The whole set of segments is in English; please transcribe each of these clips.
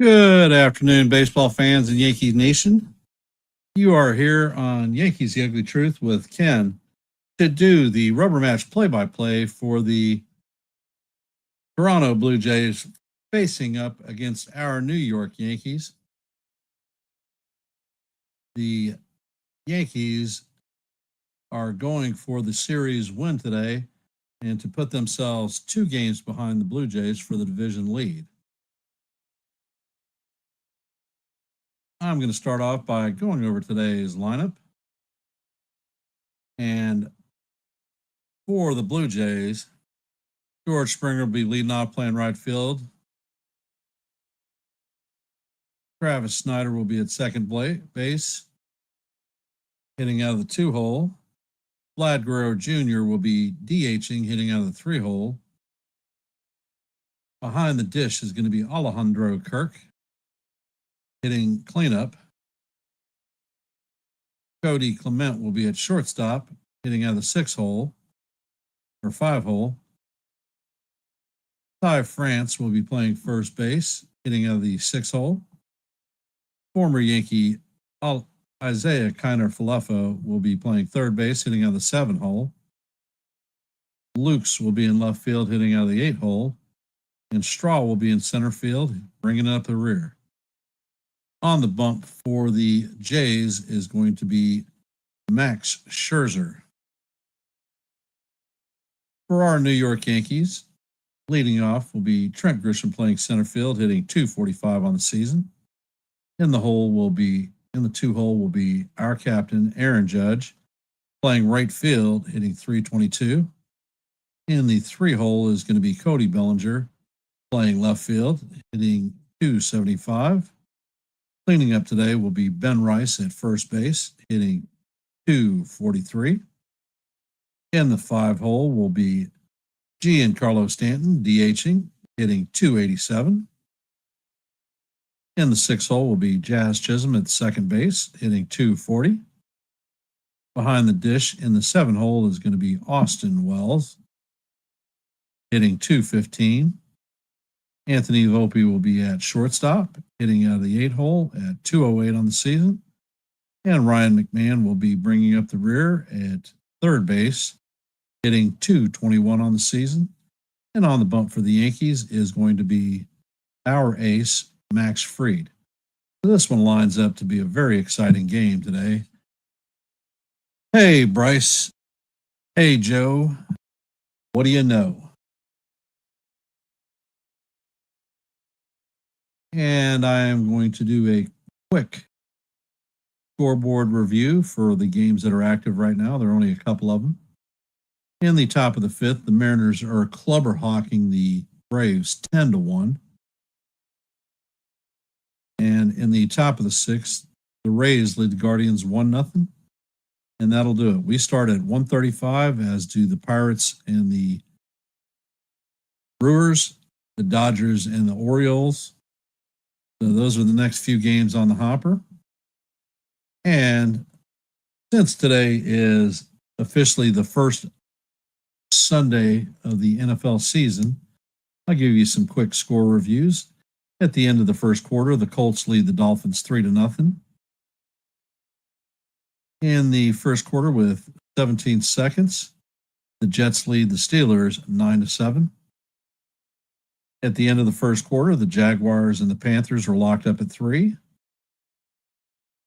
Good afternoon, baseball fans and Yankee Nation. You are here on Yankees The Ugly Truth with Ken to do the rubber match play-by-play for the Toronto Blue Jays facing up against our New York Yankees. The Yankees are going for the series win today and to put themselves 2 games behind the Blue Jays for the division lead. I'm going to start off by going over today's lineup. And for the Blue Jays, George Springer will be leading off playing right field. Travis Snyder will be at second base, hitting out of the 2-hole. Vlad Guerrero Jr. will be DHing, hitting out of the 3-hole. Behind the dish is going to be Alejandro Kirk, hitting cleanup. Cody Clement will be at shortstop, hitting out of the 6-hole or 5-hole. Ty France will be playing first base, hitting out of the 6-hole. Former Yankee Isaiah Kiner-Falefa will be playing third base, hitting out of the 7-hole. Lukes will be in left field, hitting out of the 8-hole. And Straw will be in center field, bringing it up the rear. On the bump for the Jays is going to be Max Scherzer. For our New York Yankees, leading off will be Trent Grisham playing center field, hitting .245 on the season. In the 2-hole will be our captain, Aaron Judge, playing right field, hitting .322. In the 3-hole is going to be Cody Bellinger, playing left field, hitting .275. Cleaning up today will be Ben Rice at first base, hitting .243. In the 5-hole will be Giancarlo Stanton, DHing, hitting .287. In the 6-hole will be Jazz Chisholm at second base, hitting .240. Behind the dish in the 7-hole is going to be Austin Wells, hitting .215. Anthony Volpe will be at shortstop, hitting out of the 8-hole at .208 on the season. And Ryan McMahon will be bringing up the rear at third base, hitting .221 on the season. And on the bump for the Yankees is going to be our ace, Max Fried. So this one lines up to be a very exciting game today. Hey, Bryce. Hey, Joe. What do you know? And I am going to do a quick scoreboard review for the games that are active right now. There are only a couple of them. In the top of the 5th, the Mariners are clubber hawking the Braves 10-1. And in the top of the 6th, the Rays lead the Guardians 1-0. And that'll do it. We start at 1:35, as do the Pirates and the Brewers, the Dodgers and the Orioles. So those are the next few games on the hopper. And since today is officially the first Sunday of the NFL season, I'll give you some quick score reviews. At the end of the first quarter, the Colts lead the Dolphins 3-0. In the first quarter, with 17 seconds, the Jets lead the Steelers 9-7. At the end of the first quarter, the Jaguars and the Panthers were locked up at 3.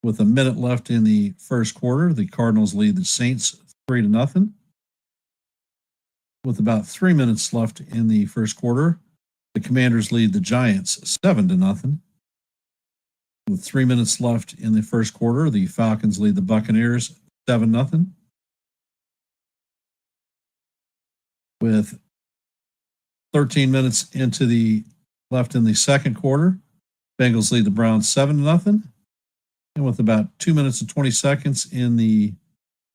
With a minute left in the first quarter, the Cardinals lead the Saints 3-0. With about 3 minutes left in the first quarter, the Commanders lead the Giants 7-0. With 3 minutes left in the first quarter, the Falcons lead the Buccaneers 7-0. With 13 minutes left in the second quarter, Bengals lead the Browns 7-0. And with about 2 minutes and 20 seconds in the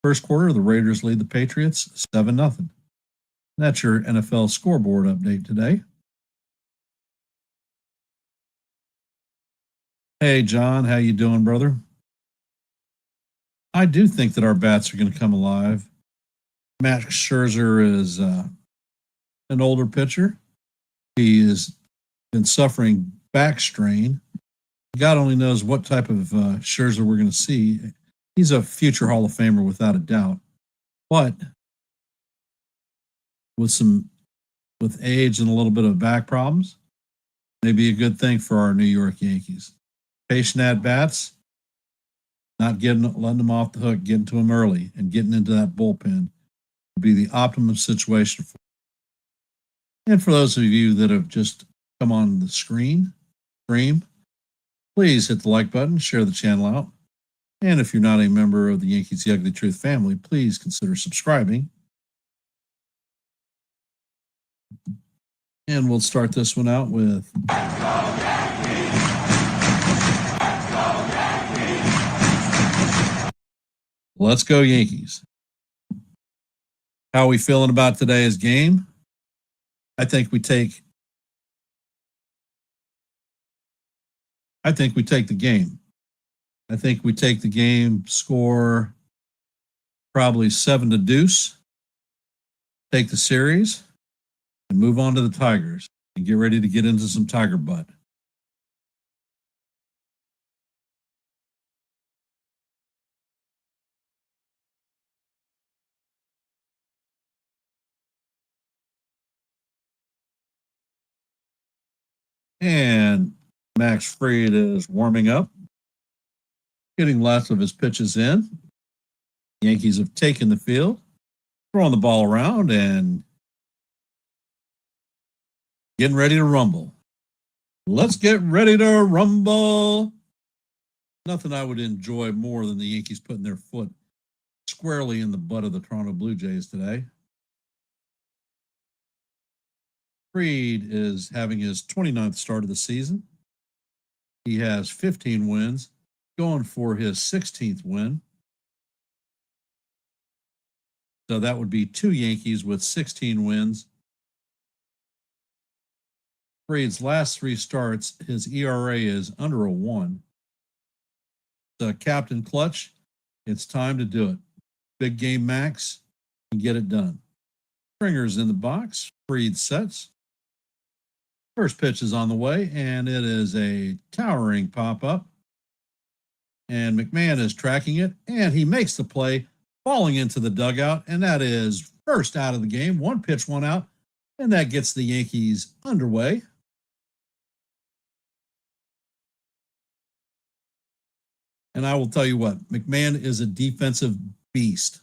first quarter, the Raiders lead the Patriots 7-0. That's your NFL scoreboard update today. Hey, John, how you doing, brother? I do think that our bats are going to come alive. Max Scherzer is an older pitcher. He has been suffering back strain God only knows what type of Scherzer we're going to see. He's a future Hall of Famer without a doubt, but with age and a little bit of back problems, maybe a good thing for our New York Yankees. Patient at bats, not letting them off the hook, getting to them early, and getting into that bullpen would be the optimum situation for. And for those of you that have just come on the stream, please hit the like button, share the channel out. And if you're not a member of the Yankees The Ugly Truth family, please consider subscribing. And we'll start this one out with Let's Go Yankees. How are we feeling about today's game? I think we take the game. I think we take the game, score probably 7-2, take the series, and move on to the Tigers and get ready to get into some Tiger butt. And Max Fried is warming up, getting lots of his pitches in. Yankees have taken the field, throwing the ball around, and getting ready to rumble. Let's get ready to rumble. Nothing I would enjoy more than the Yankees putting their foot squarely in the butt of the Toronto Blue Jays today. Fried is having his 29th start of the season. He has 15 wins, going for his 16th win. So that would be 2 Yankees with 16 wins. Fried's last 3 starts, his ERA is under a 1. The Captain Clutch, it's time to do it. Big game Max, and get it done. Stringer's in the box. Fried sets. First pitch is on the way, and it is a towering pop-up. And McMahon is tracking it, and he makes the play, falling into the dugout, and that is first out of the game. 1 pitch, 1 out, and that gets the Yankees underway. And I will tell you what, McMahon is a defensive beast.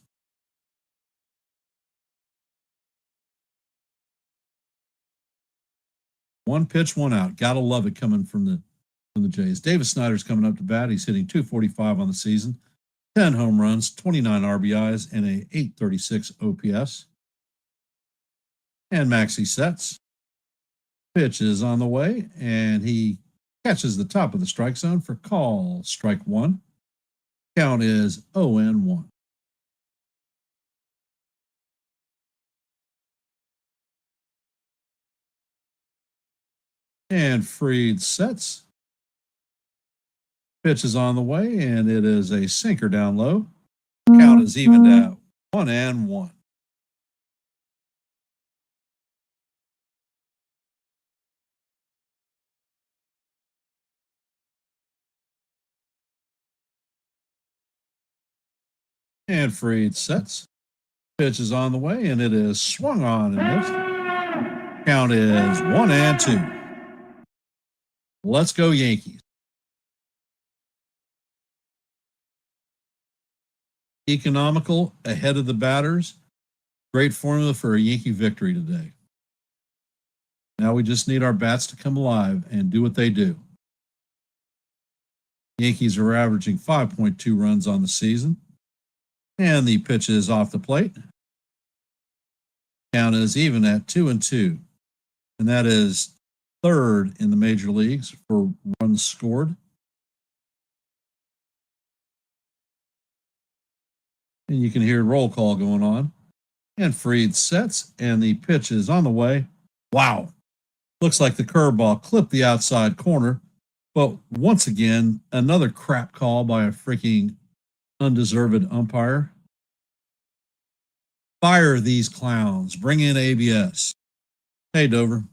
One pitch, 1 out. Gotta love it coming from the Jays. Davis Snyder's coming up to bat. He's hitting .245 on the season, 10 home runs, 29 RBIs, and a .836 OPS. And Maxie sets. Pitch is on the way, and he catches the top of the strike zone for call. Strike 1. Count is 0-1. And Fried sets. Pitch is on the way, and it is a sinker down low. Count is evened out 1-1. And Fried sets. Pitch is on the way, and it is swung on and missed. Count is 1-2. Let's go Yankees. Economical, ahead of the batters. Great formula for a Yankee victory today. Now we just need our bats to come alive and do what they do. Yankees are averaging 5.2 runs on the season. And the pitch is off the plate. Count is even at 2-2. And that is 3rd in the major leagues for runs scored. And you can hear roll call going on. And Fried sets, and the pitch is on the way. Wow. Looks like the curveball clipped the outside corner. But once again, another crap call by a freaking undeserved umpire. Fire these clowns. Bring in ABS. Hey, Dover.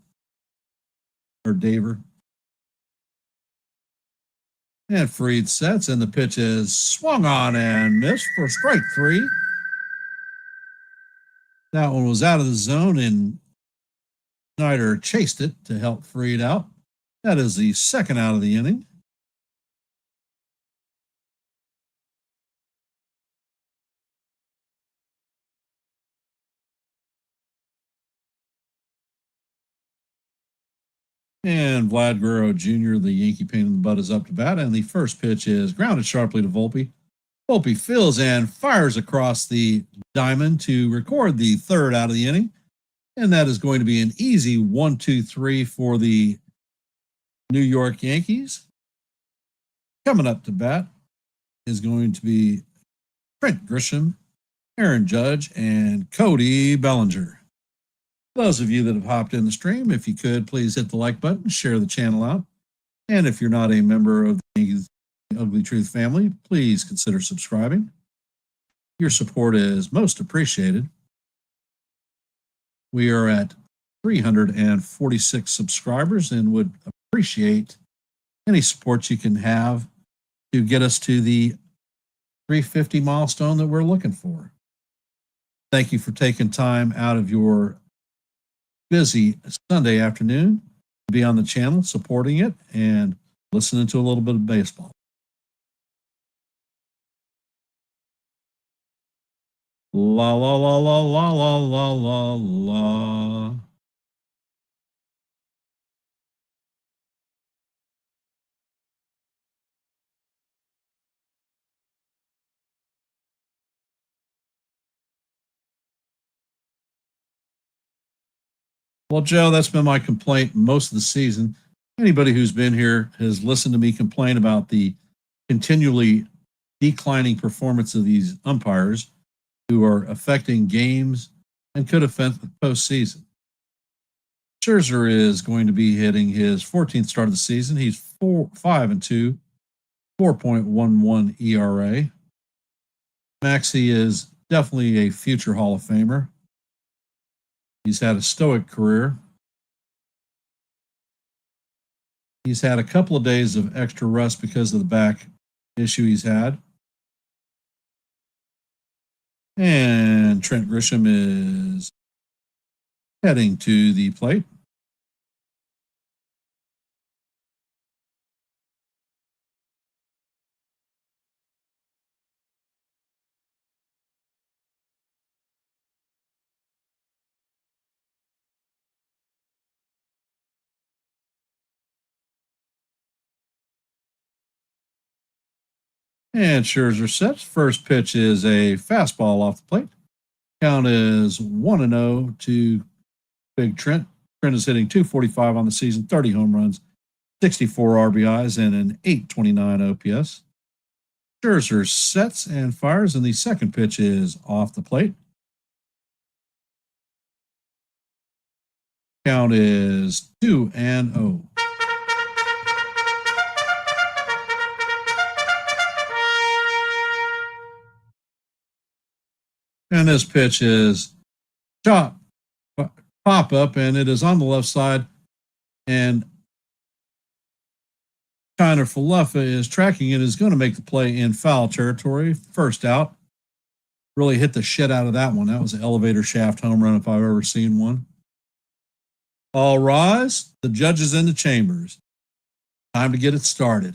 Or Daver. And Fried sets, and the pitch is swung on and missed for strike three. That one was out of the zone, and Snyder chased it to help Fried out. That is the second out of the inning. And Vlad Guerrero Jr., the Yankee pain in the butt, is up to bat. And the first pitch is grounded sharply to Volpe. Volpe fills and fires across the diamond to record the third out of the inning. And that is going to be an easy 1-2-3 for the New York Yankees. Coming up to bat is going to be Trent Grisham, Aaron Judge, and Cody Bellinger. Those of you that have hopped in the stream, if you could, please hit the like button, share the channel out. And if you're not a member of the Ugly Truth family, please consider subscribing. Your support is most appreciated. We are at 346 subscribers and would appreciate any support you can have to get us to the 350 milestone that we're looking for. Thank you for taking time out of your busy Sunday afternoon to be on the channel, supporting it, and listening to a little bit of baseball. La la la la la la la la la. Well, Joe, that's been my complaint most of the season. Anybody who's been here has listened to me complain about the continually declining performance of these umpires who are affecting games and could affect the postseason. Scherzer is going to be hitting his 14th start of the season. He's 5-2, 4.11 ERA. Maxie is definitely a future Hall of Famer. He's had a stoic career. He's had a couple of days of extra rest because of the back issue he's had. And Trent Grisham is heading to the plate. And Scherzer sets. First pitch is a fastball off the plate. Count is 1-0 to Big Trent. Trent is hitting 245 on the season, 30 home runs, 64 RBIs, and an 829 OPS. Scherzer sets and fires, and the second pitch is off the plate. Count is 2-0. And this pitch is pop up, and it is on the left side. And Connor Falefa is tracking it, is going to make the play in foul territory. First out. Really hit the shit out of that one. That was an elevator shaft home run if I've ever seen one. All rise. The judges in the chambers. Time to get it started.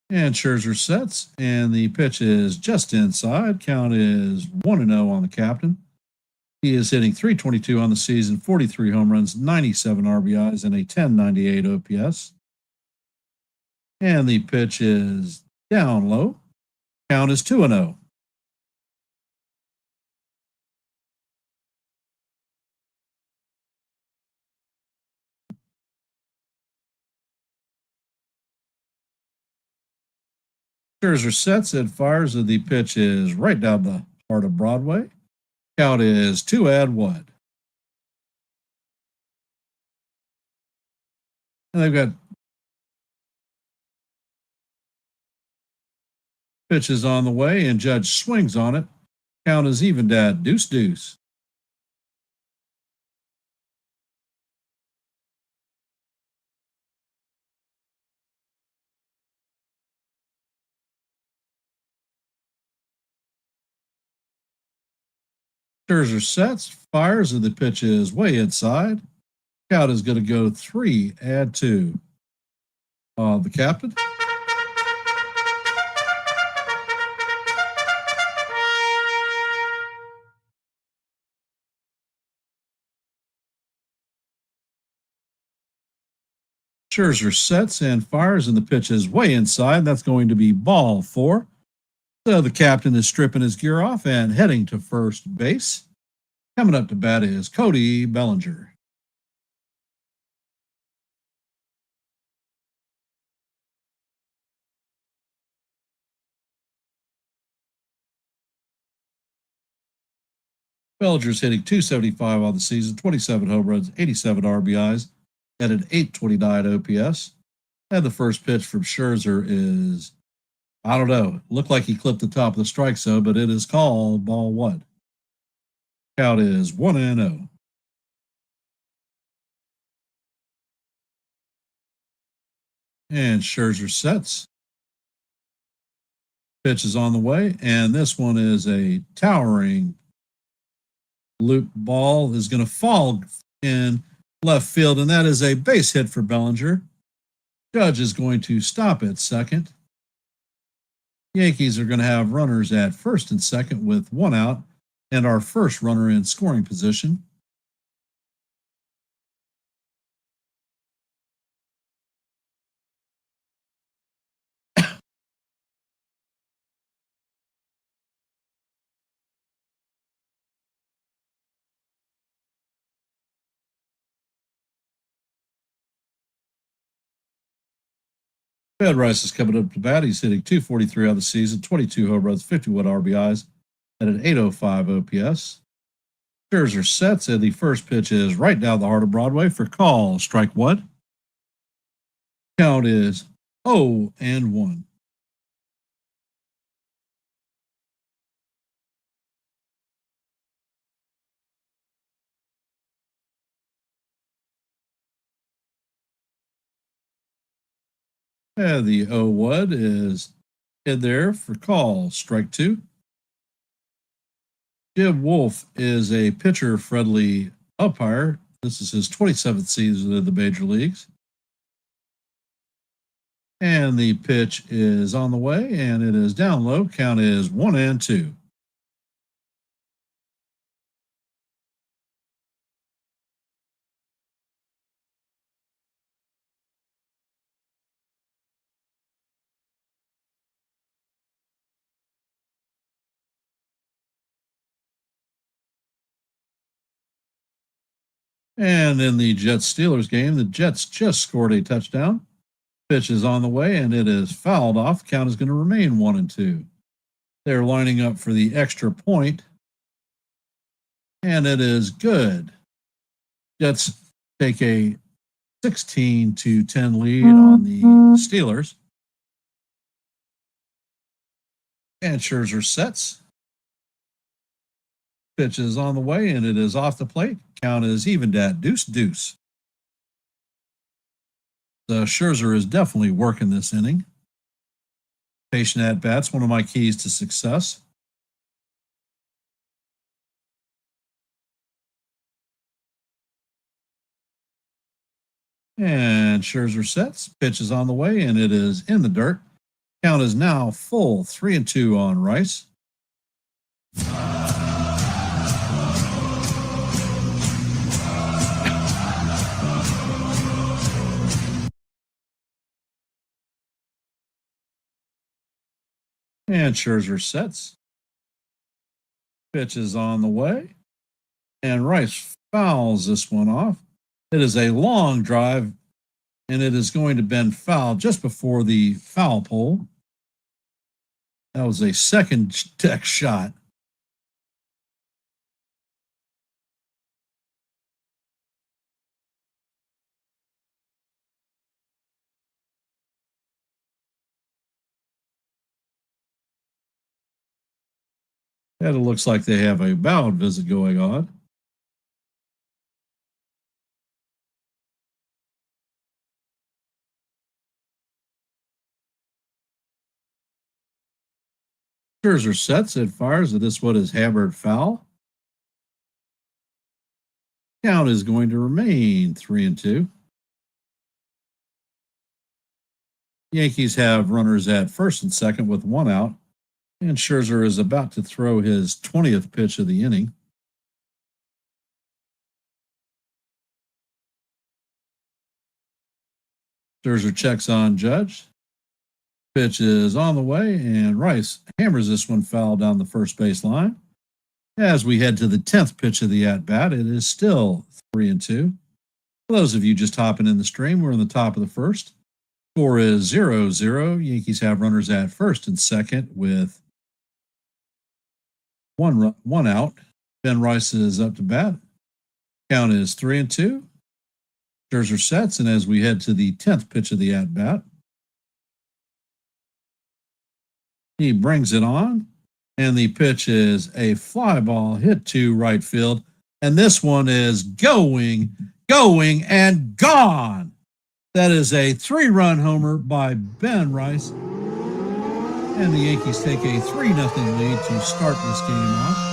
And Scherzer sets, and the pitch is just inside. Count is 1-0 on the captain. He is hitting 322 on the season, 43 home runs, 97 RBIs, and a 1098 OPS. And the pitch is down low. Count is 2-0. Scherzer sets and fires, and the pitch is right down the heart of Broadway. Count is 2-1. And they've got pitches on the way, and Judge swings on it. Count is even, Dad. Deuce. Scherzer sets, fires, and the pitch is way inside. Count is going to go 3-2. The captain. Scherzer sets and fires, and the pitch is way inside. That's going to be ball 4. So the captain is stripping his gear off and heading to first base. Coming up to bat is Cody Bellinger. Bellinger's hitting 275 on the season, 27 home runs, 87 RBIs, at an 829 OPS. And the first pitch from Scherzer is, I don't know, looked like he clipped the top of the strike zone, but it is called ball 1. Count is 1-0. And Scherzer sets. Pitch is on the way, and this one is a towering loop ball. Is going to fall in left field, and that is a base hit for Bellinger. Judge is going to stop at second. Yankees are going to have runners at first and second with 1 out, and our first runner in scoring position. Ed Rice is coming up to bat. He's hitting 243 on the season, 22 home runs, 51 RBIs, at an 805 OPS. Scherzer sets, and the first pitch is right down the heart of Broadway for call. Strike 1. Count is 0-1. And the 0-1 is in there for call. Strike 2. Jim Wolf is a pitcher-friendly umpire. This is his 27th season in the major leagues. And the pitch is on the way, and it is down low. Count is 1-2. And in the Jets-Steelers game, the Jets just scored a touchdown. Pitch is on the way, and it is fouled off. Count is going to remain 1-2. They're lining up for the extra point, and it is good. Jets take a 16-10 lead on the Steelers. And Scherzer sets. Pitch is on the way, and it is off the plate. Count is evened at 2-2. Scherzer is definitely working this inning. Patient at bats, one of my keys to success. And Scherzer sets. Pitch is on the way, and it is in the dirt. Count is now full 3-2 on Rice. And Scherzer sets. Pitch is on the way. And Rice fouls this one off. It is a long drive, and it is going to bend foul just before the foul pole. That was a second deck shot. And it looks like they have a mound visit going on. Scherzer sets and fires, and this one is hammered foul. Count is going to remain 3-2. Yankees have runners at first and second with one out, and Scherzer is about to throw his 20th pitch of the inning. Scherzer checks on Judge. Pitch is on the way, and Rice hammers this one foul down the first base line. As we head to the 10th pitch of the at bat, it is still 3-2. For those of you just hopping in the stream, we're in the top of the first. Score is 0-0. Yankees have runners at first and second with one out. Ben Rice is up to bat. Count is 3-2. Scherzer sets, and as we head to the 10th pitch of the at bat, he brings it on, and the pitch is a fly ball hit to right field, and this one is going, and gone. That is a 3-run homer by Ben Rice, and the Yankees take a 3-0 lead to start this game off.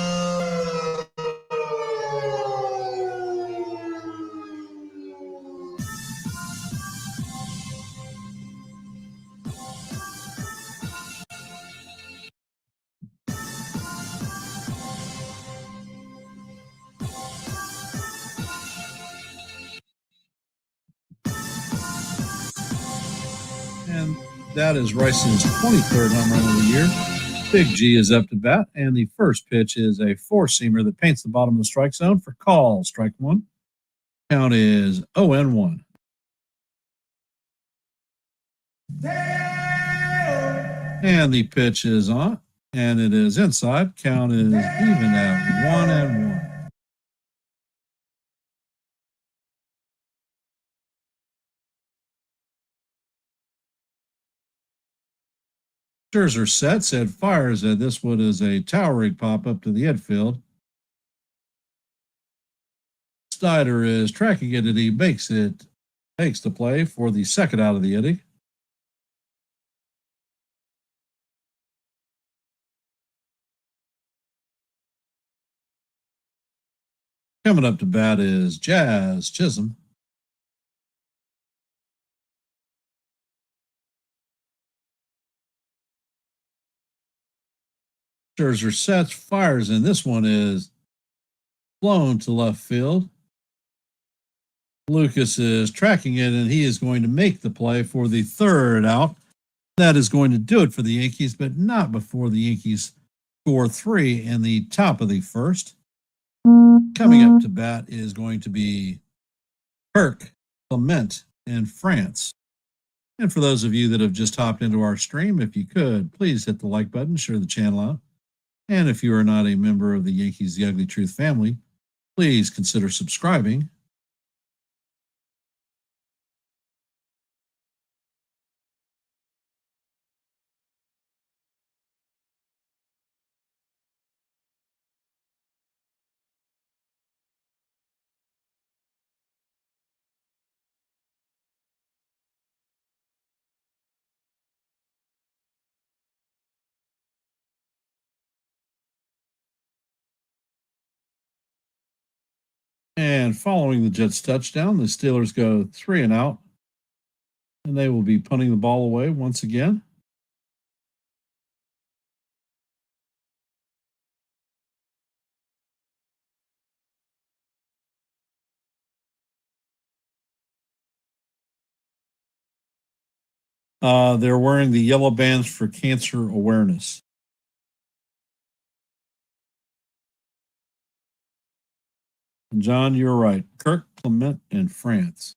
And that is Rice's 23rd home run of the year. Big G is up to bat, and the first pitch is a four-seamer that paints the bottom of the strike zone for call. Strike one. Count is 0-1. And the pitch is on, and it is inside. Count is even at 1-1. Scherzer sets and fires, and this one is a towering pop up to the infield. Snyder is tracking it, and he makes the play for the second out of the inning. Coming up to bat is Jazz Chisholm. Scherzer sets, fires, and this one is blown to left field. Lucas is tracking it, and he is going to make the play for the third out. That is going to do it for the Yankees, but not before the Yankees score 3 in the top of the first. Coming up to bat is going to be Kirk Clement in France. And for those of you that have just hopped into our stream, if you could, please hit the like button, share the channel out. And if you are not a member of the Yankees The Ugly Truth family, please consider subscribing. And following the Jets touchdown, the Steelers go 3 and out, and they will be punting the ball away once again. They're wearing the yellow bands for cancer awareness. And John, you're right. Kirk Clement in France.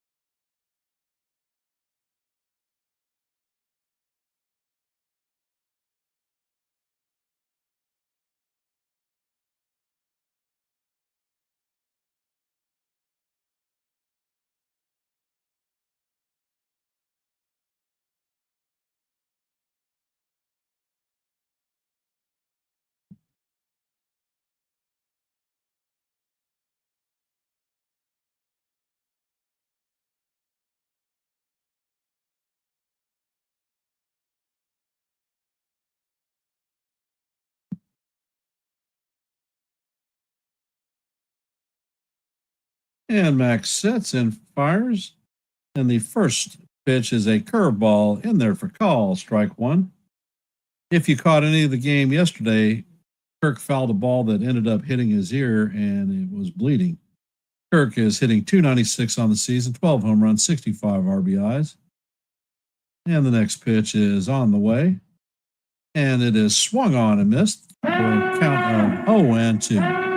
And Max sits and fires. And the first pitch is a curveball in there for call, strike one. If you caught any of the game yesterday, Kirk fouled a ball that ended up hitting his ear and it was bleeding. Kirk is hitting 296 on the season, 12 home runs, 65 RBIs. And the next pitch is on the way. And it is swung on and missed for a count of 0-2.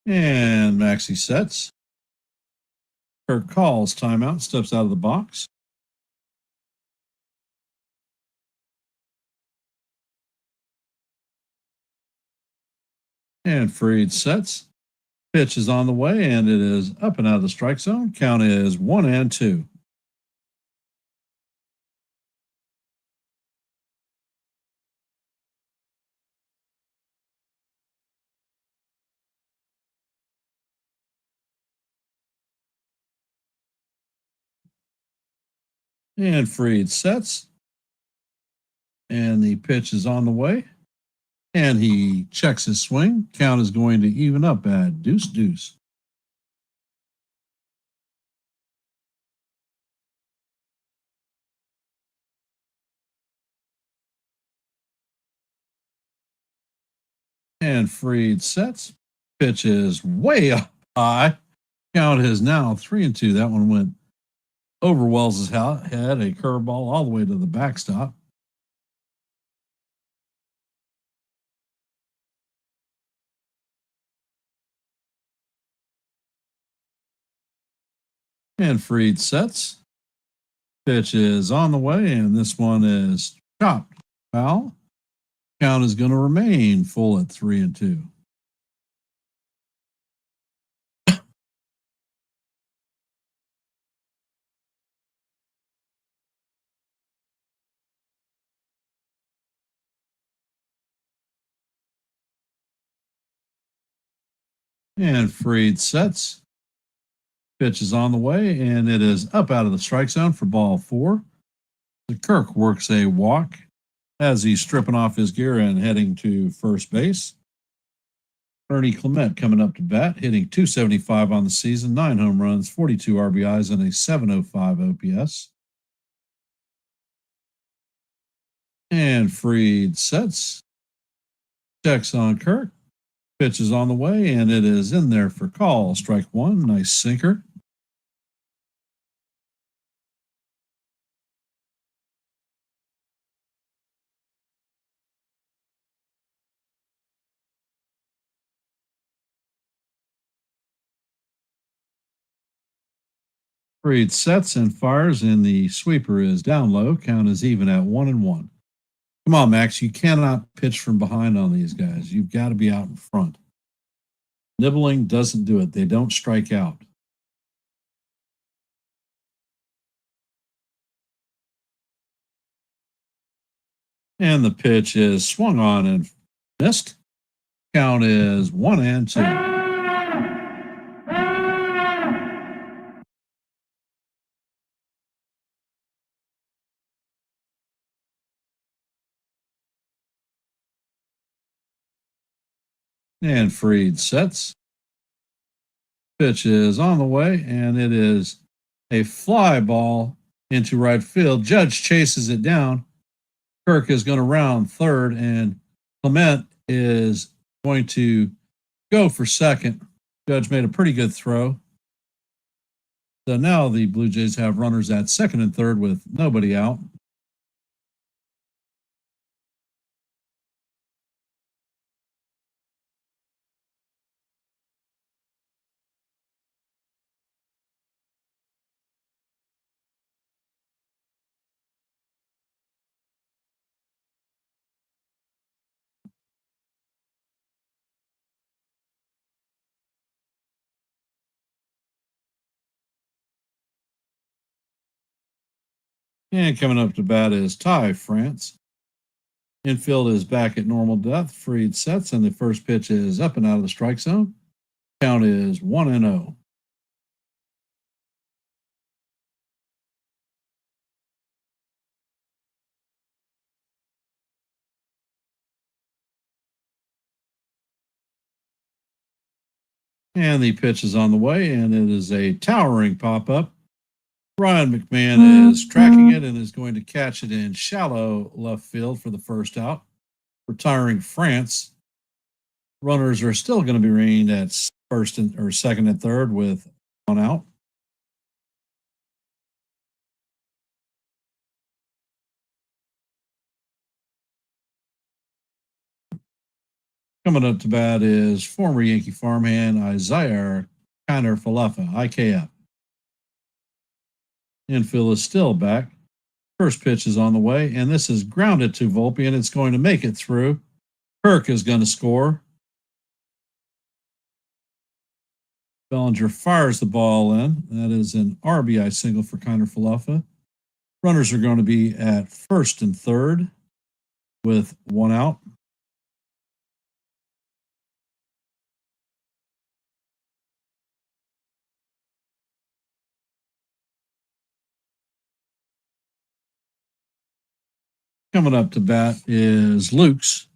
And Maxie sets. Kirk calls timeout, steps out of the box. And Freed sets. Pitch is on the way, and it is up and out of the strike zone. Count is 1-2. And Freed sets. And the pitch is on the way. And he checks his swing. Count is going to even up at deuce. And Freed sets. Pitch is way up high. Count is now 3-2. That one went over Wells' head, a curveball all the way to the backstop. And Freed sets. Pitch is on the way, and this one is chopped. Foul. Count is going to remain full at 3-2. And Freed sets. Pitch is on the way, and it is up out of the strike zone for ball 4. The Kirk works a walk as he's stripping off his gear and heading to first base. Ernie Clement coming up to bat, hitting 275 on the season, 9 home runs, 42 RBIs, and a 705 OPS. And Freed sets. Checks on Kirk. Pitch is on the way, and it is in there for call. Strike one. Nice sinker. Freed sets and fires, and the sweeper is down low. Count is even at 1-1. Come on, Max. You cannot pitch from behind on these guys. You've got to be out in front. Nibbling doesn't do it. They don't strike out. And the pitch is swung on and missed. Count is 1-2. And Freed sets. Pitch is on the way, and it is a fly ball into right field. Judge chases it down. Kirk is going to round third, and Clement is going to go for second. Judge made a pretty good throw. So now the Blue Jays have runners at second and third with nobody out. And coming up to bat is Ty France. Infield is back at normal depth. Freed sets, and the first pitch is up and out of the strike zone. Count is 1-0. And the pitch is on the way, and it is a towering pop-up. Ryan McMahon is tracking it and is going to catch it in shallow left field for the first out, retiring France. Runners are still going to be reined at second and third with one out. Coming up to bat is former Yankee farmhand Isaiah Kiner-Falefa, IKF. Infield is still back. First pitch is on the way, and this is grounded to Volpe, and it's going to make it through. Kirk is going to score. Bellinger fires the ball in. That is an RBI single for Kiner-Falefa. Runners are going to be at first and third with one out. Coming up to bat is Luke's.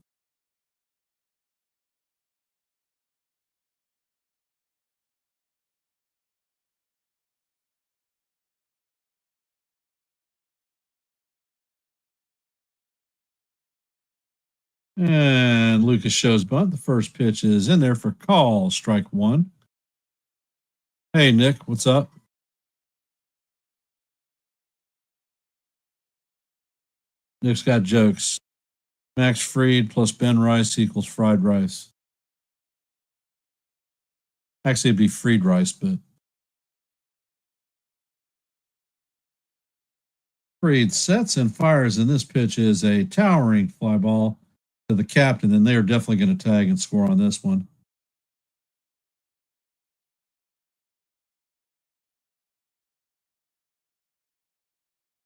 And Lucas shows bunt. The first pitch is in there for call, strike one. Hey, Nick, what's up? Nick's got jokes. Max Fried plus Ben Rice equals fried rice. Actually, it'd be fried rice, but Fried sets and fires, and this pitch is a towering fly ball to the captain, and they are definitely going to tag and score on this one.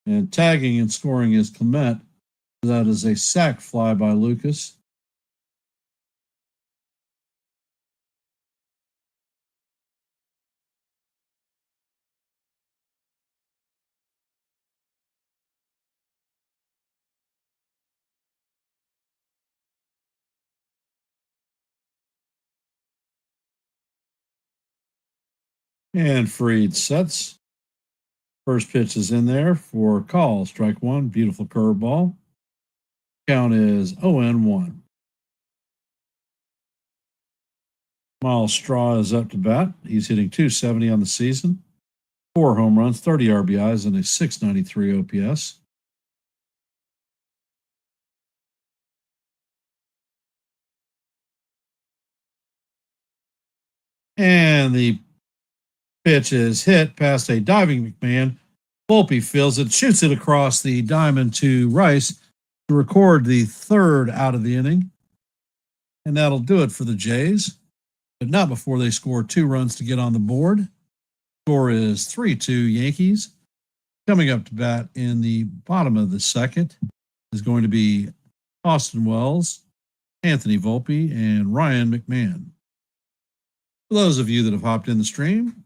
And tagging and scoring is Clement. That is a sac fly by Lucas. And Fried sets. First pitch is in there for call, strike one. Beautiful curveball. Count is 0-1. Miles Straw is up to bat. He's hitting .270 on the season, 4 home runs, 30 RBIs, and a .693 OPS. And the pitch is hit past a diving McMahon. Volpe fields it, shoots it across the diamond to Rice to record the third out of the inning. And that'll do it for the Jays, but not before they score 2 runs to get on the board. Score is 3-2 Yankees. Coming up to bat in the bottom of the second is going to be Austin Wells, Anthony Volpe, and Ryan McMahon. For those of you that have hopped in the stream,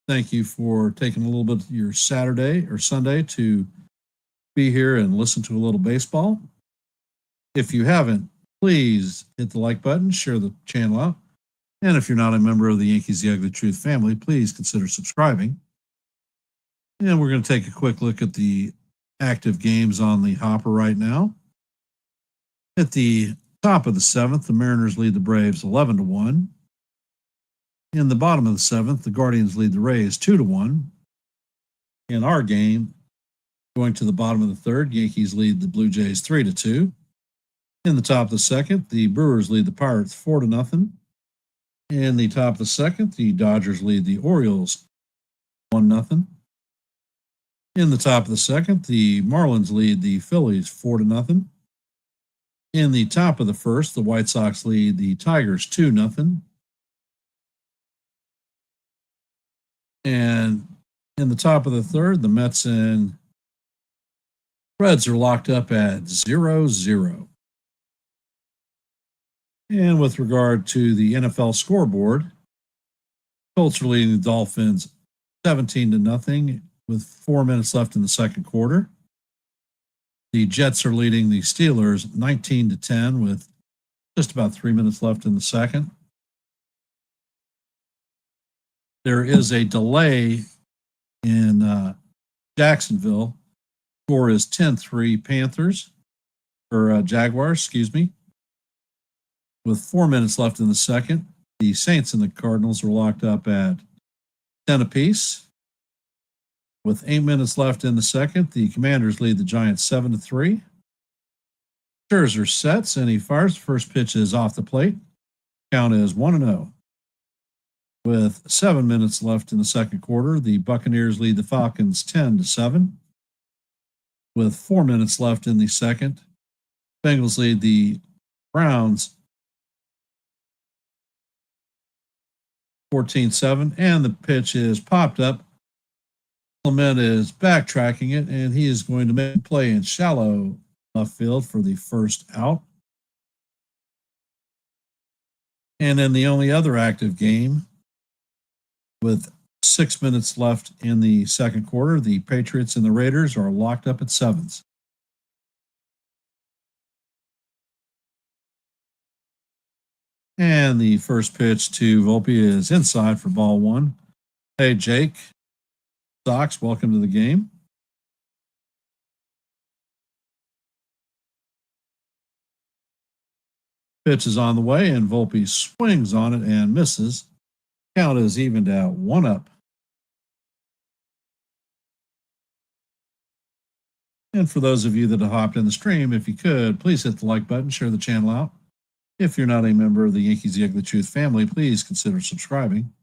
thank you for taking a little bit of your Saturday or Sunday to be here and listen to a little baseball. If you haven't, please hit the like button, share the channel out. And if you're not a member of the Yankees The Ugly Truth family, please consider subscribing. And we're going to take a quick look at the active games on the hopper right now. At the top of the 7th, the Mariners lead the Braves 11-1. In the bottom of the 7th, the Guardians lead the Rays 2-1. In our game, going to the bottom of the 3rd, Yankees lead the Blue Jays 3-2. In the top of the 2nd, the Brewers lead the Pirates 4-0. In the top of the 2nd, the Dodgers lead the Orioles 1-0. In the top of the 2nd, the Marlins lead the Phillies 4-0. In the top of the 1st, the White Sox lead the Tigers 2-0. And in the top of the 3rd, the Mets and Reds are locked up at 0-0. And with regard to the NFL scoreboard, Colts are leading the Dolphins 17-0 with 4 minutes left in the second quarter. The Jets are leading the Steelers 19-10 with just about 3 minutes left in the second. There is a delay in Jacksonville. Score is 10-3 Panthers, or Jaguars, excuse me. With 4 minutes left in the second, the Saints and the Cardinals are locked up at 10 apiece. With 8 minutes left in the second, the Commanders lead the Giants 7-3. Scherzer sets and he fires. First pitch is off the plate. Count is 1-0. With 7 minutes left in the second quarter, the Buccaneers lead the Falcons 10-7. With 4 minutes left in the second, Bengals lead the Browns 14-7, and the pitch is popped up. Clement is backtracking it, and he is going to make a play in shallow left field for the first out. And in the only other active game, with 6 minutes left in the second quarter, the Patriots and the Raiders are locked up at 7s. And the first pitch to Volpe is inside for ball one. Hey, Jake. Sox, welcome to the game. Pitch is on the way, and Volpe swings on it and misses. Count is evened out 1-up. And for those of you that have hopped in the stream, if you could, please hit the like button, share the channel out. If you're not a member of the Yankees The Ugly Truth family, please consider subscribing.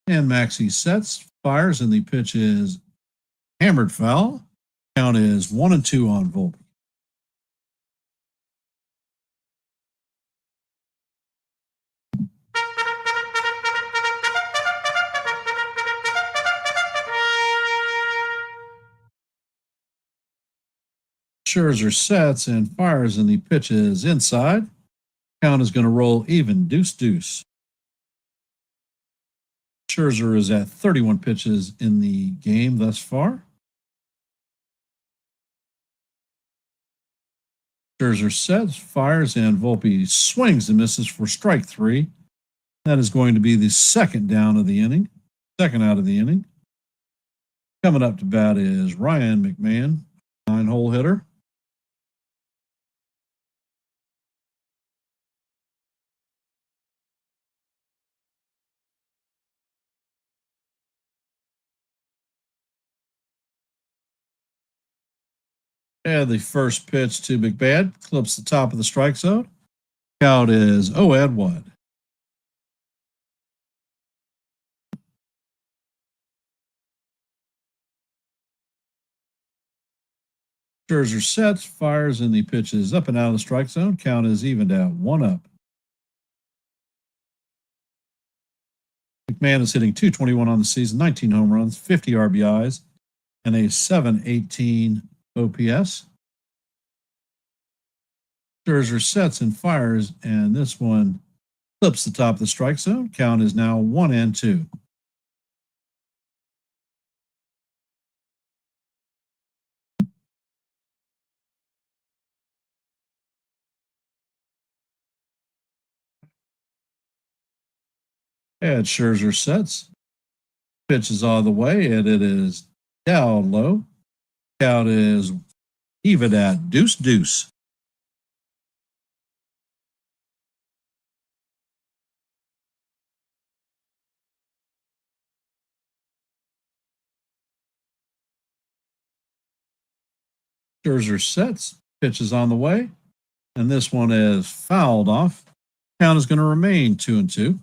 And Maxie sets, fires, and the pitch is hammered foul. Count is 1-2 on Volpe. Scherzer sets and fires, and the pitch is inside. Count is going to roll even, deuce. Scherzer is at 31 pitches in the game thus far. Scherzer sets, fires, and Volpe swings and misses for strike 3. That is going to be the second out of the inning. Coming up to bat is Ryan McMahon, 9-hole hitter. And the first pitch to McBad clips the top of the strike zone. Count is 0-1. Scherzer sets, fires, and the pitch is up and out of the strike zone. Count is evened out 1-up. McMahon is hitting .221 on the season, 19 home runs, 50 RBIs, and a .718 OPS. Scherzer sets and fires, and this one clips the top of the strike zone. Count is now 1-2. And Scherzer sets. Pitch is all the way, and it is down low. Count is even at deuce. Scherzer sets. Pitch is on the way, and this one is fouled off. Count is going to remain 2-2.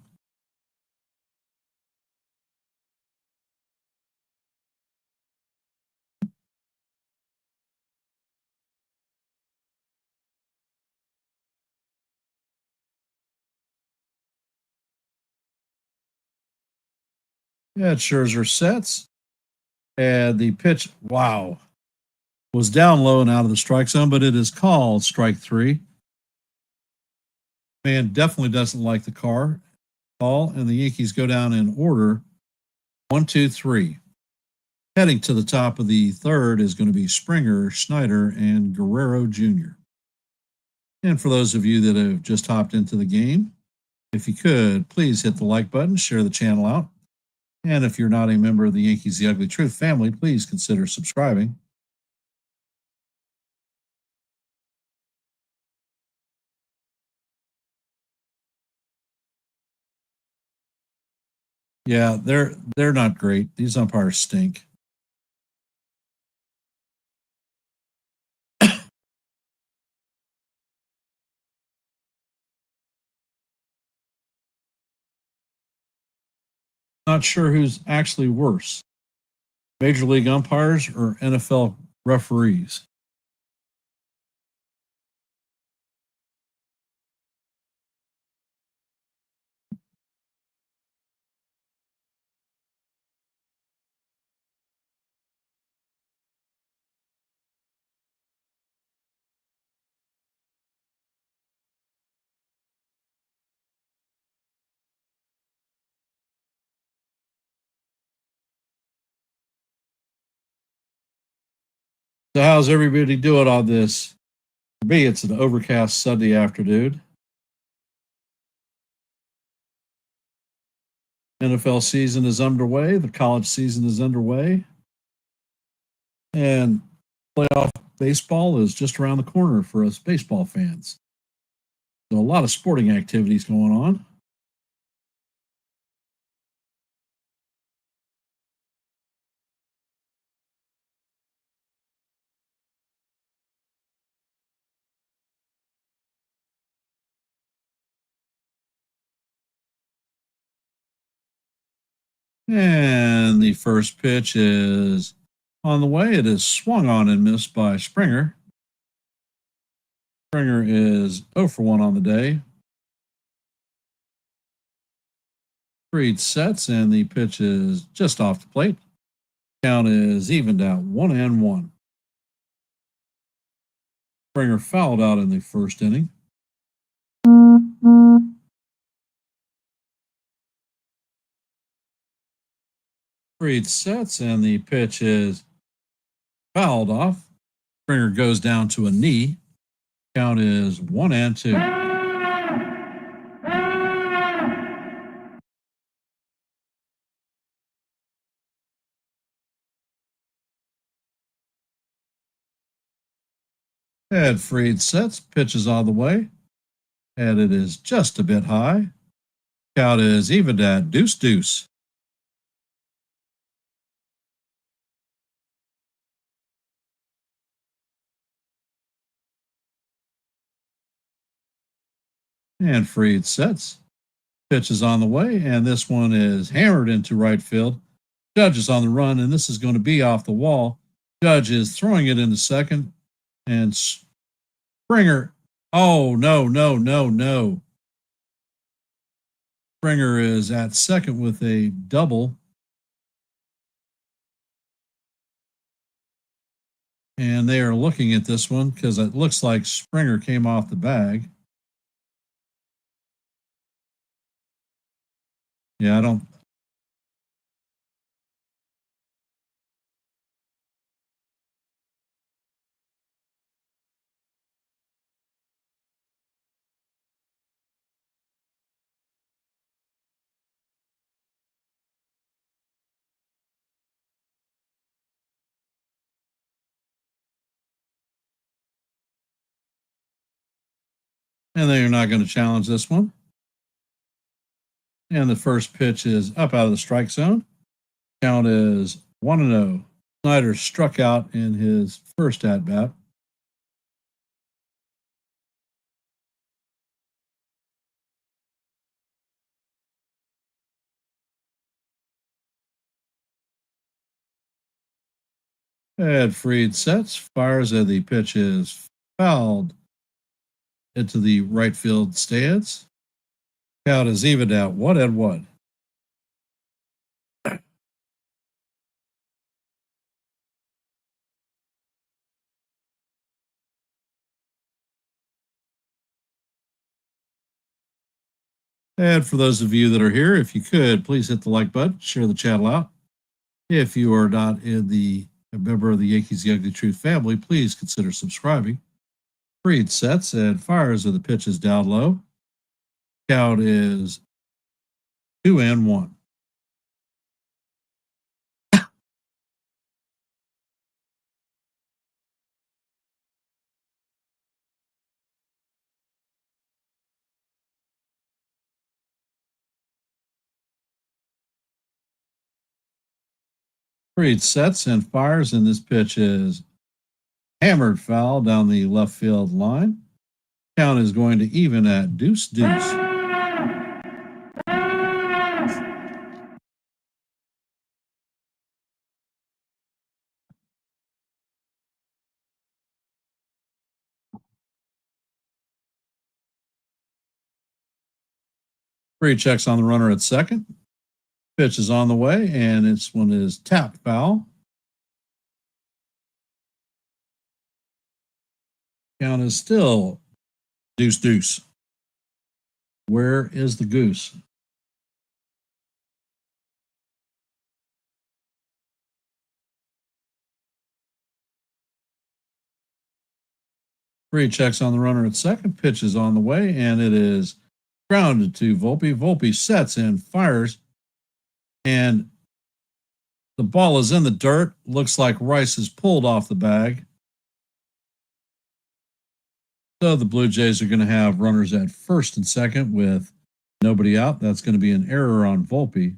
Yeah, Scherzer sets. And the pitch, wow, was down low and out of the strike zone, but it is called strike 3. Man definitely doesn't like the call, and the Yankees go down in order 1, 2, 3. Heading to the top of the third is going to be Springer, Schneider, and Guerrero Jr. And for those of you that have just hopped into the game, if you could, please hit the like button, share the channel out. And if you're not a member of the Yankees The Ugly Truth family, please consider subscribing. Yeah, they're not great. These umpires stink. Not sure who's actually worse, Major League umpires or NFL referees. So how's everybody doing on this? For me, it's an overcast Sunday afternoon. NFL season is underway. The college season is underway. And playoff baseball is just around the corner for us baseball fans. So a lot of sporting activities going on. And the first pitch is on the way. It is swung on and missed by Springer. Springer is 0 for 1 on the day. Freed sets, and the pitch is just off the plate. Count is evened out 1-1. Springer fouled out in the first inning. Freed sets, and the pitch is fouled off. Springer goes down to a knee. Count is 1-2. Ed Freed sets, pitches on the way, and it is just a bit high. Count is evened at 2-2. And Freed sets, pitches on the way, and this one is hammered into right field. Judge is on the run, and this is going to be off the wall. Judge is throwing it into second, and Springer. Oh, no, no, no, no. Springer is at second with a double. And they are looking at this one because it looks like Springer came off the bag. Yeah, I don't. And they are not going to challenge this one. And the first pitch is up out of the strike zone. Count is 1-0. Snyder struck out in his first at bat. Ed Freed sets, fires, and the pitch is fouled into the right field stands. Count is evened out 1-1. And for those of you that are here, if you could, please hit the like button, share the channel out. If you are not a member of the Yankees The Ugly Truth family, please consider subscribing. Freed sets and fires of the pitches down low. Count is 2-1. Freed sets and fires, and this pitch is hammered foul down the left field line. Count is going to even at deuce deuce. Free checks on the runner at second. Pitch is on the way, and this one is tapped foul. Count is still deuce deuce. Where is the goose? Free checks on the runner at second. Pitch is on the way, and it is grounded to Volpe. Volpe sets and fires, and the ball is in the dirt. Looks like Rice is pulled off the bag. So the Blue Jays are going to have runners at first and second with nobody out. That's going to be an error on Volpe.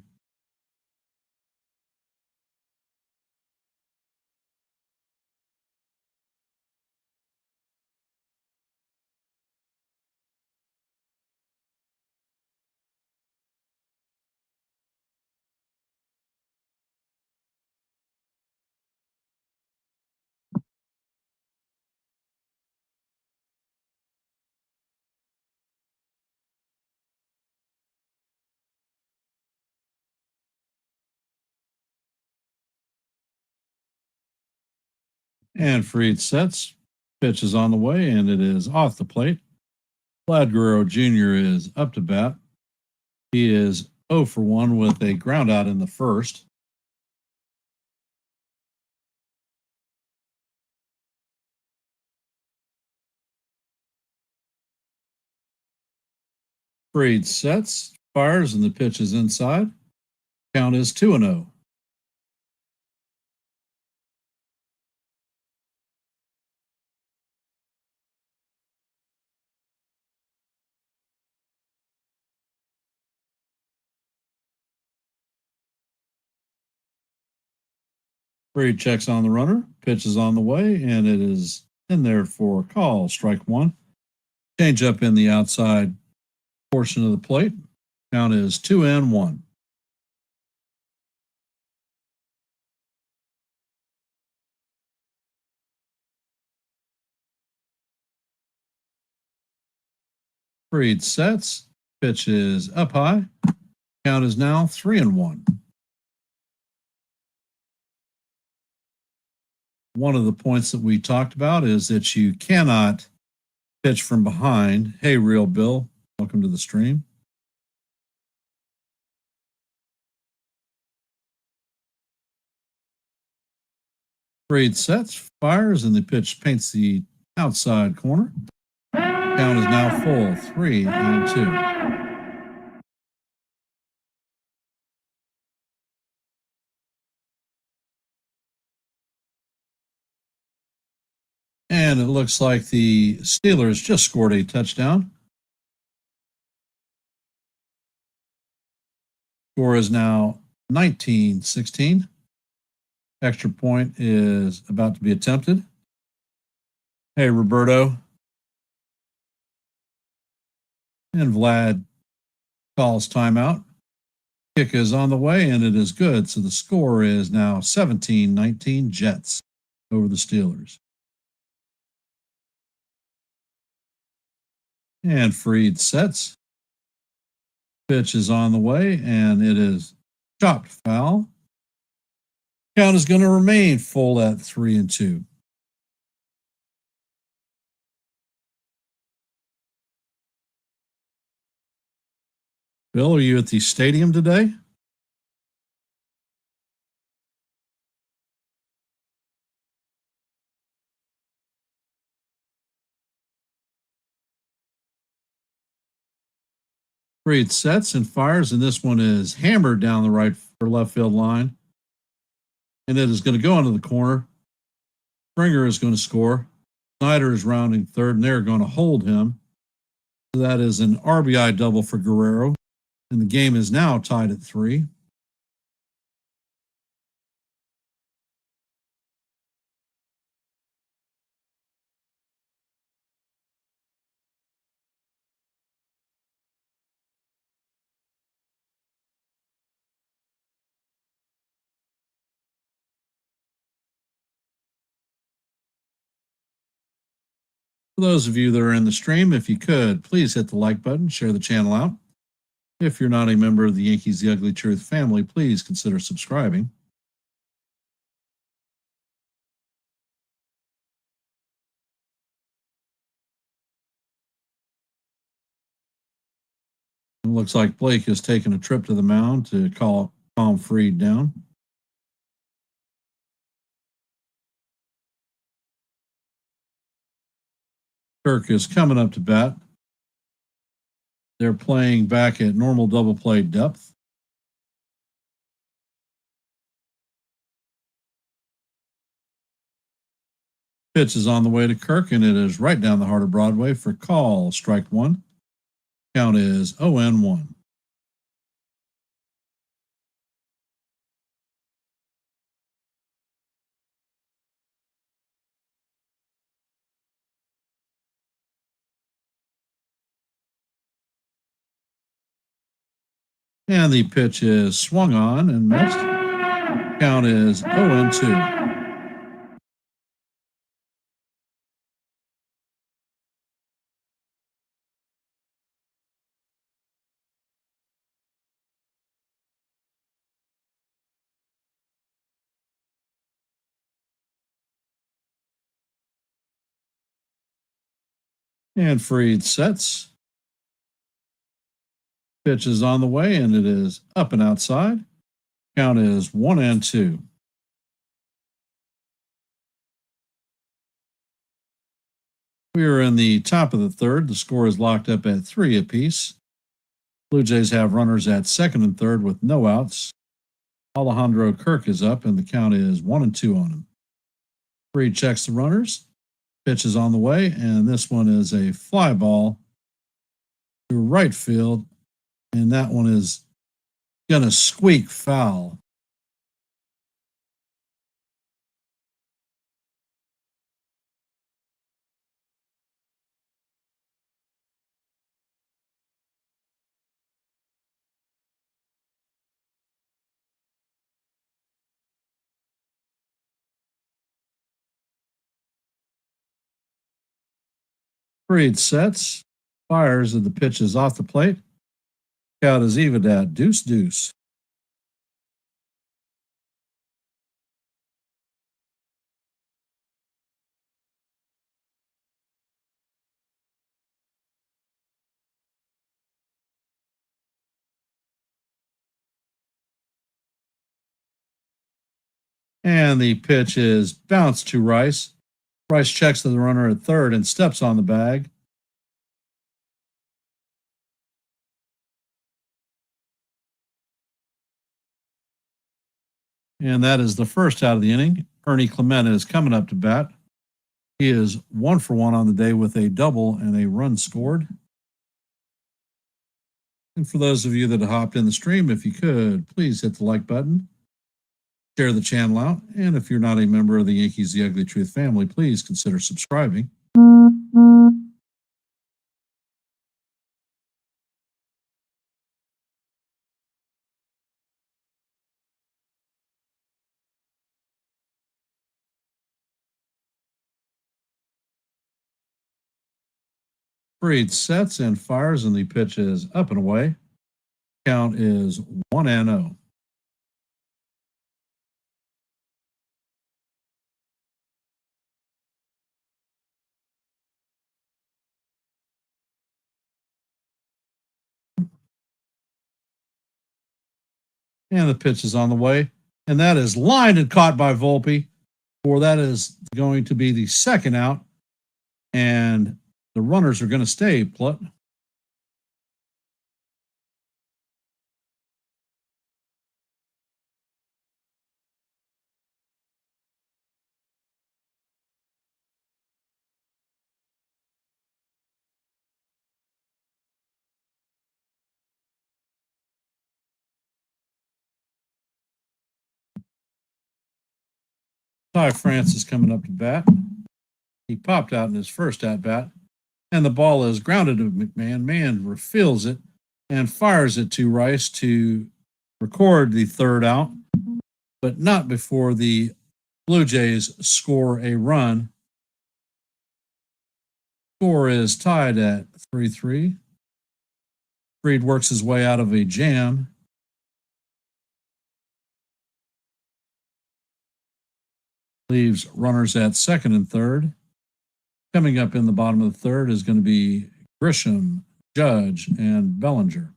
And Fried sets. Pitch is on the way, and it is off the plate. Vlad Guerrero Jr. is up to bat. He is 0 for 1 with a ground out in the first. Fried sets, fires, and the pitch is inside. Count is 2-0. Fried checks on the runner. Pitch is on the way, and it is in there for a call. Strike one. Change up in the outside portion of the plate. Count is 2-1. Fried sets. Pitch is up high. Count is now 3-1. One of the points that we talked about is that you cannot pitch from behind. Hey, Real Bill, welcome to the stream. Fried sets, fires, and the pitch paints the outside corner. Count is now full, 3-2. And it looks like the Steelers just scored a touchdown. Score is now 19-16. Extra point is about to be attempted. Hey, Roberto. And Vlad calls timeout. Kick is on the way, and it is good. So the score is now 17-19 Jets over the Steelers. And Fried sets. Pitch is on the way, and it is chopped foul. Count is going to remain full at 3-2. Bill, are you at the stadium today? Fried sets and fires, and this one is hammered down the right or left field line. And it is going to go into the corner. Springer is going to score. Snyder is rounding third, and they're going to hold him. So that is an RBI double for Guerrero. And the game is now tied at 3. For those of you that are in the stream, if you could, please hit the like button, share the channel out. If you're not a member of the Yankees The Ugly Truth family, please consider subscribing. It looks like Blake has taken a trip to the mound to calm Fried down. Kirk is coming up to bat. They're playing back at normal double play depth. Pitch is on the way to Kirk, and it is right down the heart of Broadway for call. Strike one. Count is 0-1. And the pitch is swung on and missed. Count is 0-2. And Fried sets. Pitch is on the way, and it is up and outside. Count is 1-2. We are in the top of the third. The score is locked up at 3 apiece. Blue Jays have runners at second and third with no outs. Alejandro Kirk is up, and the count is 1-2 on him. Fried checks the runners. Pitch is on the way, and this one is a fly ball to right field, and that one is going to squeak foul. Fried sets, fires, and the pitch is off the plate. Count is even at 2-2. And the pitch is bounced to Rice. Rice checks to the runner at third and steps on the bag. And that is the first out of the inning. Ernie Clement is coming up to bat. He is 1 for 1 on the day with a double and a run scored. And for those of you that have hopped in the stream, if you could, please hit the like button, share the channel out, and if you're not a member of the Yankees The Ugly Truth family, please consider subscribing. Fried sets and fires, and the pitch is up and away. Count is 1-0. And the pitch is on the way. And that is lined and caught by Volpe. For that is going to be the second out. And the runners are going to stay put. Ty France is coming up to bat. He popped out in his first at bat, and the ball is grounded to McMahon. Mann refills it and fires it to Rice to record the third out, but not before the Blue Jays score a run. Score is tied at 3-3. Fried works his way out of a jam. Leaves runners at second and third. Coming up in the bottom of the third is going to be Grisham, Judge, and Bellinger.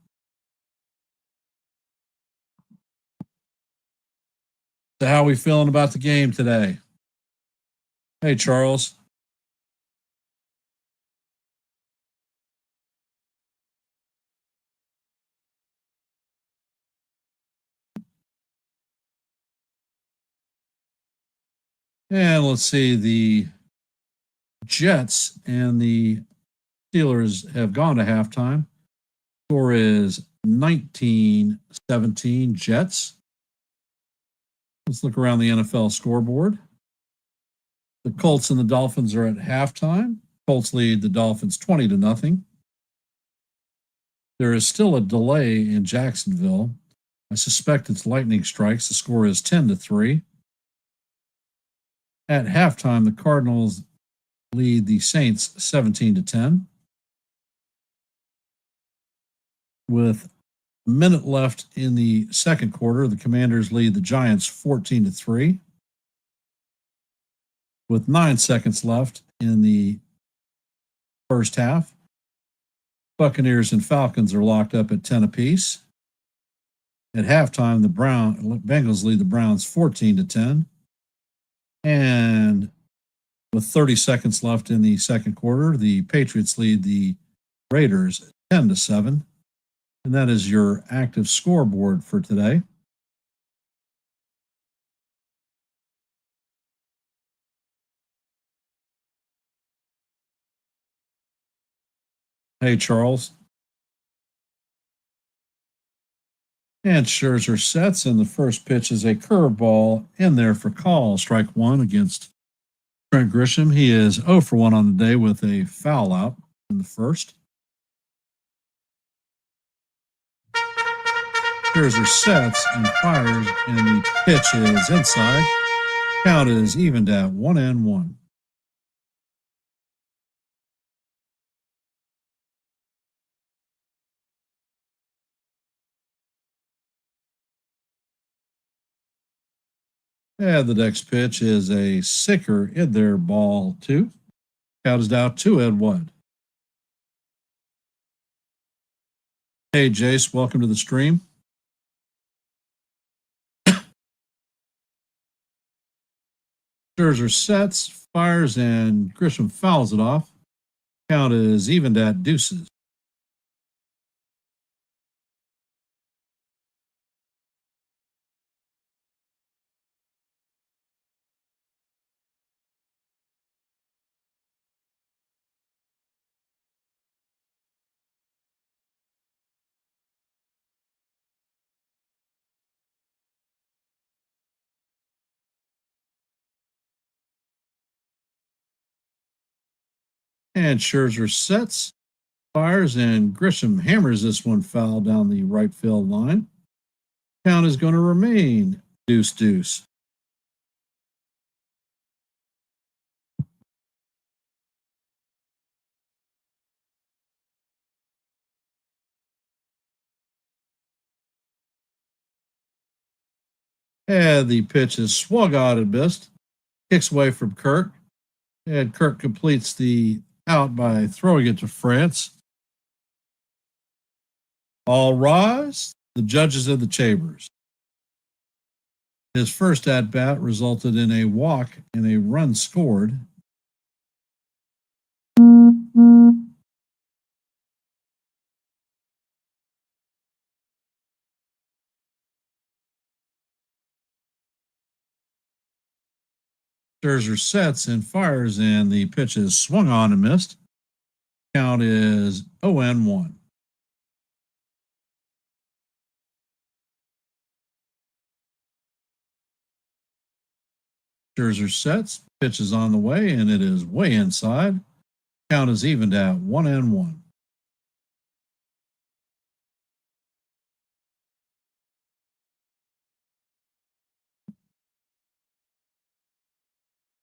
So how are we feeling about the game today? Hey, Charles. And let's see, the Jets and the Steelers have gone to halftime. Score is 19-17 Jets. Let's look around the NFL scoreboard. The Colts and the Dolphins are at halftime. Colts lead the Dolphins 20-0. There is still a delay in Jacksonville. I suspect it's lightning strikes. The score is 10-3. At halftime, the Cardinals lead the Saints 17-10. With a minute left in the second quarter, the Commanders lead the Giants 14-3. With 9 seconds left in the first half, Buccaneers and Falcons are locked up at 10 apiece. At halftime, the Bengals lead the Browns 14-10. And with 30 seconds left in the second quarter, the Patriots lead the Raiders 10-7. And that is your active scoreboard for today. Hey, Charles. And Scherzer sets, and the first pitch is a curveball in there for call. Strike one against Trent Grisham. He is 0 for 1 on the day with a foul out in the first. Scherzer sets and fires, and the pitch is inside. Count is evened at 1-1. And the next pitch is a sicker in there, ball 2. Count is now 2-1. Hey, Jace, welcome to the stream. Scherzer sets, fires, and Grisham fouls it off. Count is evened at deuces. And Scherzer sets, fires, and Grisham hammers this one foul down the right field line. Count is going to remain deuce. And the pitch is swung out and missed. Kicks away from Kirk. And Kirk completes the out by throwing it to France. All rise. The judges in the chambers. His first at bat resulted in a walk and a run scored. Scherzer sets and fires, and the pitch is swung on and missed. Count is 0-1. Scherzer sets, pitch is on the way, and it is way inside. Count is evened at 1-1.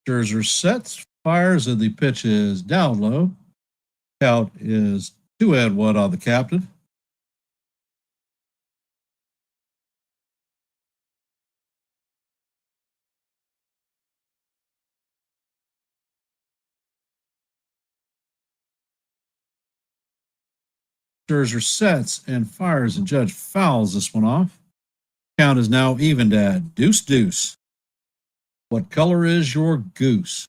Scherzer sets, fires, and the pitch is down low. Count is 2-1 on the captain. Scherzer sets and fires, and Judge fouls this one off. Count is now evened at deuce. What color is your goose?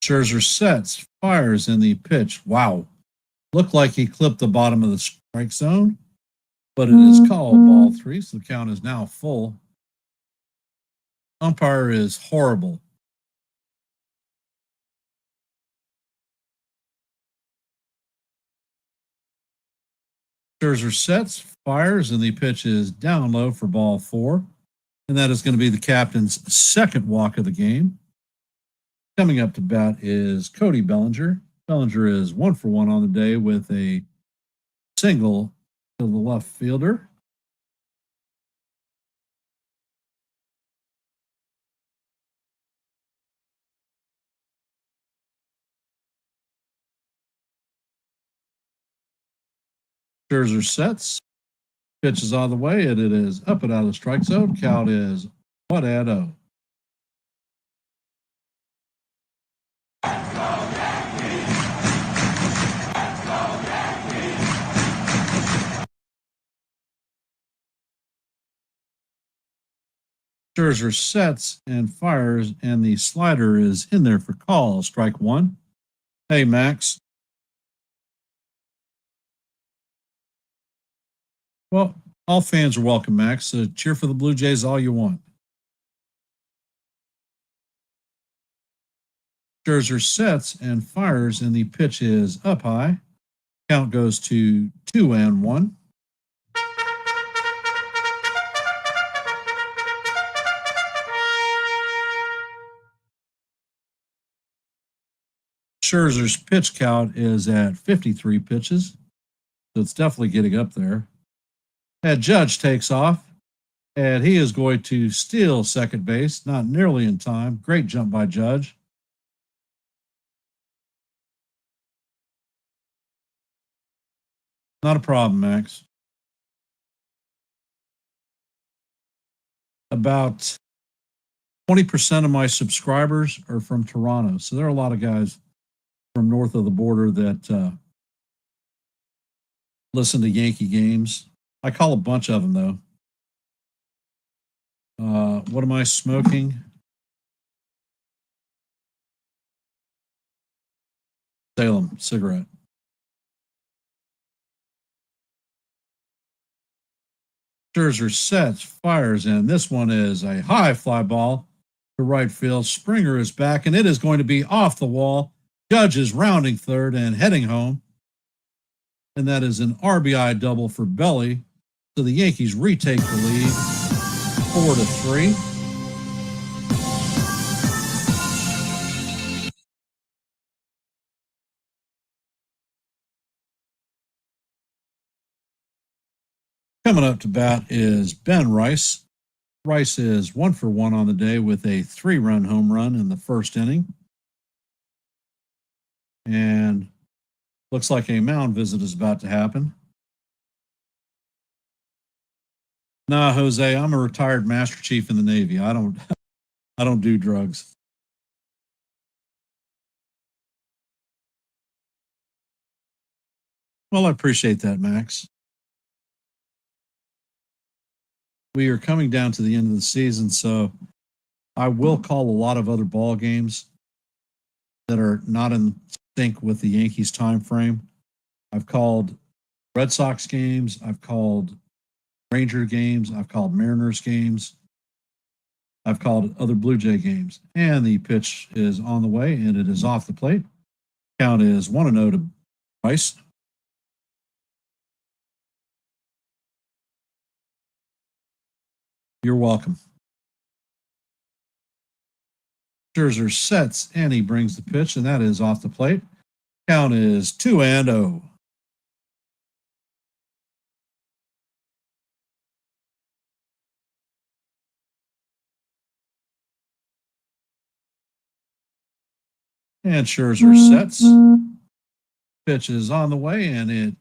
Scherzer sets, fires, in the pitch. Wow. Looked like he clipped the bottom of the strike zone, but it is called ball 3, so the count is now full. Umpire is horrible. Scherzer sets, fires, and the pitch is down low for ball 4. And that is going to be the captain's second walk of the game. Coming up to bat is Cody Bellinger. Bellinger is 1-for-1 on the day with a single to the left fielder. Scherzer sets, pitch is on the way, and it is up and out of the strike zone. Count is 1-0. Scherzer sets and fires, and the slider is in there for call. Strike 1. Hey, Max. Well, all fans are welcome, Max. Cheer for the Blue Jays all you want. Scherzer sets and fires, and the pitch is up high. Count goes to 2-1. Scherzer's pitch count is at 53 pitches, so it's definitely getting up there. And Judge takes off, and he is going to steal second base, not nearly in time. Great jump by Judge. Not a problem, Max. About 20% of my subscribers are from Toronto, so there are a lot of guys from north of the border that listen to Yankee games. I call a bunch of them, though. What am I smoking? Salem cigarette. Scherzer sets, fires, and this one is a high fly ball to right field. Springer is back, and it is going to be off the wall. Judge is rounding third and heading home. And that is an RBI double for Belly. So the Yankees retake the lead 4-3. Coming up to bat is Ben Rice. Rice is 1-for-1 on the day with a 3-run home run in the first inning. And looks like a mound visit is about to happen. Nah, Jose, I'm a retired Master Chief in the Navy. I don't do drugs. Well, I appreciate that, Max. We are coming down to the end of the season, so I will call a lot of other ball games that are not in sync with the Yankees time frame. I've called Red Sox games, I've called Ranger games, I've called Mariners games, I've called other Blue Jay games, and the pitch is on the way, and it is off the plate. Count is 1-0 to Rice. You're welcome. Scherzer sets, and he brings the pitch, and that is off the plate. Count is 2-0. And Scherzer sets. Pitch is on the way, and it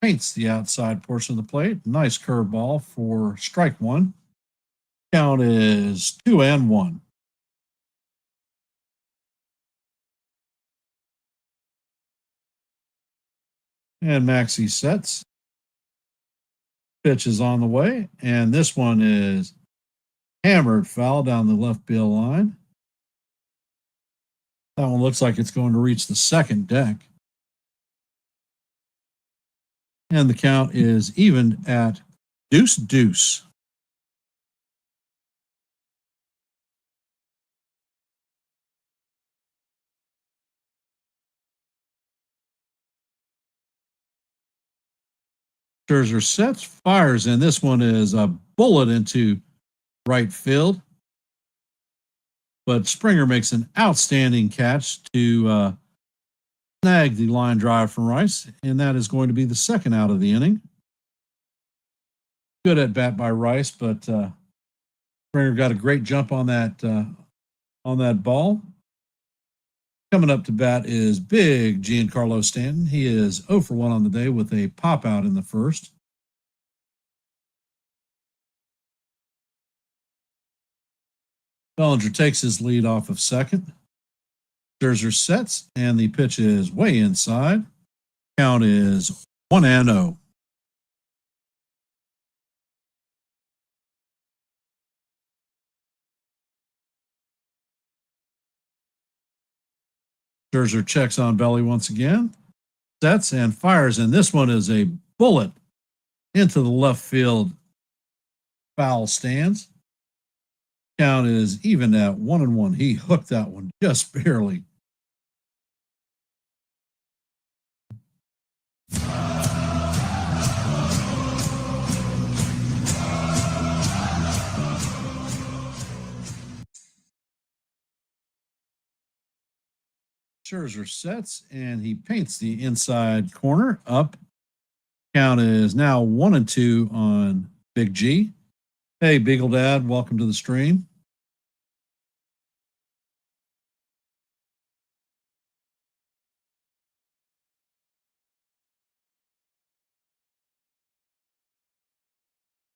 paints the outside portion of the plate. Nice curveball for strike one. Count is 2-1. And Maxie sets. Pitch is on the way, and this one is hammered foul down the left field line. That one looks like it's going to reach the second deck. And the count is even at 2-2. Scherzer sets, fires, and this one is a bullet into right field. But Springer makes an outstanding catch to snag the line drive from Rice, and that is going to be the second out of the inning. Good at bat by Rice, but Springer got a great jump on that ball. Coming up to bat is big Giancarlo Stanton. He is 0 for 1 on the day with a pop out in the first. Bellinger takes his lead off of second. Scherzer sets, and the pitch is way inside. Count is 1-0. Scherzer checks on belly once again, sets and fires, and this one is a bullet into the left field foul stands. Count is even at 1-1. He hooked that one just barely. Scherzer sets, and he paints the inside corner up. Count is now 1-2 on Big G. Hey, Beagle Dad, welcome to the stream.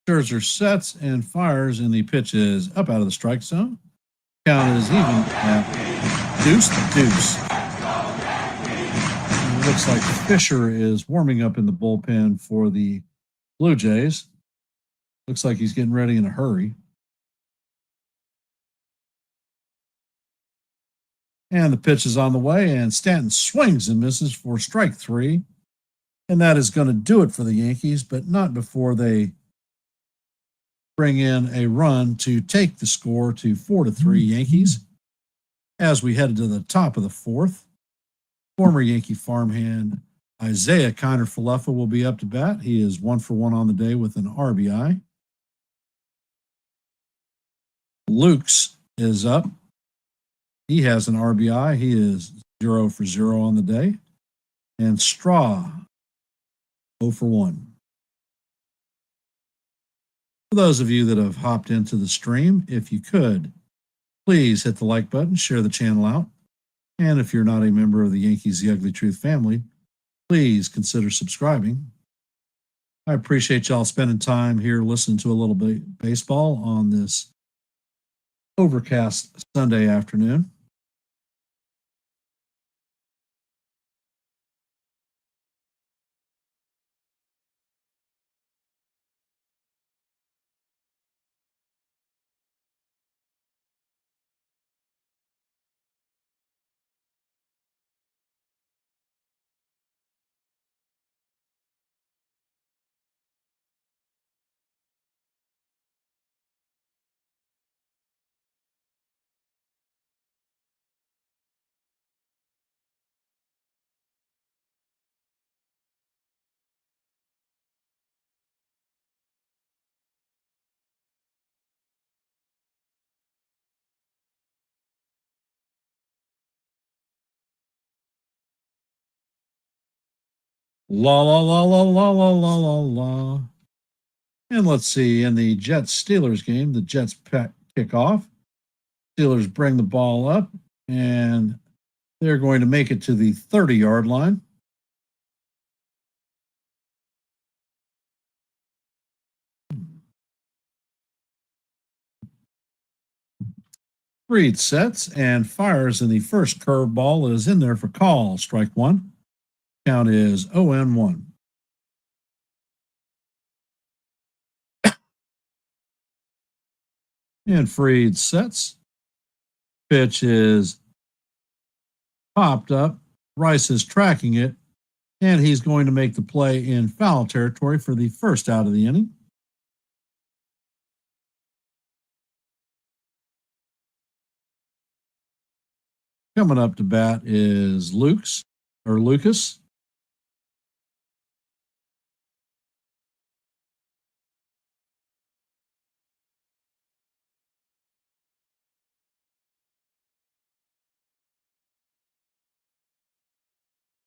Scherzer sets and fires, and the pitch is up out of the strike zone. Count is even at 2-2. It looks like Fisher is warming up in the bullpen for the Blue Jays. Looks like he's getting ready in a hurry. And the pitch is on the way, and Stanton swings and misses for strike three. And that is going to do it for the Yankees, but not before they bring in a run to take the score to 4-3 Yankees. As we head to the top of the fourth, former Yankee farmhand Isaiah Kiner-Falefa will be up to bat. He is 1 for 1 on the day with an RBI. Lukes is up. He has an RBI. He is 0 for 0 on the day. And Straw, 0 for 1. For those of you that have hopped into the stream, if you could, please hit the like button, share the channel out. And if you're not a member of the Yankees The Ugly Truth family, please consider subscribing. I appreciate y'all spending time here listening to a little bit baseball on this overcast Sunday afternoon. La la la la la la la la la. And let's see, in the Jets-Steelers game, the Jets kick off. Steelers bring the ball up, and They're going to make it to the 30-yard line. Reed sets and fires, and the first curveball is in there for call. Strike one. Count is 0-1. And Freed sets. Pitch is popped up. Rice is tracking it, and he's going to make the play in foul territory for the first out of the inning. Coming up to bat is Lucas.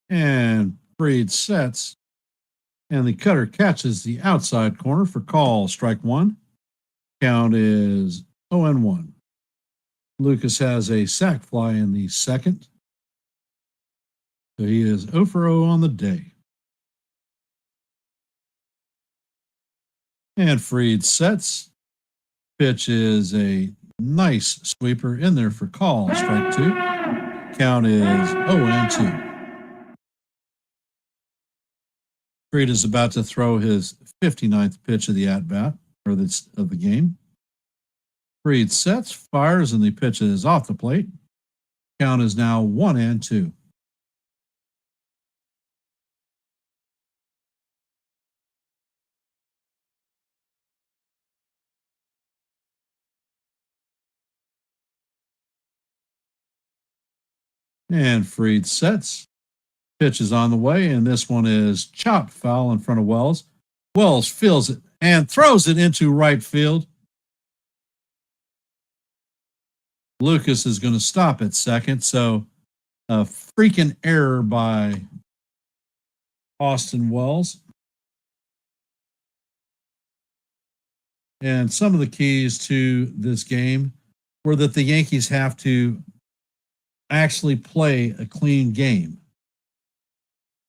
And Freed sets, and the cutter catches the outside corner for call. Strike one. Count is 0-1. Lucas has a sac fly in the second. So he is 0 for 0 on the day. And Freed sets. Pitch is a nice sweeper in there for call. Strike two. Count is 0-2. Freed is about to throw his 59th pitch of the at-bat, or of the game. Freed sets, fires, and the pitch is off the plate. Count is now 1-2. And Freed sets. Pitch is on the way, and this one is chopped foul in front of Wells. Wells feels it and throws it into right field. Lucas is going to stop at second, so a freaking error by Austin Wells. And some of the keys to this game were that the Yankees have to actually play a clean game.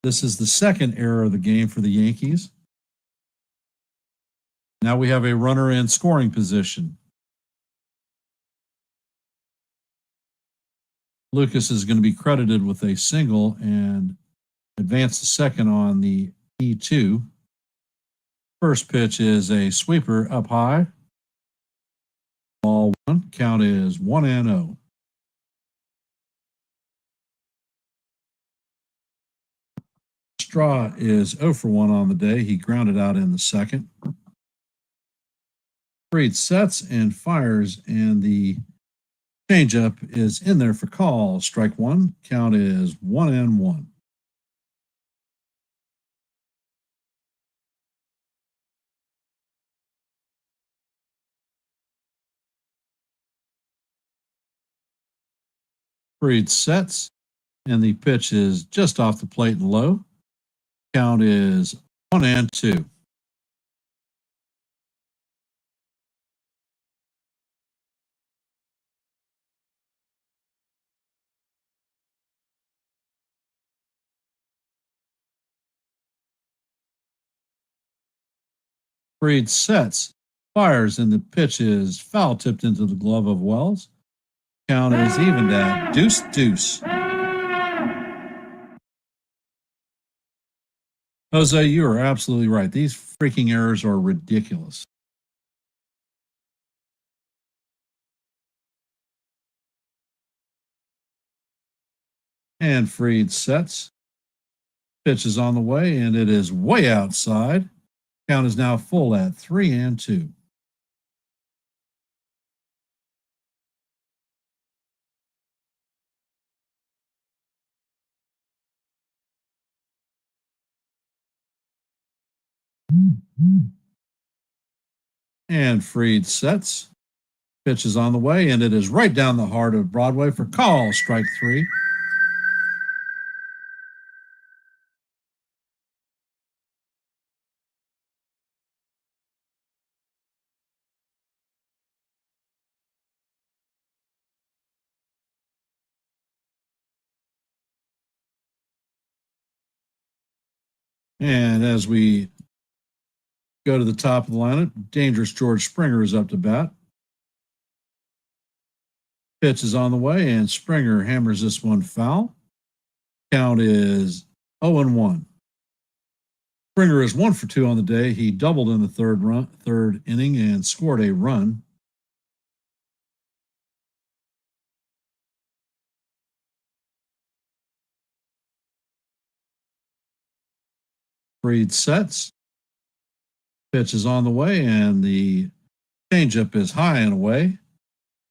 This is the second error of the game for the Yankees. Now we have a runner in scoring position. Lucas is going to be credited with a single and advance to second on the E2. First pitch is a sweeper up high. Ball one. Count is 1-0. Straw is 0 for 1 on the day. He grounded out in the second. Freed sets and fires, and the changeup is in there for call. Strike one. Count is 1-1. Freed sets, and the pitch is just off the plate and low. Count is 1-2. Freed sets, fires, and the pitch is foul tipped into the glove of Wells. Count is evened at 2-2. Jose, you are absolutely right. These freaking errors are ridiculous. And Freed sets. Pitch is on the way, and it is way outside. Count is now full at 3-2. And Freed sets. Pitch is on the way, and it is right down the heart of Broadway for call. Strike three. And as we go to the top of the lineup, dangerous George Springer is up to bat. Pitch is on the way, and Springer hammers this one foul. Count is 0-1. Springer is 1 for 2 on the day. He doubled in the third inning and scored a run. Fried sets. Pitch is on the way, and the changeup is high and away.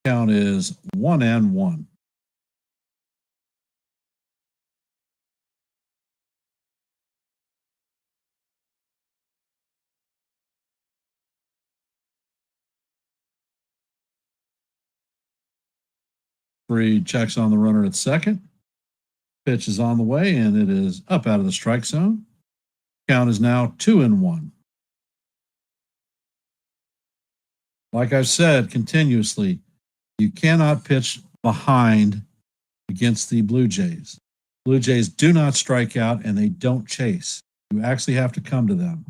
Count is 1-1. Fried checks on the runner at second. Pitch is on the way, and it is up out of the strike zone. Count is now 2-1. Like I've said continuously, you cannot pitch behind against the Blue Jays. Blue Jays do not strike out and they don't chase. You actually have to come to them.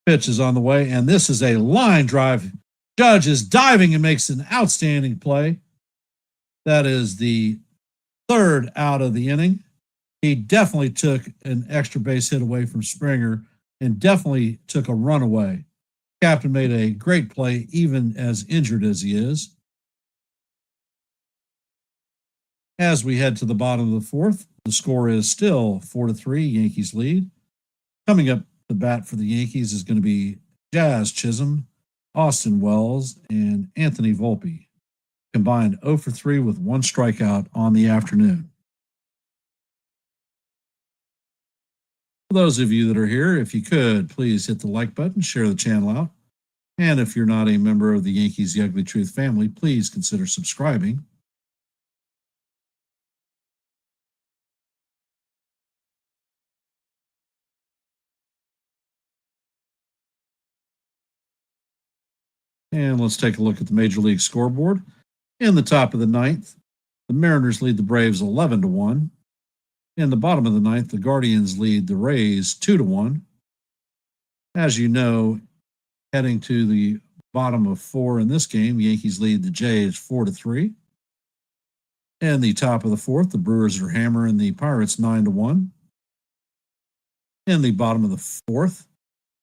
Pitch is on the way, and this is a line drive. Judge is diving and makes an outstanding play. That is the third out of the inning. He definitely took an extra base hit away from Springer and definitely took a run away. Captain made a great play, even as injured as he is. As we head to the bottom of the fourth, the score is still 4-3, Yankees lead. Coming up the bat for the Yankees is going to be Jazz Chisholm, Austin Wells, and Anthony Volpe. Combined 0 for 3 with 1 strikeout on the afternoon. For those of you that are here, if you could, please hit the like button, share the channel out. And if you're not a member of the Yankees The Ugly Truth family, please consider subscribing. And let's take a look at the Major League scoreboard. In the top of the ninth, the Mariners lead the Braves 11-1. In the bottom of the ninth, the Guardians lead the Rays 2-1. As you know, heading to the bottom of 4 in this game, Yankees lead the Jays 4-3. In the top of the fourth, the Brewers are hammering the Pirates 9-1. In the bottom of the fourth,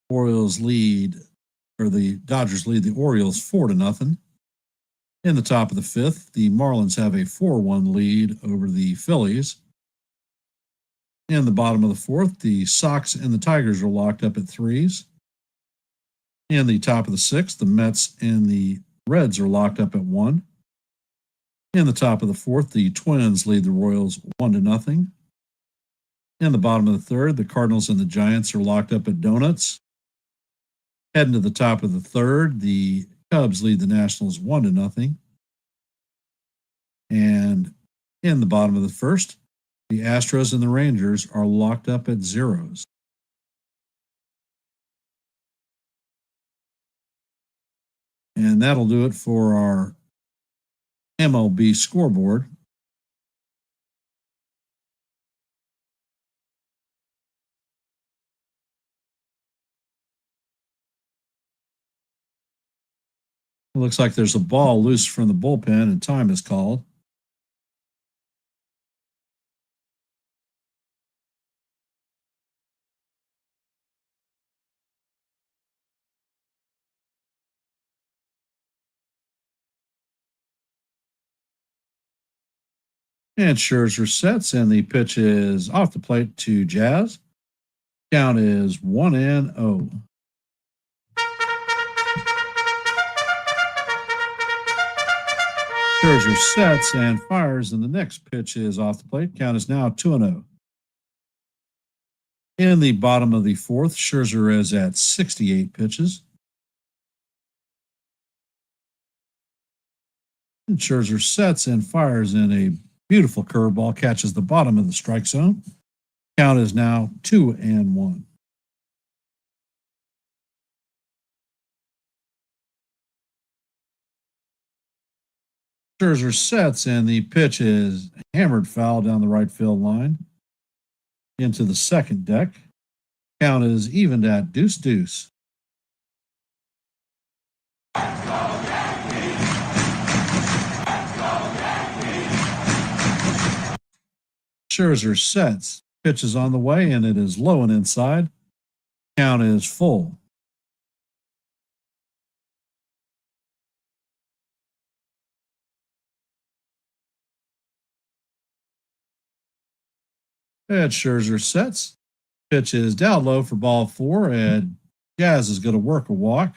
the Dodgers lead the Orioles 4-0. In the top of the fifth, the Marlins have a 4-1 lead over the Phillies. In the bottom of the fourth, the Sox and the Tigers are locked up at 3s. In the top of the sixth, the Mets and the Reds are locked up at 1. In the top of the fourth, the Twins lead the Royals 1-0. In the bottom of the third, the Cardinals and the Giants are locked up at donuts. Heading to the top of the third, the Cubs lead the Nationals 1-0. And in the bottom of the first, the Astros and the Rangers are locked up at 0s. And that'll do it for our MLB scoreboard. It looks like there's a ball loose from the bullpen and time is called. And Scherzer sets, and the pitch is off the plate to Jazz. Count is 1-0. Scherzer sets and fires, and the next pitch is off the plate. Count is now 2-0. In the bottom of the fourth, Scherzer is at 68 pitches. And Scherzer sets and fires in a beautiful curveball, catches the bottom of the strike zone. Count is now 2-1. Scherzer sets, and the pitch is hammered foul down the right field line. into the second deck. Count is evened at deuce. Scherzer sets. Pitch is on the way, and it is low and inside. Count is full. And Scherzer sets. Pitch is down low for ball 4, and Jazz is going to work a walk.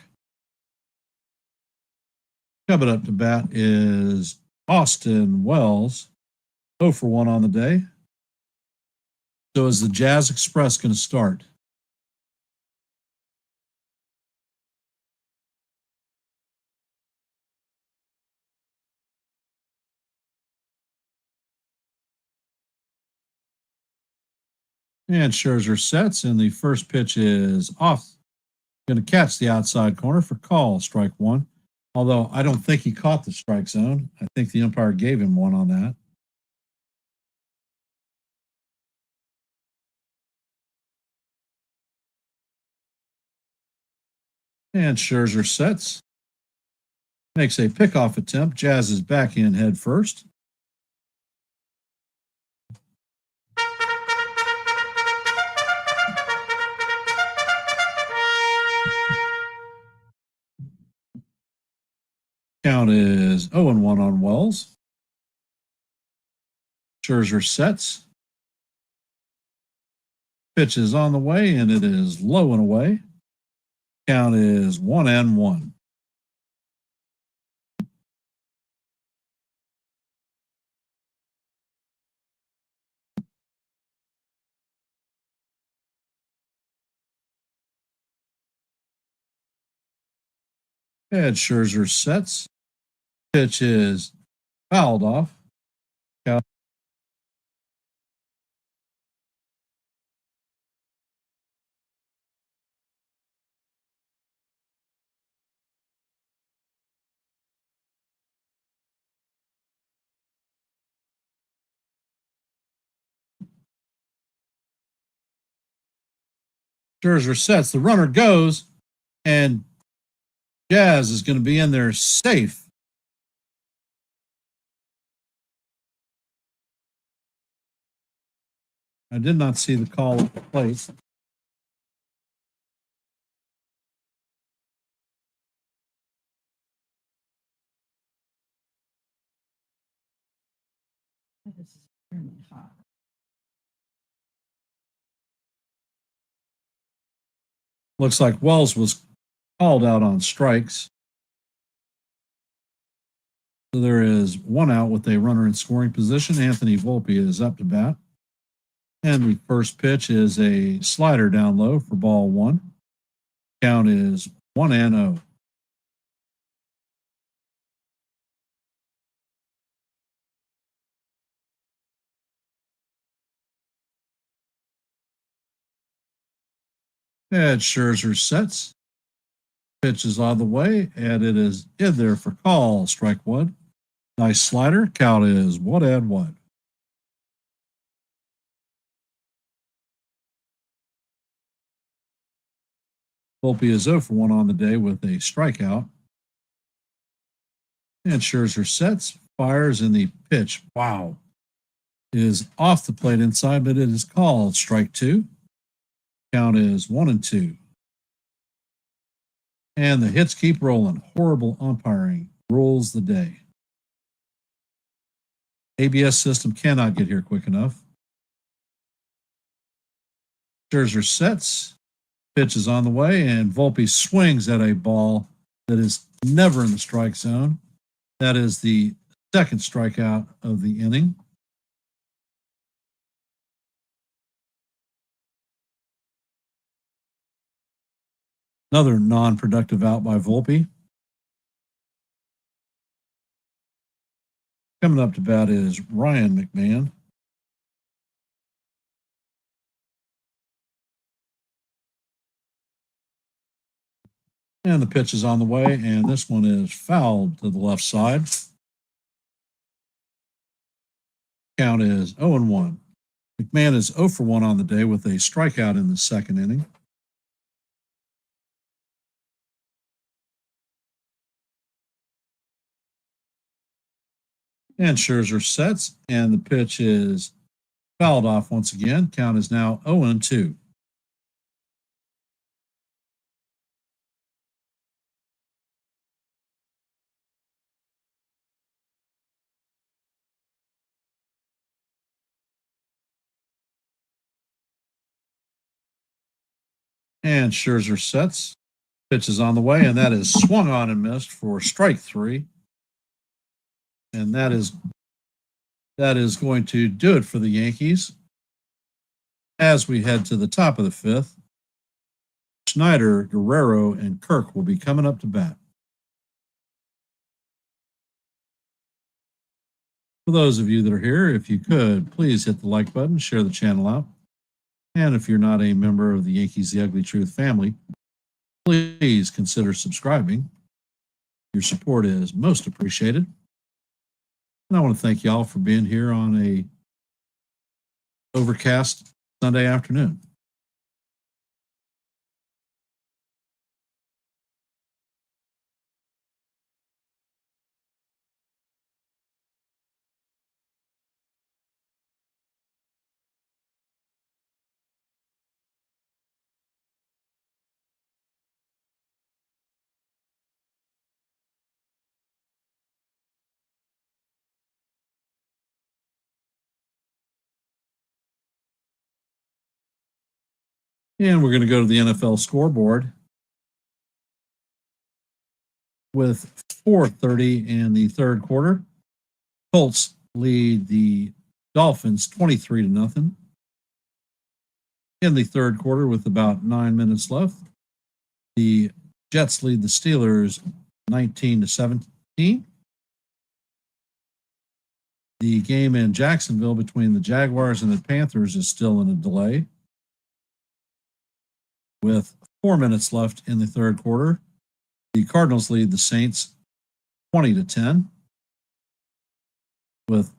Coming up to bat is Austin Wells, 0 for 1 on the day. So is the Jazz Express going to start? And Scherzer sets, and the first pitch is off. Going to catch the outside corner for call, strike 1. Although I don't think he caught the strike zone. I think the umpire gave him one on that. And Scherzer sets. Makes a pickoff attempt. Jazz is back in head first. Count is 0-1 on Wells. Scherzer sets. Pitch is on the way, and it is low and away. Count is 1-1. And Scherzer sets. Pitch is fouled off. Count. Scherzer sets. The runner goes, and Jazz is going to be in there safe. I did not see the call at the plate. This is extremely hot. Looks like Wells was called out on strikes. So there is one out with a runner in scoring position. Anthony Volpe is up to bat. And the first pitch is a slider down low for ball 1. Count is 1-0. And Scherzer sets. Pitch is on the way, and it is in there for call, strike 1. Nice slider. Count is 1-1. Volpe is 0 for 1 on the day with a strikeout. And Scherzer sets, fires, in the pitch. Wow. Is off the plate inside, but it is called strike 2. Count is 1-2. And the hits keep rolling. Horrible umpiring rules the day. ABS system cannot get here quick enough. Scherzer sets. Pitch is on the way, and Volpe swings at a ball that is never in the strike zone. That is the second strikeout of the inning. Another non-productive out by Volpe. Coming up to bat is Ryan McMahon. And the pitch is on the way, and this one is fouled to the left side. Count is 0-1. McMahon is 0 for 1 on the day with a strikeout in the second inning. And Scherzer sets, and the pitch is fouled off once again. Count is now 0-2. And Scherzer sets. Pitch is on the way, and that is swung on and missed for strike 3. And that is going to do it for the Yankees. As we head to the top of the 5th, Schneider, Guerrero, and Kirk will be coming up to bat. For those of you that are here, if you could, please hit the like button, share the channel out. And if you're not a member of the Yankees The Ugly Truth family, please consider subscribing. Your support is most appreciated. And I want to thank y'all for being here on a overcast Sunday afternoon. And we're going to go to the NFL scoreboard with 4:30 in the third quarter. Colts lead the Dolphins 23-0. In the third quarter, with about 9 minutes left, the Jets lead the Steelers 19-17. The game in Jacksonville between the Jaguars and the Panthers is still in a delay. With 4 minutes left in the third quarter, the Cardinals lead the Saints 20-10. With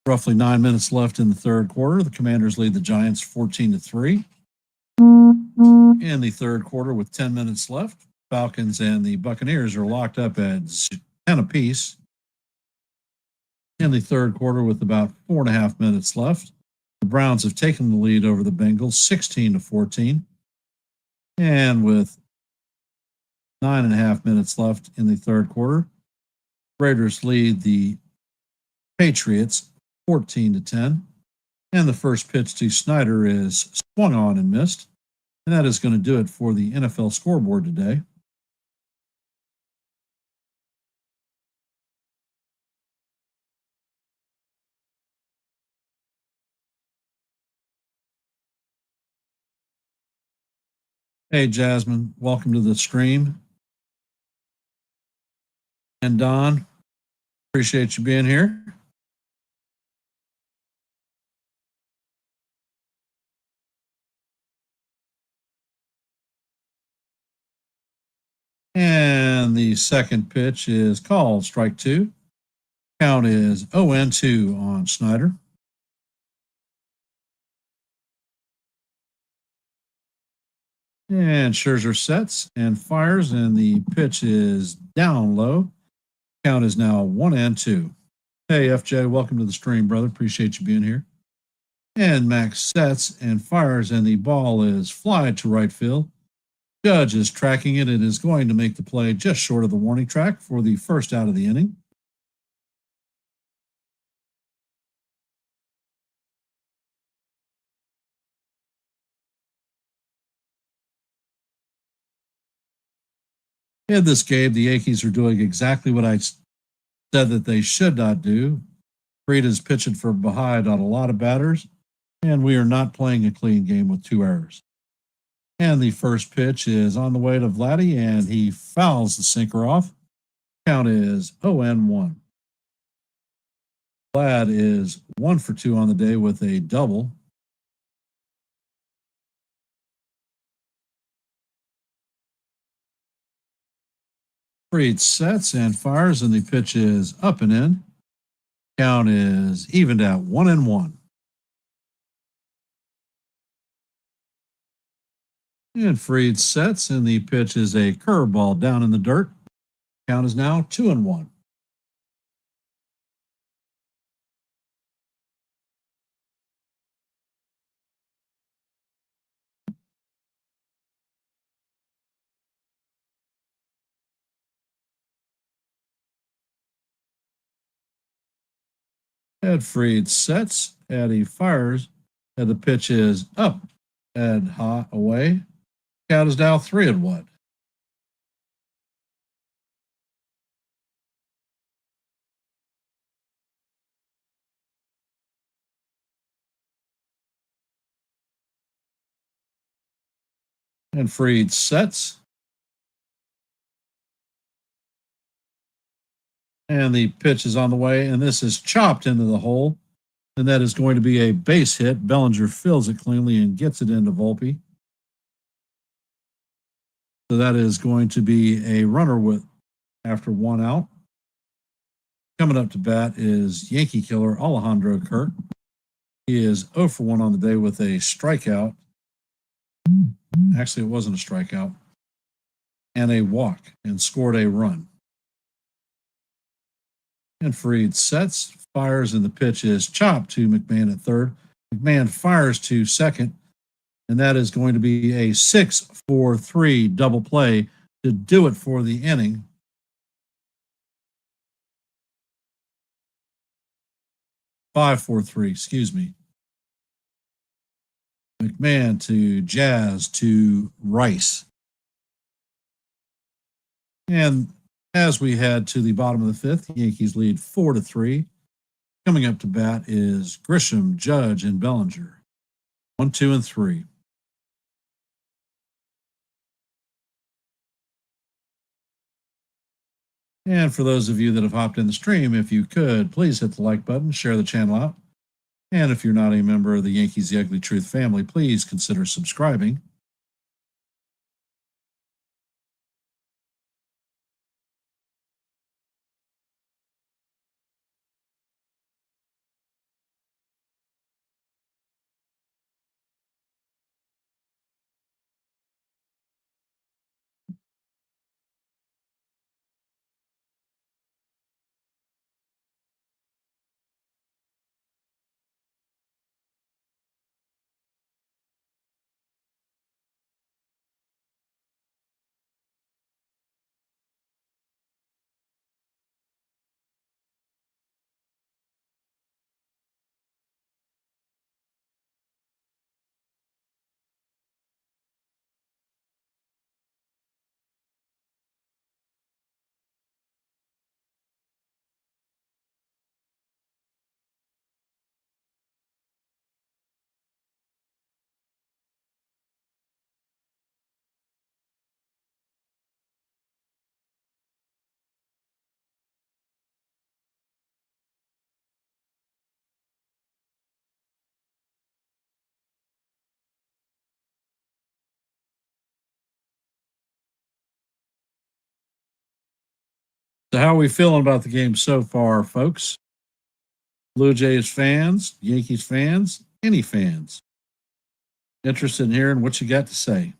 roughly 9 minutes left in the third quarter, the Commanders lead the Giants 14-3. In the third quarter, with 10 minutes left, Falcons and the Buccaneers are locked up at 10 apiece. In the third quarter, with about 4.5 minutes left, the Browns have taken the lead over the Bengals 16-14. And with 9.5 minutes left in the third quarter, Raiders lead the Patriots 14-10. And the first pitch to Snyder is swung on and missed. And that is going to do it for the NFL scoreboard today. Hey, Jasmine, welcome to the stream. And Don, appreciate you being here. And the second pitch is called strike 2. Count is 0-2 on Snyder. And Scherzer sets and fires, and the pitch is down low. Count is now 1-2. Hey, FJ, welcome to the stream, brother. Appreciate you being here. And Max sets and fires, and the ball is fly to right field. Judge is tracking it and is going to make the play just short of the warning track for the first out of the inning. In this game, the Yankees are doing exactly what I said that they should not do. Fried is pitching from behind on a lot of batters, and we are not playing a clean game with 2 errors. And the first pitch is on the way to Vladdy, and he fouls the sinker off. Count is 0-1. Vlad is 1 for 2 on the day with a double. Fried sets and fires, and the pitch is up and in. Count is evened at 1-1. And Freed sets, and the pitch is a curveball down in the dirt. Count is now 2-1. Ed Freed sets, Eddie fires, and the pitch is up. Ed hot away. Count is now 3-1. And Freed sets, and the pitch is on the way, and this is chopped into the hole, and that is going to be a base hit. Bellinger fills it cleanly and gets it into Volpe. So that is going to be a runner with after 1 out. Coming up to bat is Yankee killer Alejandro Kirk. He is 0 for 1 on the day with a strikeout. Actually, it wasn't a strikeout. And a walk, and scored a run. And Freed sets, fires, and the pitch is chopped to McMahon at third. McMahon fires to second, and that is going to be a 6-4-3 double play to do it for the inning. 5-4-3, excuse me. McMahon to Jazz to Rice. And as we head to the bottom of the fifth, Yankees lead 4-3. Coming up to bat is Grisham, Judge, and Bellinger. 1, 2, and 3. And for those of you that have hopped in the stream, if you could, please hit the like button, share the channel out. And if you're not a member of the Yankees The Ugly Truth family, please consider subscribing. So, how are we feeling about the game so far, folks? Blue Jays fans, Yankees fans, any fans? Interested in hearing what you got to say?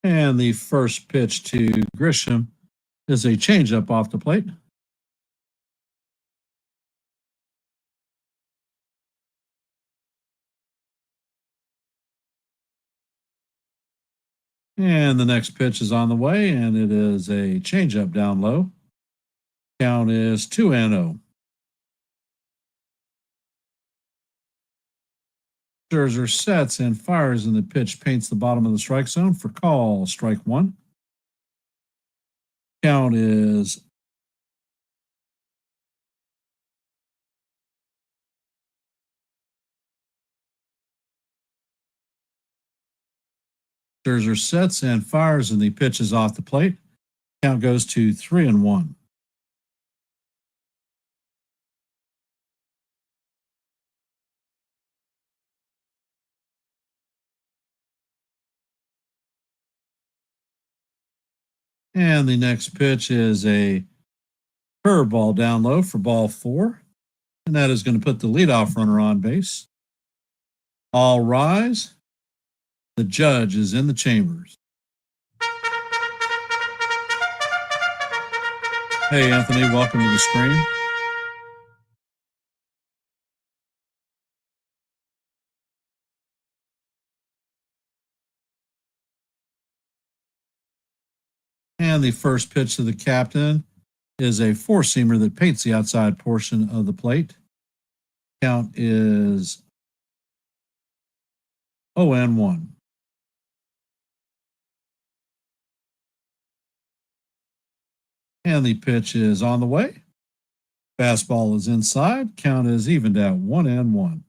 And the first pitch to Grisham is a changeup off the plate. And the next pitch is on the way, and it is a changeup down low. Count is 2-0. Scherzer sets and fires, and the pitch paints the bottom of the strike zone for call, strike 1. Count is Scherzer sets and fires, and the pitch is off the plate. Count goes to 3-1. And the next pitch is a curveball down low for ball 4. And that is going to put the leadoff runner on base. All rise. The judge is in the chambers. Hey, Anthony, welcome to the screen. And the first pitch to the captain is a four-seamer that paints the outside portion of the plate. Count is 0-1. And the pitch is on the way. Fastball is inside. Count is evened at 1-1.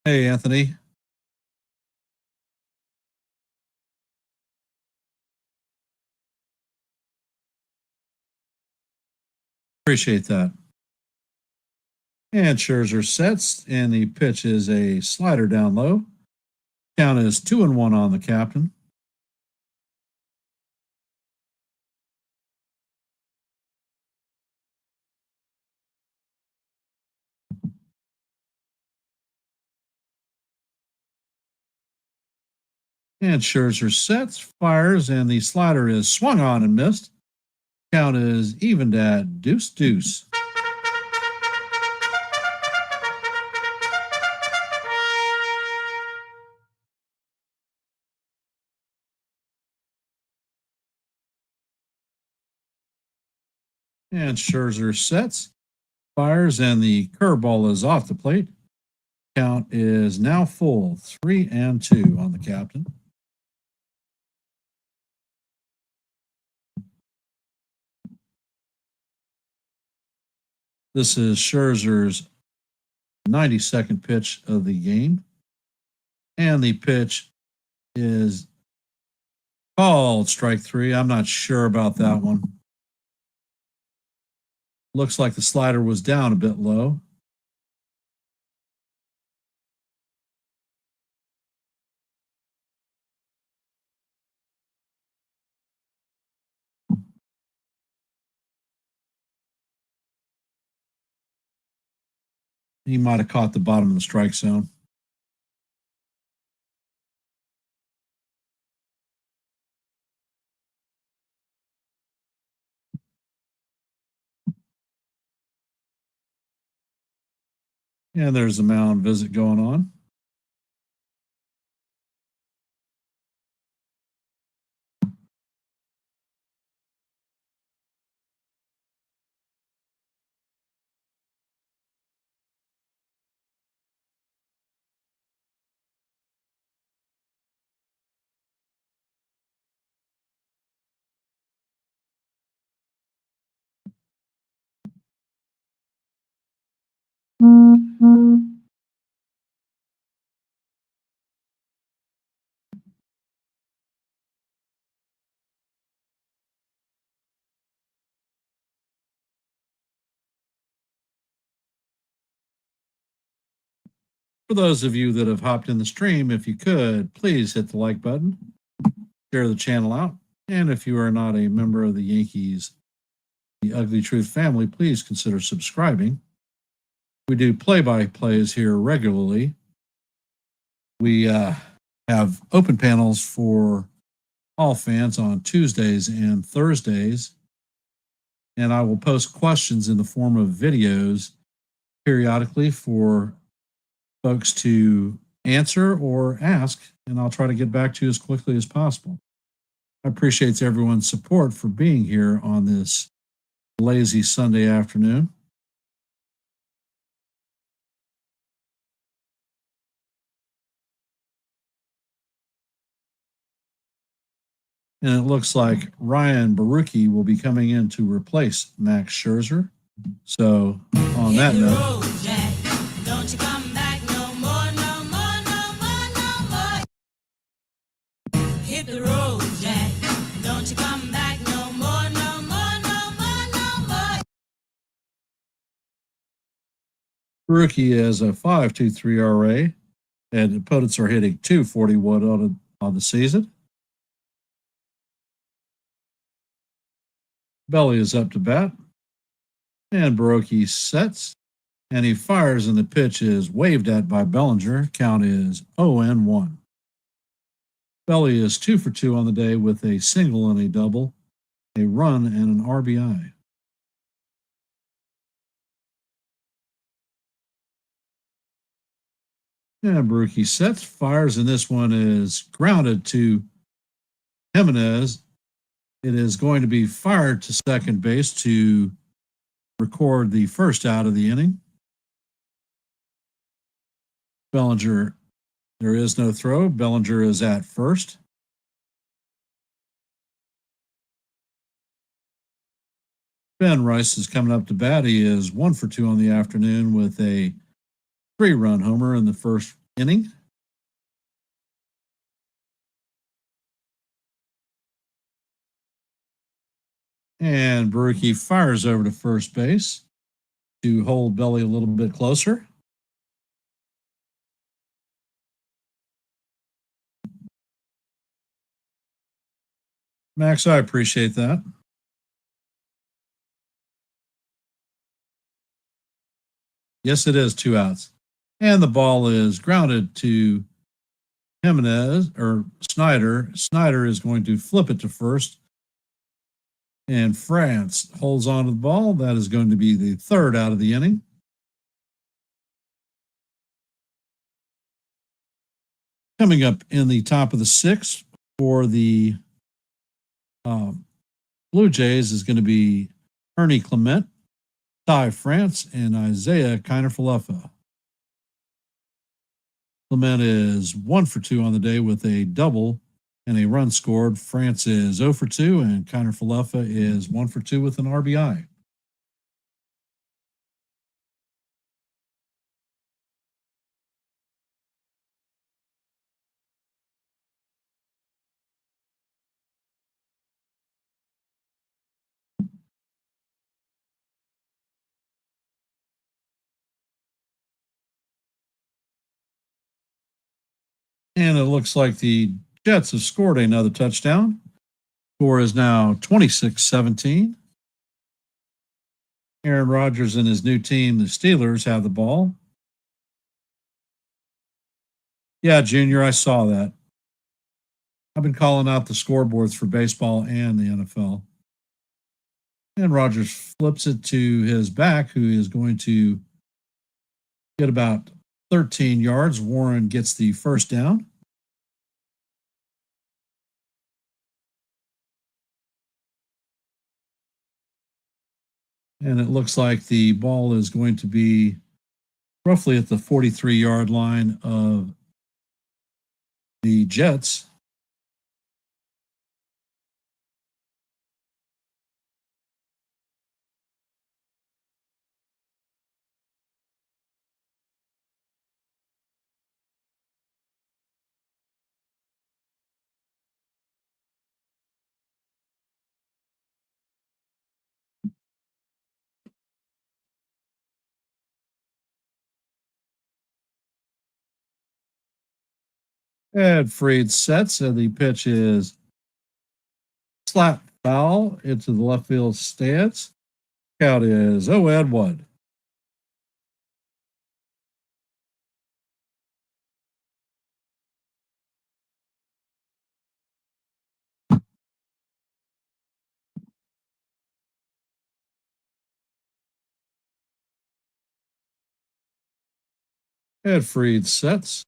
Hey, Anthony. Appreciate that. And Scherzer sets, and the pitch is a slider down low. Count is 2-1 on the captain. And Scherzer sets, fires, and the slider is swung on and missed. Count is evened at 2-2. And Scherzer sets, fires, and the curveball is off the plate. Count is now full, 3-2 on the captain. This is Scherzer's 92nd pitch of the game. And the pitch is called strike 3. I'm not sure about that one. Looks like the slider was down a bit low. He might have caught the bottom of the strike zone. And there's the mound visit going on. For those of you that have hopped in the stream, if you could, please hit the like button, share the channel out, and if you are not a member of the Yankees, the Ugly Truth family, please consider subscribing. We do play-by-plays here regularly. We have open panels for all fans on Tuesdays and Thursdays, and I will post questions in the form of videos periodically for folks to answer or ask, and I'll try to get back to you as quickly as possible. I appreciate everyone's support for being here on this lazy Sunday afternoon. And it looks like Ryan Barucki will be coming in to replace Max Scherzer. So on that note, Rookie has a 5.23 RA, and opponents are hitting 241 on the season. Belly is up to bat, and Baroki sets, and he fires, and the pitch is waved at by Bellinger. Count is 0-1. Belly is 2 for 2 on the day with a single and a double, a run, and an RBI. And Baruki sets, fires, and this one is grounded to Jimenez. It is going to be fired to second base to record the first out of the inning. Bellinger, there is no throw. Bellinger is at first. Ben Rice is coming up to bat. He is 1 for 2 on the afternoon with a 3-run homer in the first inning. And Baruki fires over to first base to hold Belly a little bit closer. Max, I appreciate that. Yes, it is 2 outs. And the ball is grounded to Jimenez or Snyder. Snyder is going to flip it to first. And France holds on to the ball. That is going to be the third out of the inning. Coming up in the top of the sixth for the Blue Jays is going to be Ernie Clement, Ty France, and Isaiah Kiner-Falefa. Clement is 1 for 2 on the day with a double and a run scored. France is 0 for 2, and Kiner-Falefa is 1 for 2 with an RBI. And it looks like the Jets have scored another touchdown. Score is now 26-17. Aaron Rodgers and his new team, the Steelers, have the ball. Yeah, Junior, I saw that. I've been calling out the scoreboards for baseball and the NFL. And Rodgers flips it to his back, who is going to get about 13 yards. Warren gets the first down. And it looks like the ball is going to be roughly at the 43-yard line of the Jets. And Freed sets, and the pitch is slap foul into the left field stands. Count is 0-1. And Freed sets.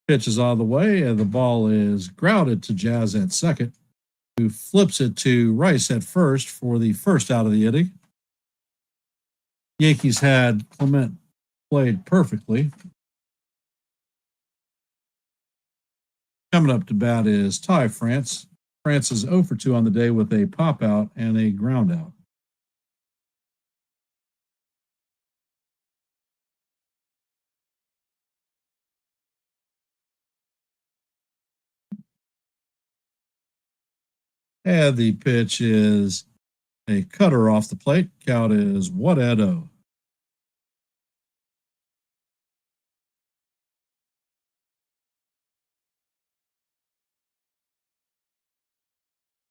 Pitch is on the way, and the ball is grounded to Jazz at second, who flips it to Rice at first for the first out of the inning. Yankees had Clement played perfectly. Coming up to bat is Ty France. France is 0 for 2 on the day with a pop out and a ground out. And the pitch is a cutter off the plate. Count is 1-0.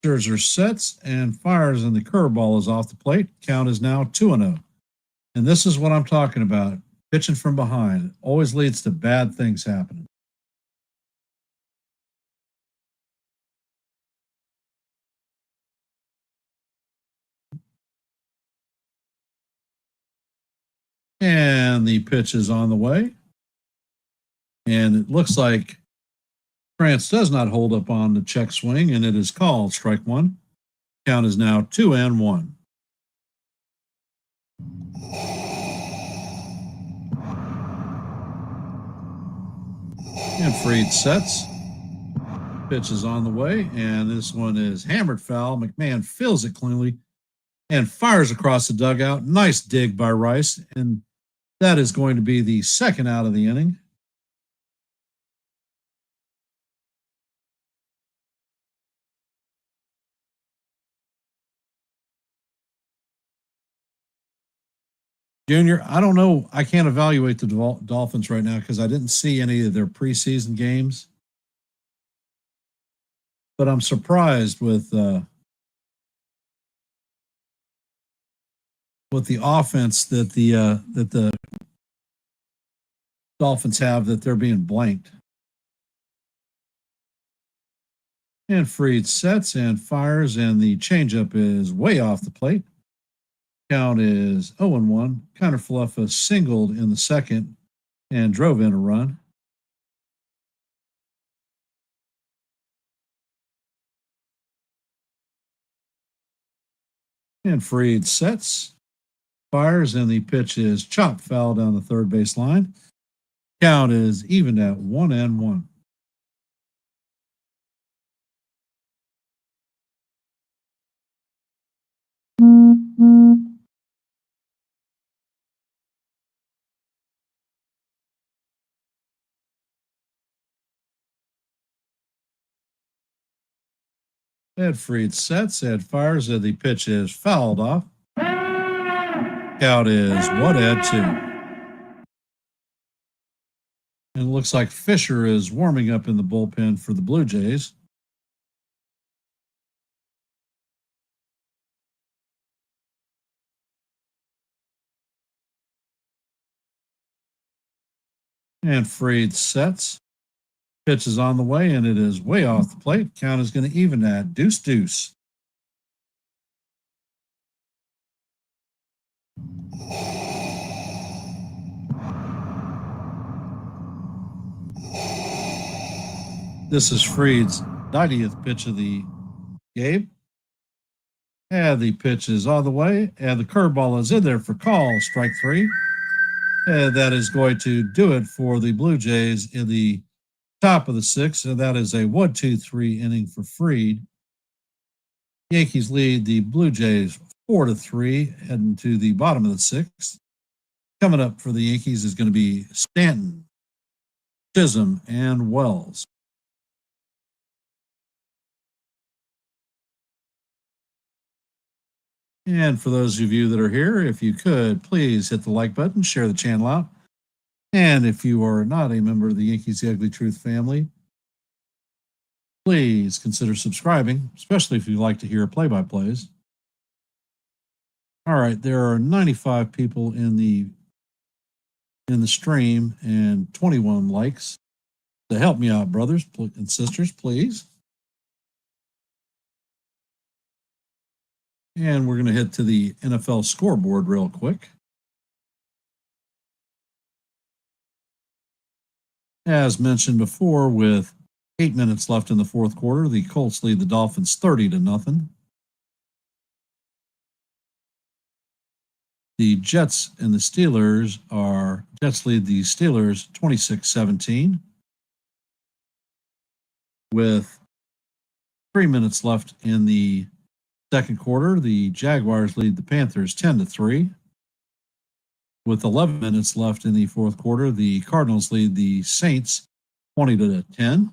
Scherzer sets and fires, and the curveball is off the plate. Count is now 2-0. And this is what I'm talking about. Pitching from behind always leads to bad things happening. And the pitch is on the way. And it looks like France does not hold up on the check swing, and it is called strike one. Count is now 2-1. And Fried sets. Pitch is on the way, and this one is hammered foul. McMahon fills it cleanly and fires across the dugout. Nice dig by Rice, and that is going to be the second out of the inning. Junior, I don't know. I can't evaluate the Dolphins right now because I didn't see any of their preseason games. But I'm surprised with the offense that the Dolphins have, that they're being blanked. And Fried sets and fires, and the changeup is way off the plate. Count is 0-1. Connor Fluffa singled in the second and drove in a run. And Fried sets, fires, and the pitch is chopped foul down the third base line. Count is even at 1-1. Ed Fried sets, Ed fires, and the pitch is fouled off. Count is 1-2. And it looks like Fisher is warming up in the bullpen for the Blue Jays. And Fried sets. Pitch is on the way, and it is way off the plate. Count is going to even that. 2-2. This is Fried's 90th pitch of the game. And the pitch is on the way, and the curveball is in there for call, strike three. And that is going to do it for the Blue Jays in the top of the sixth, and that is a 1-2-3 inning for Fried. Yankees lead the Blue Jays 4-3, heading to the bottom of the sixth. Coming up for the Yankees is going to be Stanton, Chisholm, and Wells. And for those of you that are here, if you could, please hit the like button, share the channel out. And if you are not a member of the Yankees The Ugly Truth family, please consider subscribing, especially if you'd like to hear play-by-plays. All right, there are 95 people in the stream and 21 likes. To help me out, brothers and sisters, please. And we're going to head to the NFL scoreboard real quick. As mentioned before, with 8 minutes left in the fourth quarter, the Colts lead the Dolphins 30-0. The Jets and the Steelers Jets lead the Steelers 26-17. With 3 minutes left in the second quarter, the Jaguars lead the Panthers 10-3. With 11 minutes left in the fourth quarter, the Cardinals lead the Saints 20-10.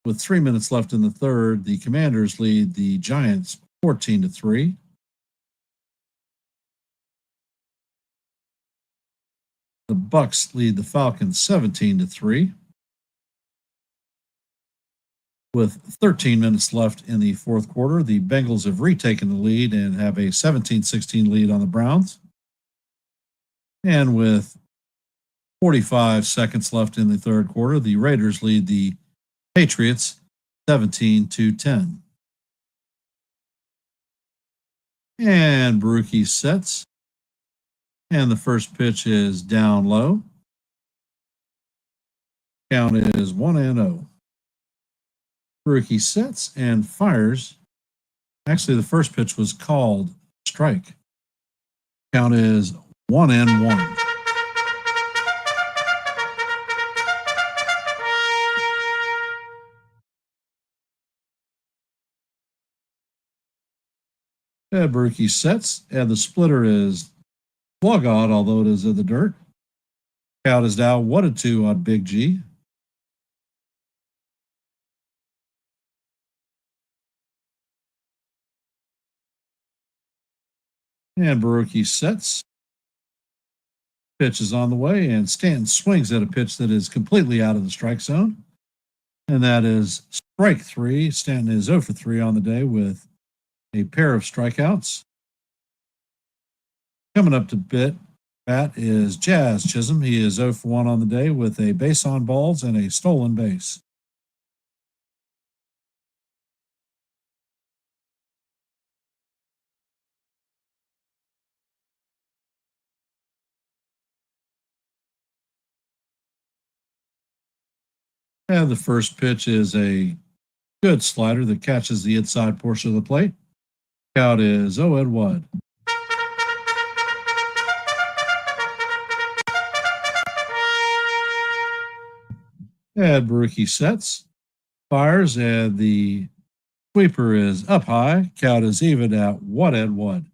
With 3 minutes left in the third, the Commanders lead the Giants 14-3. The Bucks lead the Falcons 17-3. With 13 minutes left in the fourth quarter, the Bengals have retaken the lead and have a 17-16 lead on the Browns. And with 45 seconds left in the third quarter, the Raiders lead the Patriots 17-10. And Baruki sets. And the first pitch is down low. Count is 1-0. Baruki sets and fires. Actually, the first pitch was called strike. Count is 1-1. Baruki sets, and the splitter is plug on, although it is in the dirt. Count is now 1-2 on Big G. And Baruki sets. Pitch is on the way, and Stanton swings at a pitch that is completely out of the strike zone. And that is strike three. Stanton is 0 for 3 on the day with a pair of strikeouts. Coming up to bat is Jazz Chisholm. He is 0 for 1 on the day with a base on balls and a stolen base. And the first pitch is a good slider that catches the inside portion of the plate. Count is 0-1. And Baruki sets, fires, and the sweeper is up high. Count is even at 1-1.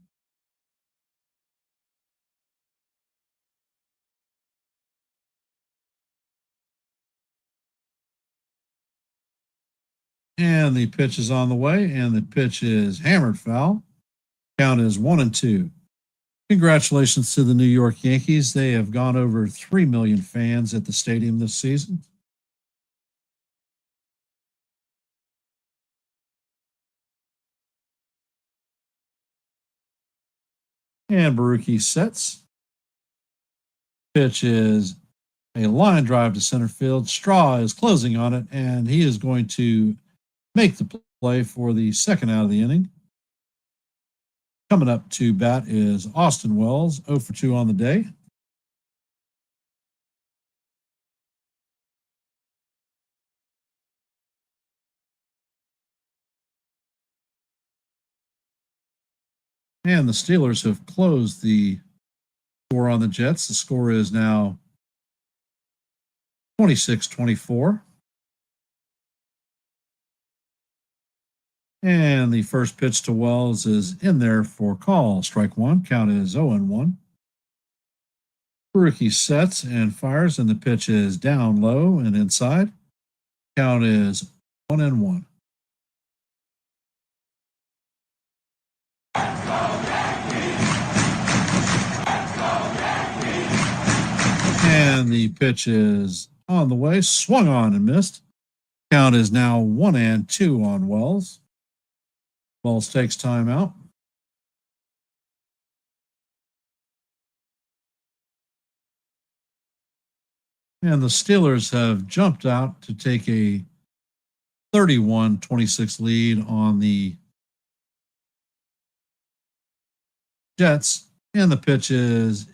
And the pitch is on the way, and the pitch is hammered foul. Count is 1-2. Congratulations to the New York Yankees. They have gone over 3 million fans at the stadium this season. And Baruki sets. Pitch is a line drive to center field. Straw is closing on it, and he is going to make the play for the second out of the inning. Coming up to bat is Austin Wells, 0 for 2 on the day. And the Steelers have closed the score on the Jets. The score is now 26-24. And the first pitch to Wells is in there for call. Strike one. Count is 0-1. Baruki sets and fires, and the pitch is down low and inside. Count is 1-1. And the pitch is on the way, swung on and missed. Count is now 1-2 on Wells. Wells takes time out. And the Steelers have jumped out to take a 31-26 lead on the Jets. And the pitch is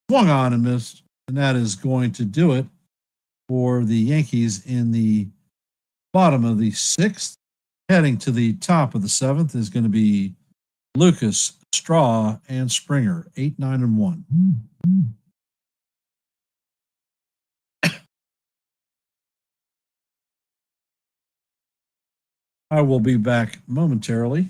swung on and missed. And that is going to do it for the Yankees in the bottom of the sixth. Heading to the top of the seventh is going to be Lucas, Straw, and Springer, 8, 9, and 1. I will be back momentarily.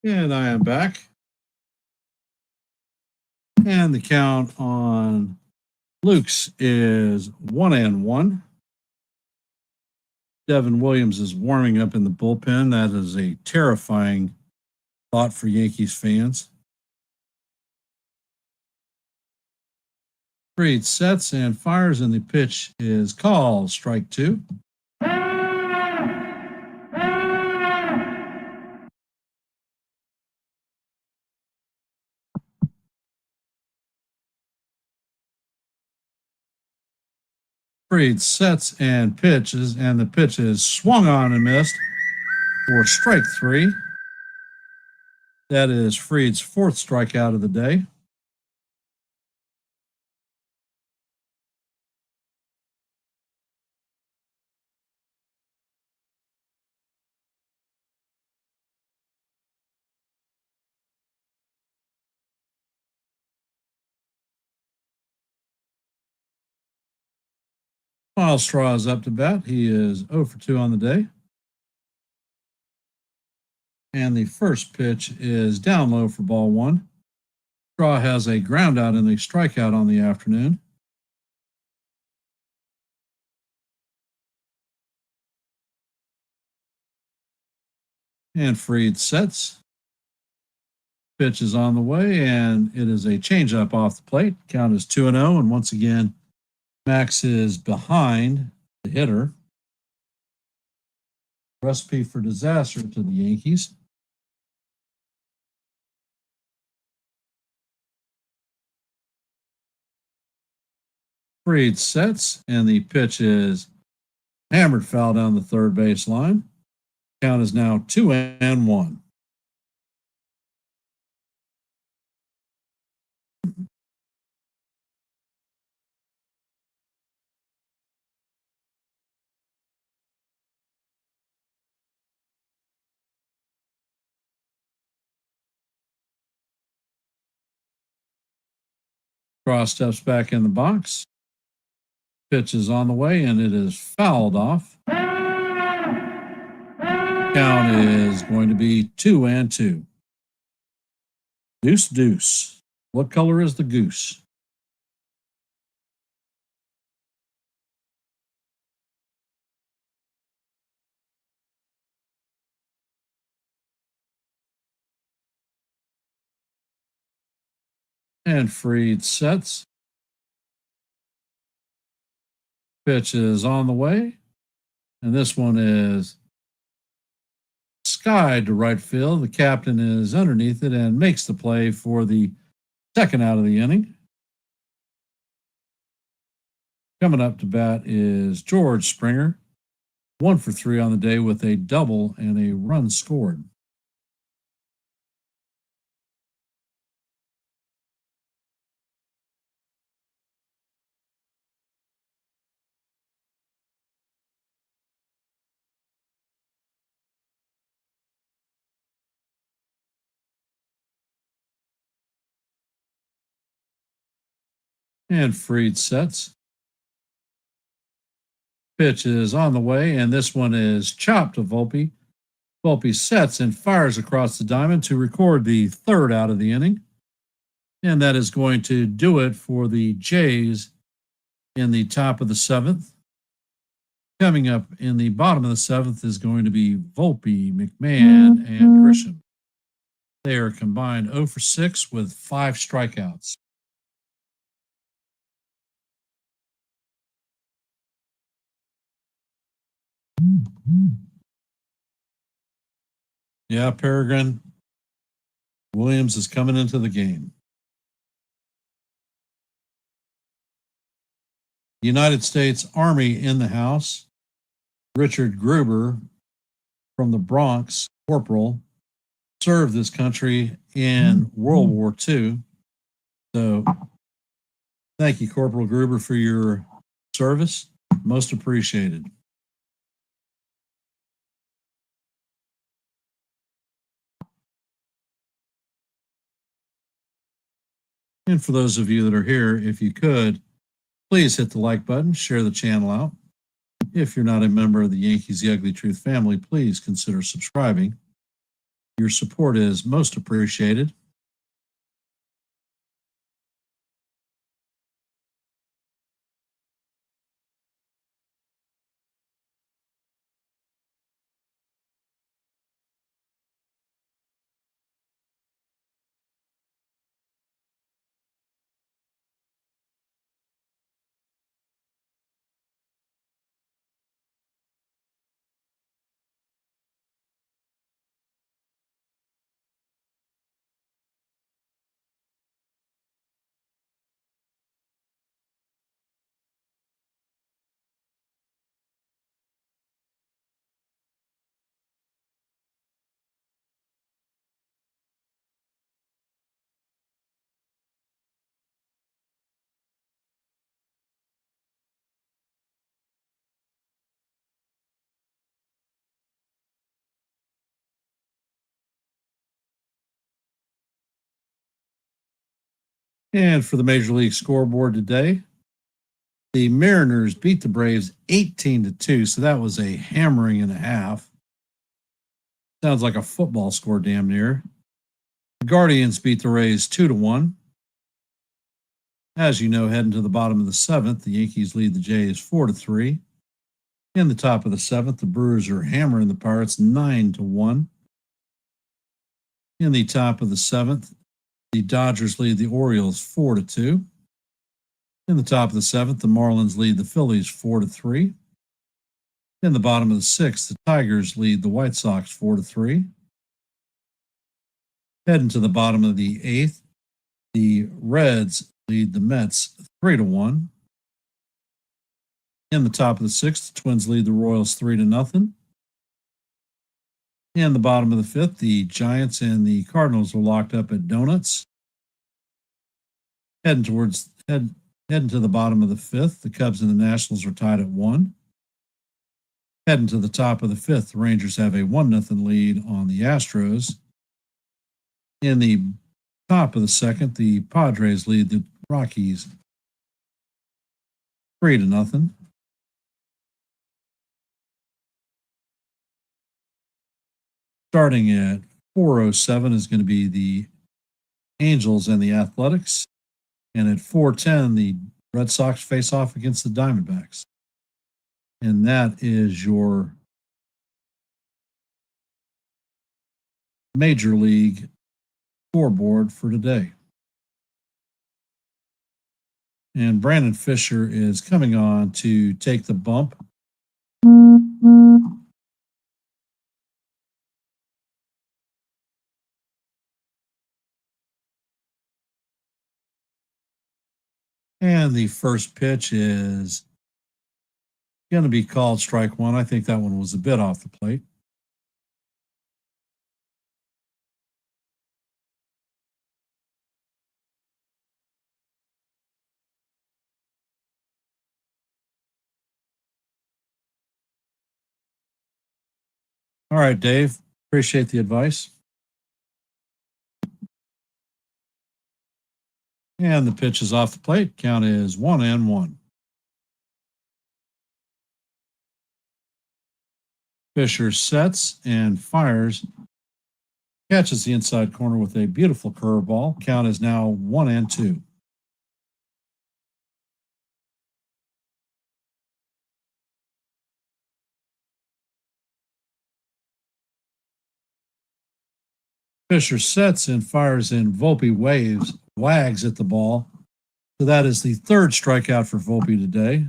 And I am back. And the count on Luke's is 1-1. Devin Williams is warming up in the bullpen. That is a terrifying thought for Yankees fans. Fried sets and fires, and the pitch is called strike 2. Fried sets and pitches, and the pitch is swung on and missed for strike 3. That is Fried's 4th strikeout of the day. Miles Straw is up to bat. He is 0 for 2 on the day. And the first pitch is down low for ball 1. Straw has a ground out in the strikeout on the afternoon. And Fried sets. Pitch is on the way, and it is a changeup off the plate. Count is 2-0, and once again, Max is behind the hitter. Recipe for disaster to the Yankees. Fried sets, and the pitch is hammered foul down the third base line. Count is now 2-1. Cross steps back in the box. Pitch is on the way, and it is fouled off. Count is going to be 2-2. Deuce, deuce. What color is the goose? And Fried sets. Pitch is on the way. And this one is skied to right field. The captain is underneath it and makes the play for the second out of the inning. Coming up to bat is George Springer, 1 for 3 on the day with a double and a run scored. And Fried sets. Pitch is on the way, and this one is chopped to Volpe. Volpe sets and fires across the diamond to record the third out of the inning. And that is going to do it for the Jays in the top of the 7th. Coming up in the bottom of the 7th is going to be Volpe, McMahon, and Grisham. They are combined 0 for 6 with 5 strikeouts. Yeah, Peregrine Williams is coming into the game. United States Army in the house. Richard Gruber from the Bronx, corporal, served this country in World War II. So thank you, Corporal Gruber, for your service. Most appreciated. And for those of you that are here, if you could, please hit the like button, share the channel out. If you're not a member of the Yankees The Ugly Truth family, please consider subscribing. Your support is most appreciated. And for the Major League scoreboard today, the Mariners beat the Braves 18-2. So that was a hammering and a half. Sounds like a football score, damn near. The Guardians beat the Rays 2-1. As you know, heading to the bottom of the seventh, the Yankees lead the Jays 4-3. In the top of the seventh, the Brewers are hammering the Pirates 9-1. In the top of the seventh, the Dodgers lead the Orioles 4-2. In the top of the seventh, the Marlins lead the Phillies 4-3. In the bottom of the sixth, the Tigers lead the White Sox 4-3. Heading to the bottom of the eighth, the Reds lead the Mets 3-1. In the top of the sixth, the Twins lead the Royals 3-0. In the bottom of the fifth, the Giants and the Cardinals are locked up at donuts. Heading to the bottom of the fifth, the Cubs and the Nationals are tied at 1. Heading to the top of the fifth, the Rangers have a 1-0 lead on the Astros. In the top of the second, the Padres lead the Rockies 3-0. Starting at 4:07 is going to be the Angels and the Athletics. And at 4:10, the Red Sox face off against the Diamondbacks. And that is your Major League scoreboard for today. And Brandon Fisher is coming on to take the bump. And the first pitch is going to be called strike one. I think that one was a bit off the plate. All right, Dave. Appreciate the advice. And the pitch is off the plate. Count is 1-1. Fisher sets and fires. Catches the inside corner with a beautiful curveball. Count is now 1-2. Fisher sets and fires in. Volpe wags at the ball. So that is the third strikeout for Volpe today.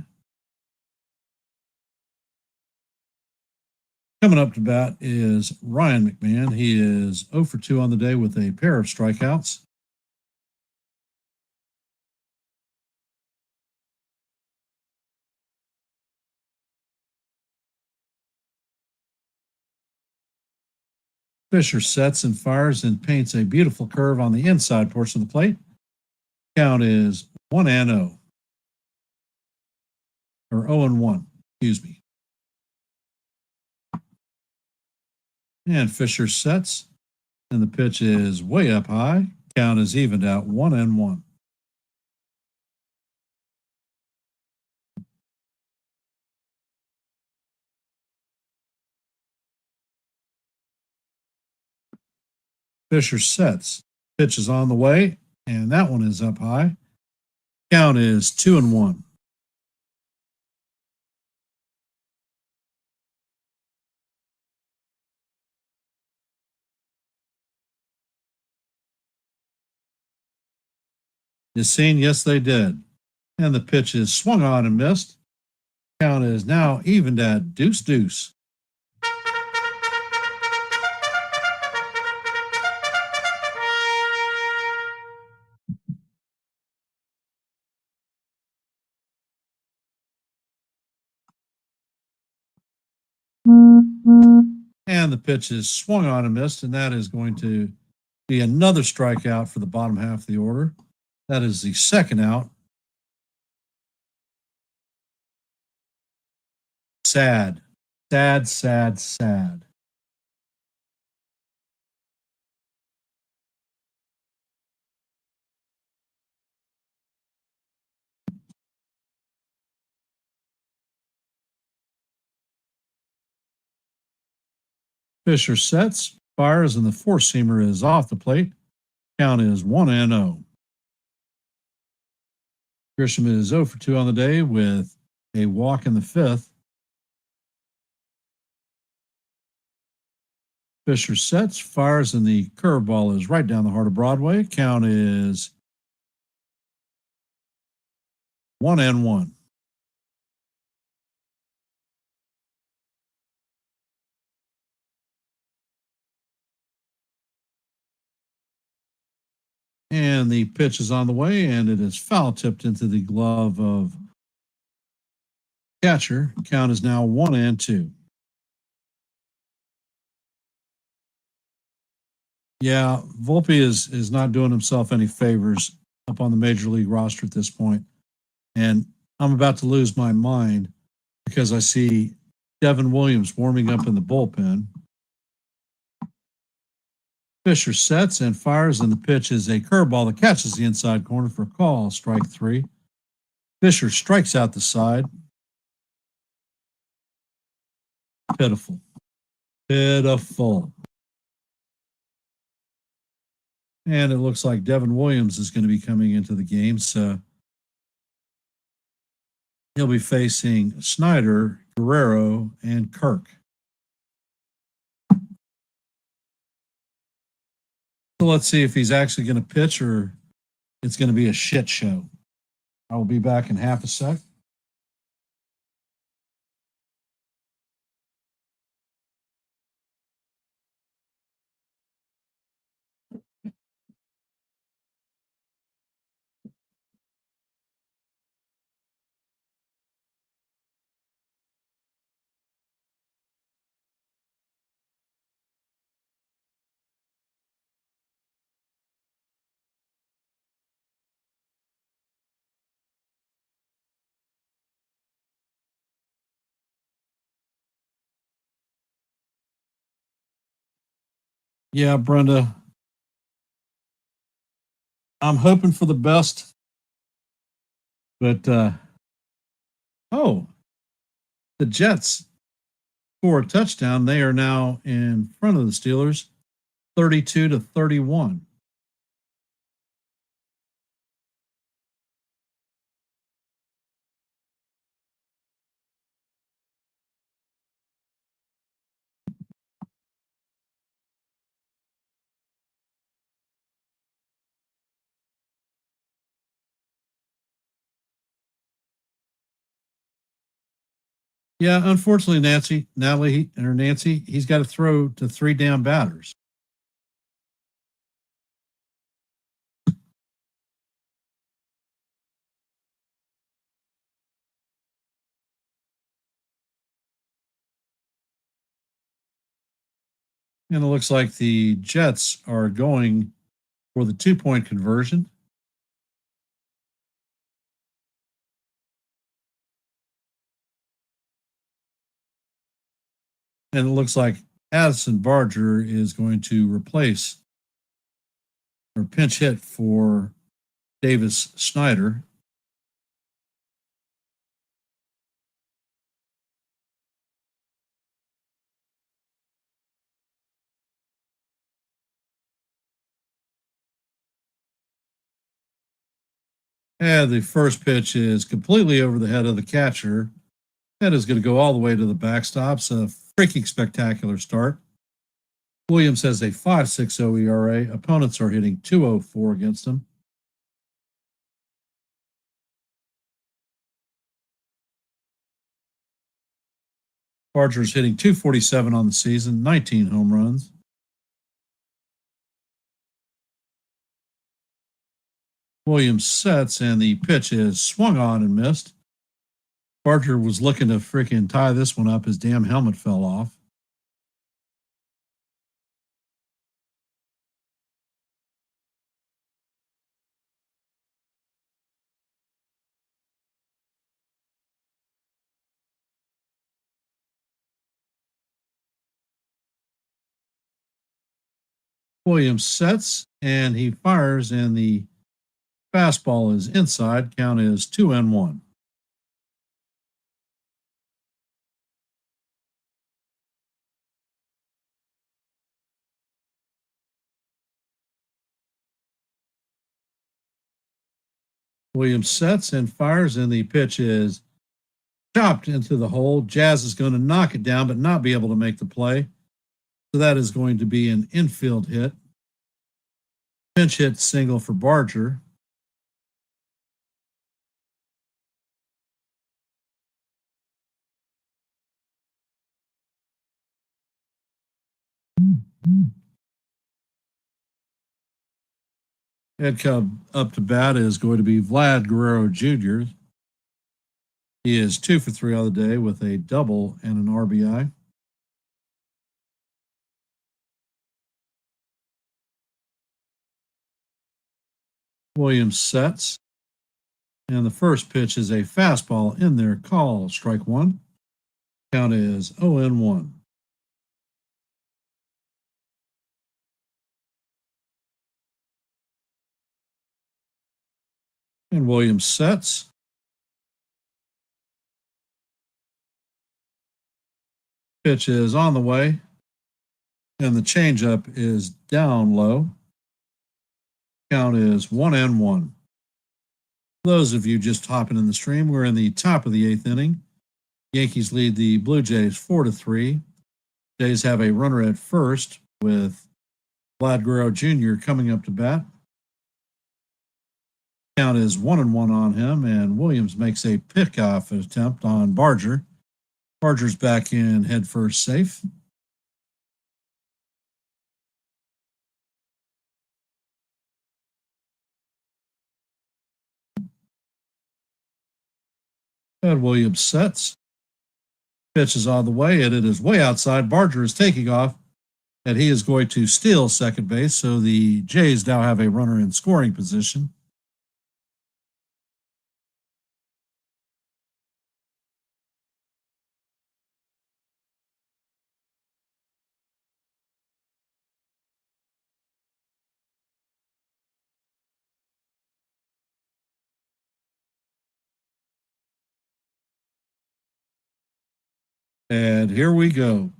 Coming up to bat is Ryan McMahon. He is 0 for 2 on the day with a pair of strikeouts. Fisher sets and fires and paints a beautiful curve on the inside portion of the plate. Count is 1-0. Or 0-1, excuse me. And Fisher sets, and the pitch is way up high. Count is evened out 1-1. Fisher sets. Pitch is on the way, and that one is up high. Count is 2-1. You seen? Yes, they did. And the pitch is swung on and missed. Count is now evened at deuce. And the pitch is swung on and missed, and that is going to be another strikeout for the bottom half of the order. That is the second out. Sad. Sad. Fisher sets, fires, and the four-seamer is off the plate. Count is 1-0. Grisham is 0 for 2 on the day with a walk in the fifth. Fisher sets, fires, and the curveball is right down the heart of Broadway. Count is 1-1. And the pitch is on the way, and it is foul tipped into the glove of catcher. Count is now 1-2. Yeah, Volpe is not doing himself any favors up on the major league roster at this point. And I'm about to lose my mind because I see Devin Williams warming up in the bullpen. Fisher sets and fires, and the pitch is a curveball that catches the inside corner for a call, strike 3. Fisher strikes out the side. Pitiful. And it looks like Devin Williams is going to be coming into the game, so he'll be facing Snyder, Guerrero, and Kirk. So let's see if he's actually going to pitch or it's going to be a shit show. I will be back in half a sec. Yeah, Brenda, I'm hoping for the best, but oh, the Jets score a touchdown. They are now in front of the Steelers, 32-31. Yeah, unfortunately, Nancy, he's got to throw to 3 down batters. And it looks like the Jets are going for the 2-point conversion. And it looks like Addison Barger is going to replace or pinch hit for Davis Snyder. And the first pitch is completely over the head of the catcher. That is going to go all the way to the backstop. So, freaking spectacular start. Williams has a 5.60 ERA. Opponents are hitting 204 against him. Barger's hitting 247 on the season, 19 home runs. Williams sets, and the pitch is swung on and missed. Barger was looking to freaking tie this one up. His damn helmet fell off. Williams sets, and he fires, and the fastball is inside. Count is 2-1. Williams sets and fires, and the pitch is chopped into the hole. Jazz is going to knock it down, but not be able to make the play. So that is going to be an infield hit. Pinch hit single for Barger. Head come up to bat is going to be Vlad Guerrero Jr. He is 2 for 3 on the day with a double and an RBI. Williams sets, and the first pitch is a fastball in there. Call strike one. Count is 0-1. And Williams sets. Pitch is on the way, and the changeup is down low. Count is 1-1. Those of you just hopping in the stream, we're in the top of the 8th inning. Yankees lead the Blue Jays 4-3. Jays have a runner at first with Vlad Guerrero Jr. coming up to bat. Count is 1-1 on him, and Williams makes a pickoff attempt on Barger. Barger's back in head first safe. And Williams sets. Pitch is on the way, and it is way outside. Barger is taking off, and he is going to steal second base. So the Jays now have a runner in scoring position. And here we go.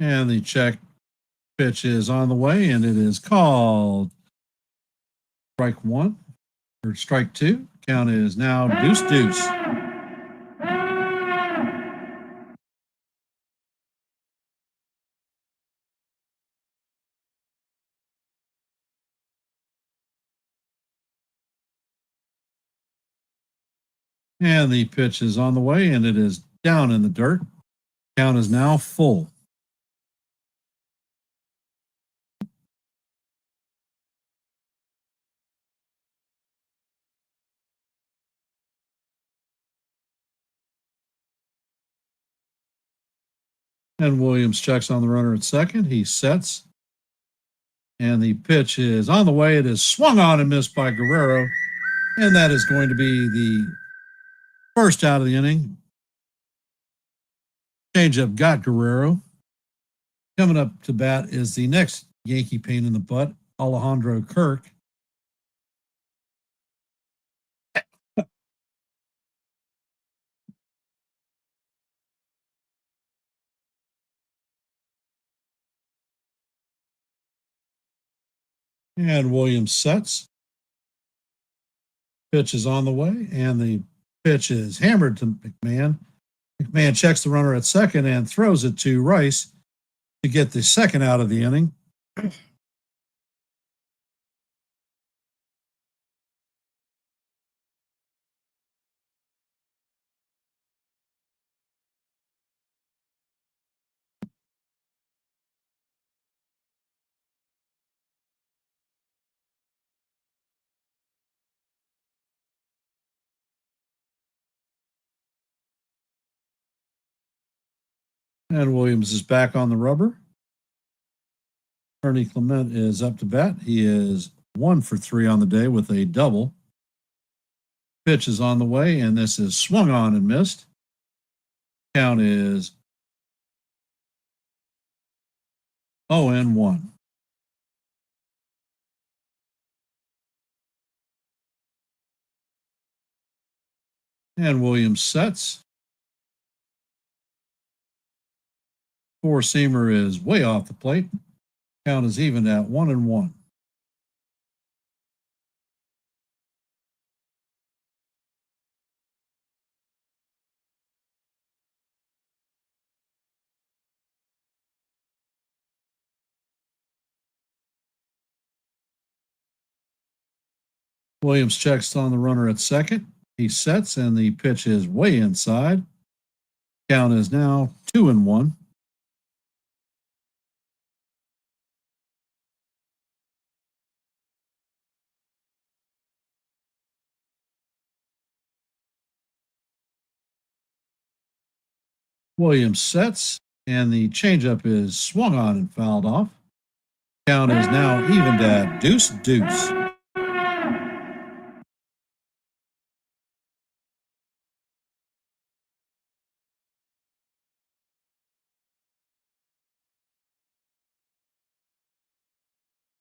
And the check pitch is on the way, and it is called strike one or strike two. Count is now deuce. And the pitch is on the way, and it is down in the dirt. Count is now full. And Williams checks on the runner at second. He sets. And the pitch is on the way. It is swung on and missed by Guerrero. And that is going to be the first out of the inning. Changeup got Guerrero. Coming up to bat is the next Yankee pain in the butt, Alejandro Kirk. And Williams sets. Pitch is on the way, and the pitch is hammered to McMahon. McMahon checks the runner at second and throws it to Rice to get the second out of the inning. And Williams is back on the rubber. Ernie Clement is up to bat. He is 1 for 3 on the day with a double. Pitch is on the way, and this is swung on and missed. Count is 0-1. And Williams sets. Four-seamer is way off the plate. Count is even at 1-1. Williams checks on the runner at second. He sets, and the pitch is way inside. Count is now 2-1. Williams sets, and the changeup is swung on and fouled off. Count is now evened at 2-2.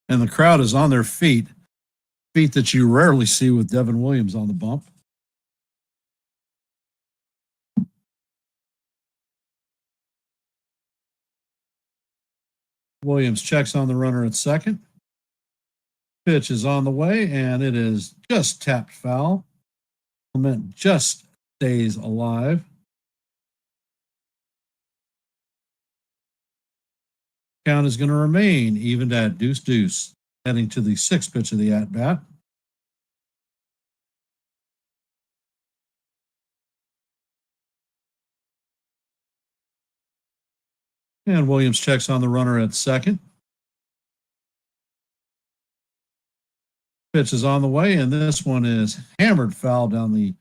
And the crowd is on their feet that you rarely see with Devin Williams on the bump. Williams checks on the runner at second. Pitch is on the way, and it is just tapped foul. Clement just stays alive. Count is going to remain evened at 2-2, heading to the sixth pitch of the at-bat. And Williams checks on the runner at second. Pitch is on the way, and this one is hammered foul down the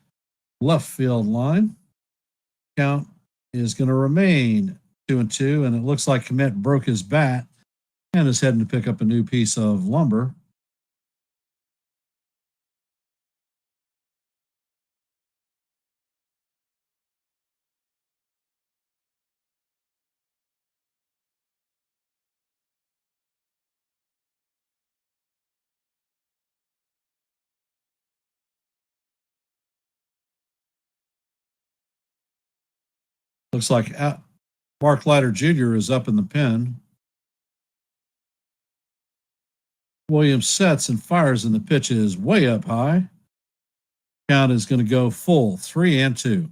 left field line. Count is going to remain 2-2, and it looks like Clement broke his bat and is heading to pick up a new piece of lumber. Looks like Mark Leiter Jr. is up in the pen. Williams sets and fires, and the pitch is way up high. Count is going to go full, 3-2.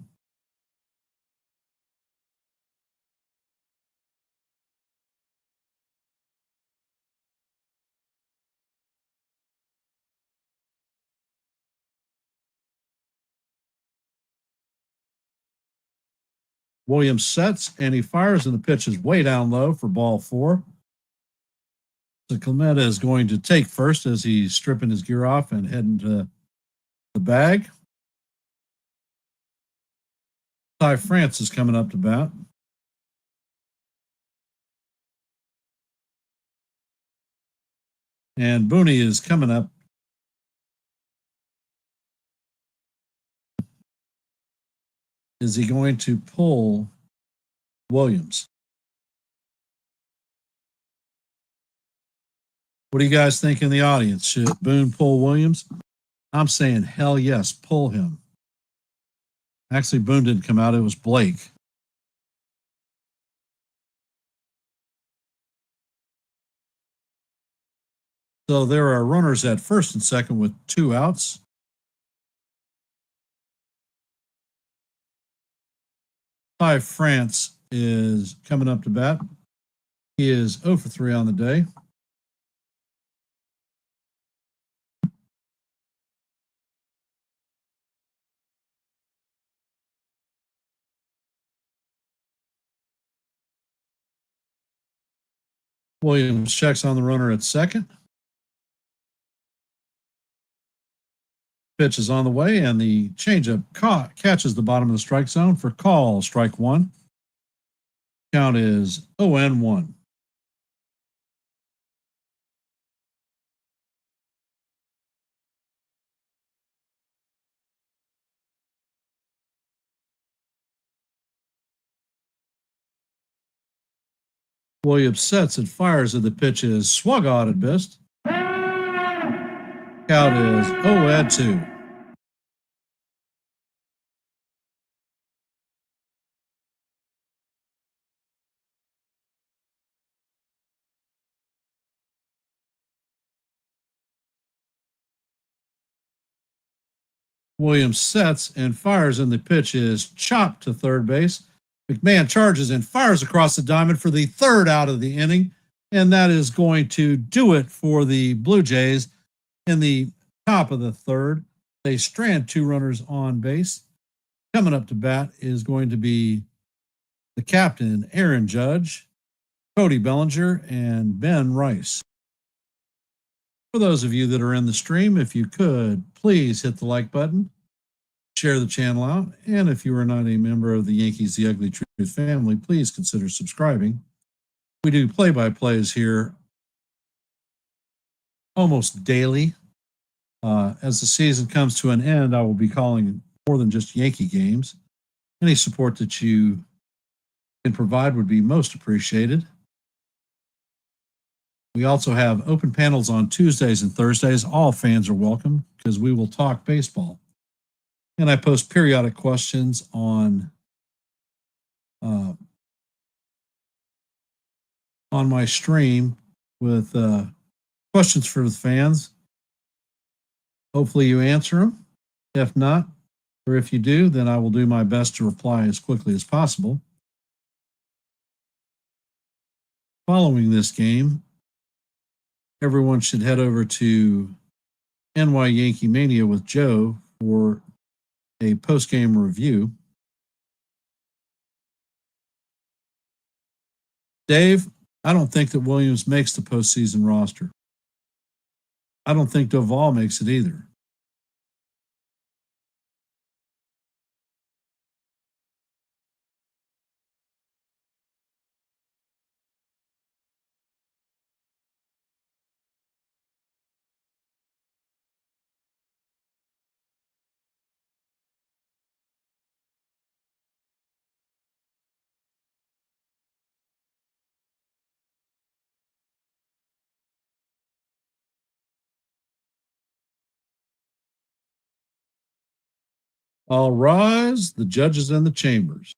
Williams sets, and he fires, and the pitch is way down low for ball 4. So Clement is going to take first as he's stripping his gear off and heading to the bag. Ty France is coming up to bat. And Booney is coming up. Is he going to pull Williams? What do you guys think in the audience? Should Boone pull Williams? I'm saying hell yes, pull him. Actually, Boone didn't come out. It was Blake. So there are runners at first and second with 2 outs. Ty France is coming up to bat. He is 0 for 3 on the day. Williams checks on the runner at second. Pitch is on the way, and the changeup catches the bottom of the strike zone for call, strike one. Count is 0-1. Williams sets and fires, and the pitch is swung on and missed. Count is 0-2. Williams sets and fires, and the pitch is chopped to third base. McMahon charges and fires across the diamond for the third out of the inning, and that is going to do it for the Blue Jays in the top of the third. They strand 2 runners on base. Coming up to bat is going to be the captain, Aaron Judge, Cody Bellinger, and Ben Rice. For those of you that are in the stream, if you could, please hit the like button, share the channel out, and if you are not a member of the Yankees The Ugly Truth family, please consider subscribing. We do play-by-plays here almost daily. As the season comes to an end, I will be calling more than just Yankee games. Any support that you can provide would be most appreciated. We also have open panels on Tuesdays and Thursdays. All fans are welcome because we will talk baseball. And I post periodic questions on my stream with questions for the fans. Hopefully you answer them. If not, or if you do, then I will do my best to reply as quickly as possible. Following this game, everyone should head over to NY Yankee Mania with Joe for a post-game review. Dave, I don't think that Williams makes the postseason roster. I don't think Duvall makes it either. All rise, the judges in the chambers.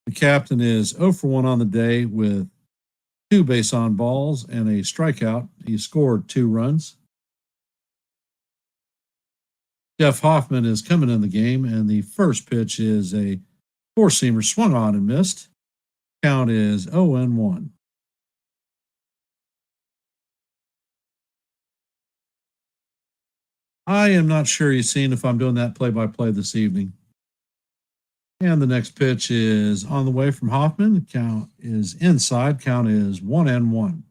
The captain is 0 for 1 on the day with 2 base on balls and a strikeout. He scored 2 runs. Jeff Hoffman is coming in the game, and the first pitch is a 4-seamer swung on and missed. Count is 0-1. I am not sure you've seen if I'm doing that play-by-play this evening. And the next pitch is on the way from Hoffman. The count is inside. Count is 1-1.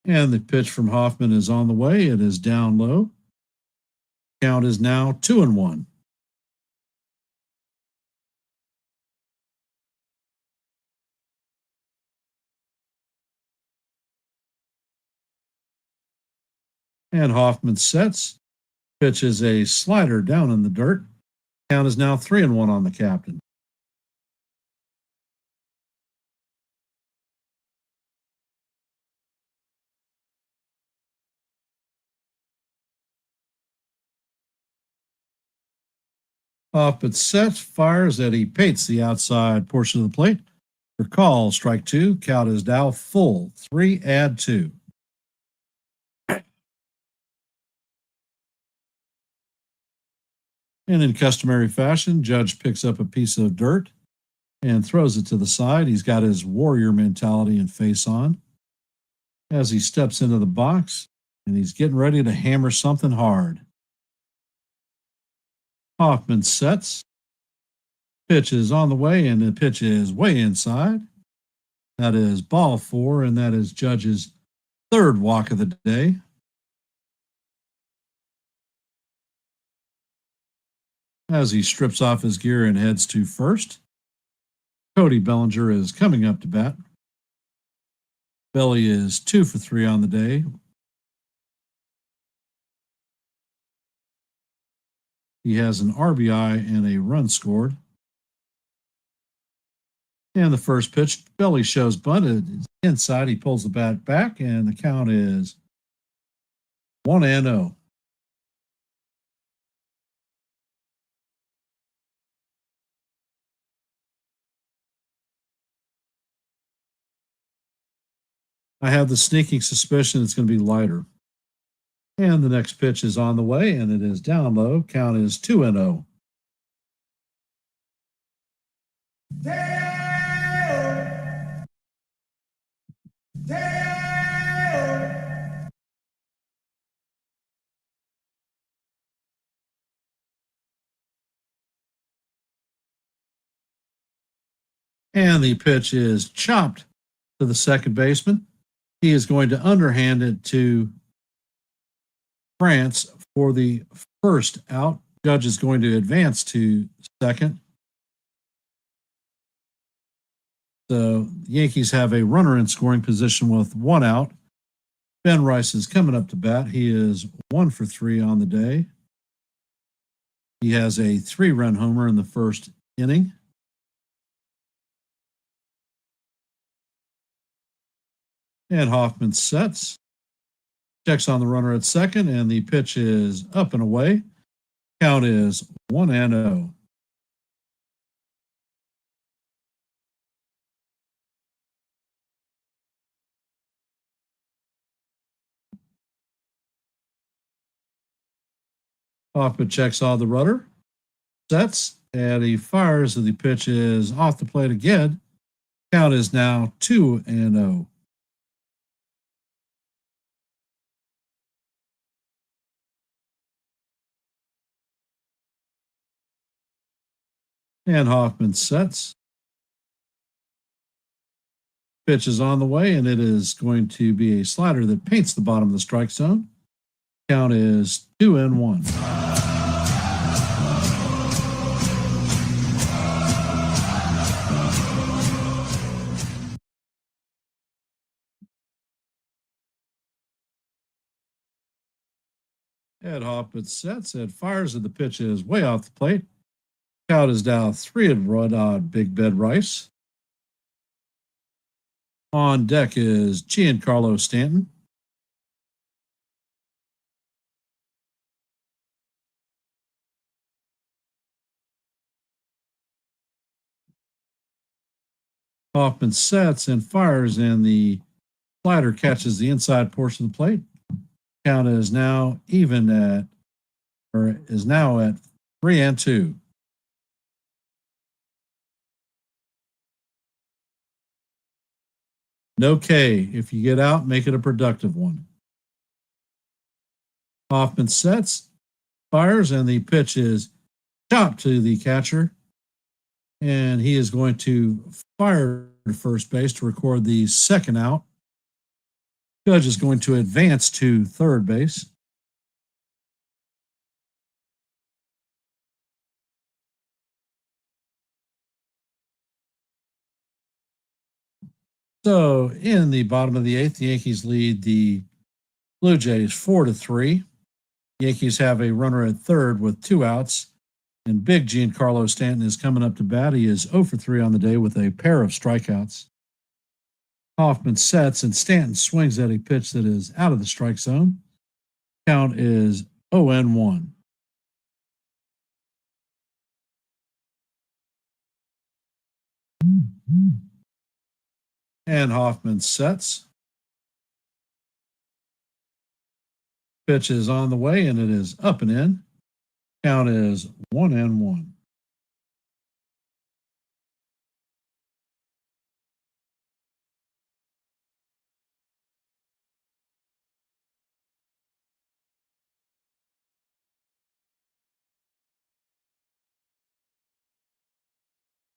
And the pitch from Hoffman is on the way. It is down low. Count is now 2-1. And Hoffman sets. Pitch is a slider down in the dirt. Count is now 3-1 on the captain. Up at set, fires Eddie Pates the outside portion of the plate. For call, strike two. Count is now full. 3 add 2. And in customary fashion, Judge picks up a piece of dirt and throws it to the side. He's got his warrior mentality and face on as he steps into the box, and he's getting ready to hammer something hard. Hoffman sets. Pitch is on the way, and the pitch is way inside. That is ball 4, and that is Judge's third walk of the day. As he strips off his gear and heads to first, Cody Bellinger is coming up to bat. Belly is 2 for 3 on the day. He has an RBI and a run scored. And the first pitch, Belly shows bunt. Inside, he pulls the bat back, and the count is 1-0. I have the sneaking suspicion it's going to be lighter. And the next pitch is on the way, and it is down low. Count is 2-0. And the pitch is chopped to the second baseman. He is going to underhand it to France for the first out. Judge is going to advance to second. So the Yankees have a runner in scoring position with 1 out. Ben Rice is coming up to bat. He is 1 for 3 on the day. He has a 3-run homer in the first inning. And Hoffman sets. Checks on the runner at second, and the pitch is up and away. Count is 1-0. Hoffman checks on the runner, sets, and he fires, and the pitch is off the plate again. Count is now 2-0. And Hoffman sets. Pitch is on the way, and it is going to be a slider that paints the bottom of the strike zone. Count is 2-1. Ed Hoffman sets and fires, and the pitch is way off the plate. Count is now 3-1 on Big Ben Rice. On deck is Giancarlo Stanton. Hoffman sets and fires, and the slider catches the inside portion of the plate. Count is now even at, or is now at 3-2. No K. If you get out, make it a productive one. Hoffman sets, fires, and the pitch is chopped to the catcher. And he is going to fire to first base to record the second out. Judge is going to advance to third base. So in the bottom of the 8th, the Yankees lead the Blue Jays 4-3. Yankees have a runner at third with 2 outs. And big Giancarlo Stanton is coming up to bat. He is 0 for 3 on the day with a pair of strikeouts. Hoffman sets, and Stanton swings at a pitch that is out of the strike zone. Count is 0-1. And Hoffman sets. Pitch is on the way, and it is up and in. Count is 1-1.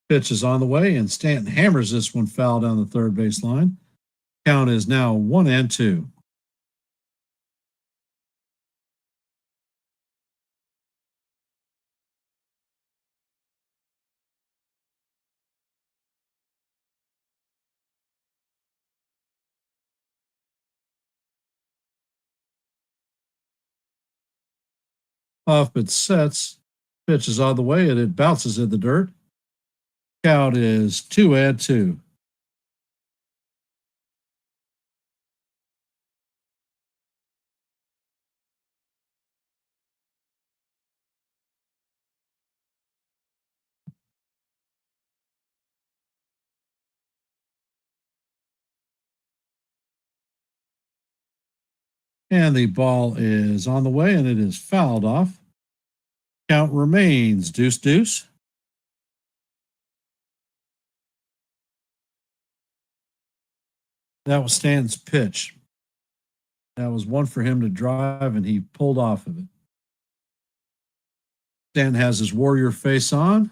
Pitch is on the way, and Stanton hammers this one foul down the third base line. Count is now 1-2. Hoffman sets. Pitch is on the way, and it bounces in the dirt. Count is 2-2. And the ball is on the way, and it is fouled off. Count remains 2-2. That was Stanton's pitch. That was one for him to drive, and he pulled off of it. Stanton has his warrior face on.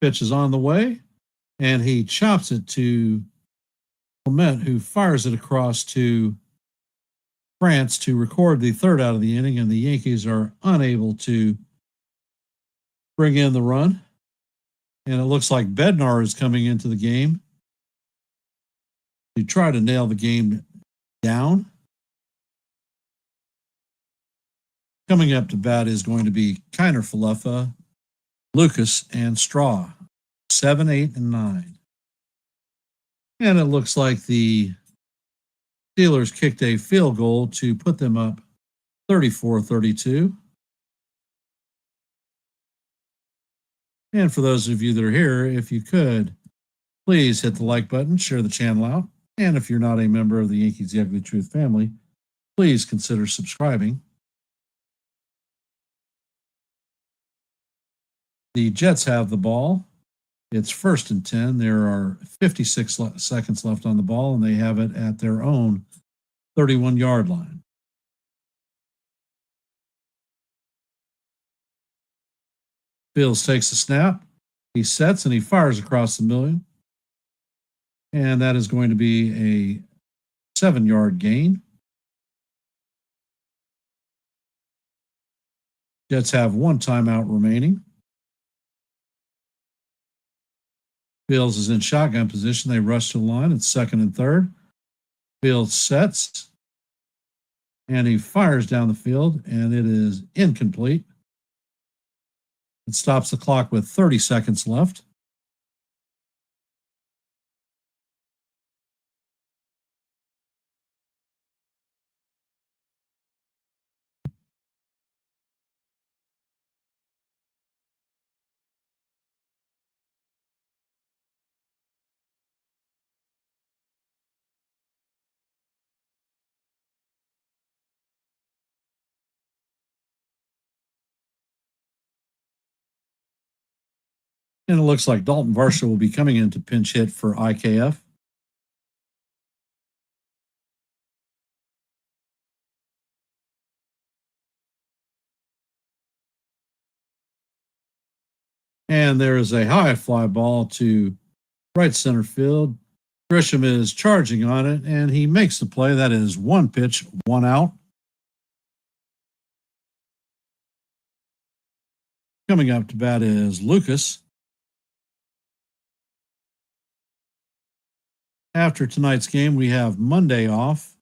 Pitch is on the way, and he chops it to Clement, who fires it across to France to record the third out of the inning, and the Yankees are unable to bring in the run. And it looks like Bednar is coming into the game to try to nail the game down. Coming up to bat is going to be Kiner Falefa, Lucas, and Straw, 7, 8, and 9. And it looks like the Steelers kicked a field goal to put them up 34-32. And for those of you that are here, if you could, please hit the like button, share the channel out. And if you're not a member of the Yankees The Ugly Truth family, please consider subscribing. The Jets have the ball. It's 1st and 10. There are 56 seconds left on the ball, and they have it at their own 31-yard line. Fields takes the snap. He sets, and he fires across the middle. And that is going to be a 7-yard gain. Jets have one timeout remaining. Fields is in shotgun position. They rush to the line. It's 2nd and 3rd. Fields sets, and he fires down the field, and it is incomplete. It stops the clock with 30 seconds left. And it looks like Dalton Varsho will be coming in to pinch hit for IKF. And there is a high fly ball to right center field. Grisham is charging on it, and he makes the play. That is 1 pitch, 1 out. Coming up to bat is Lucas. After tonight's game, we have Monday off.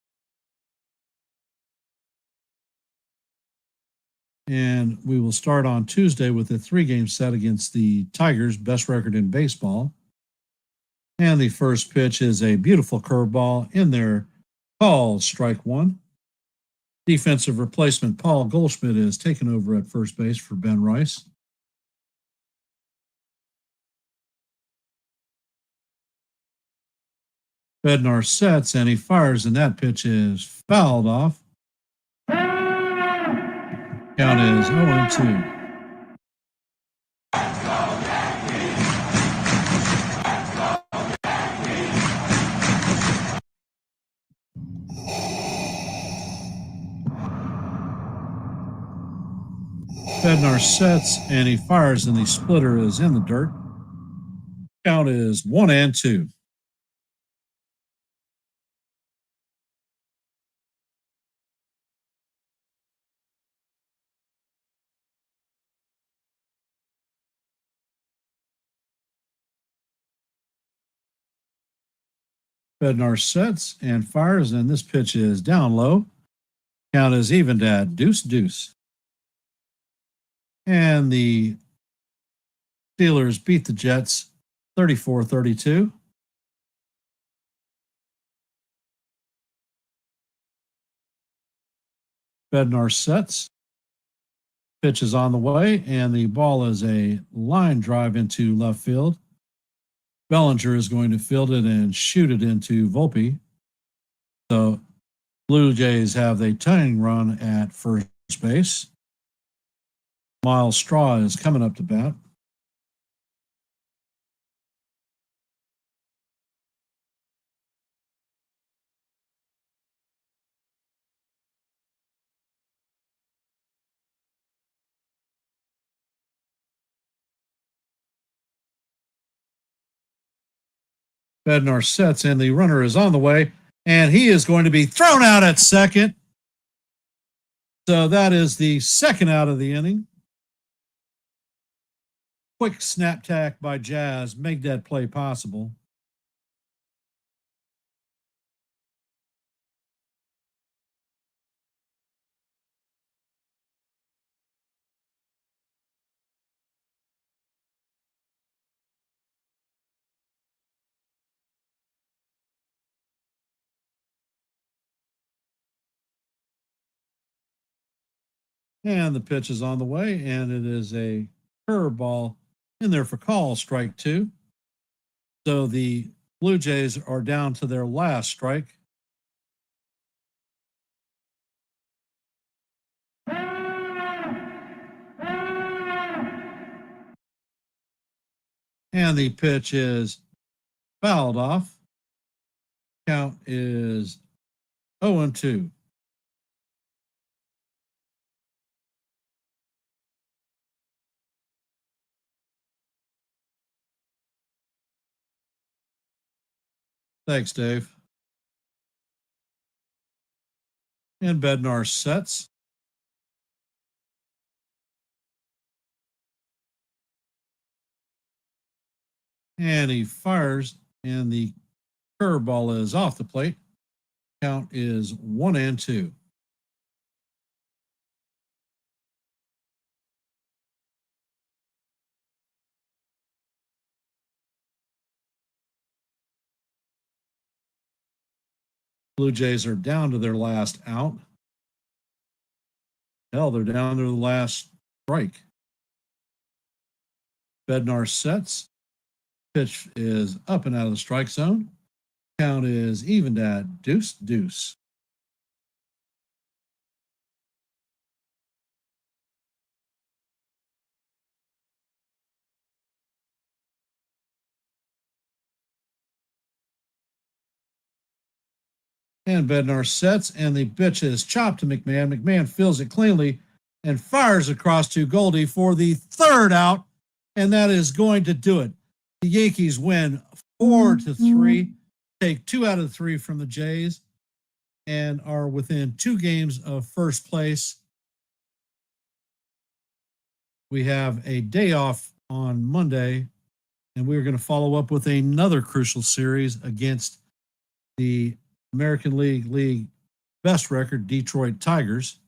And we will start on Tuesday with a 3-game set against the Tigers, best record in baseball. And the first pitch is a beautiful curveball in there, called strike 1. Defensive replacement Paul Goldschmidt is taken over at first base for Ben Rice. Bednar sets and he fires, and that pitch is fouled off. Count is 0-2. Bednar sets and he fires, and the splitter is in the dirt. Count is 1-2. Bednar sets and fires, and this pitch is down low. Count is evened at 2-2. And the Steelers beat the Jets 34-32. Bednar sets. Pitch is on the way, and the ball is a line drive into left field. Bellinger is going to field it and shoot it into Volpe. So Blue Jays have the tying run at first base. Miles Straw is coming up to bat. Bednar sets, and the runner is on the way, and he is going to be thrown out at second. So that is the second out of the inning. Quick snap tack by Jazz, make that play possible. And the pitch is on the way, and it is a curveball in there for call, strike 2. So the Blue Jays are down to their last strike. And the pitch is fouled off. Count is 0-2. Thanks, Dave. And Bednar sets. And he fires, and the curveball is off the plate. Count is 1-2. Blue Jays are down to their last out. Hell, they're down to the last strike. Bednar sets. Pitch is up and out of the strike zone. Count is evened at 2-2. And Bednar sets, and the pitch is chopped to McMahon. McMahon fills it cleanly and fires across to Goldie for the third out, and that is going to do it. The Yankees win 4-3, take 2 out of 3 from the Jays, and are within 2 games of first place. We have a day off on Monday, and we're going to follow up with another crucial series against the American League best record, Detroit Tigers.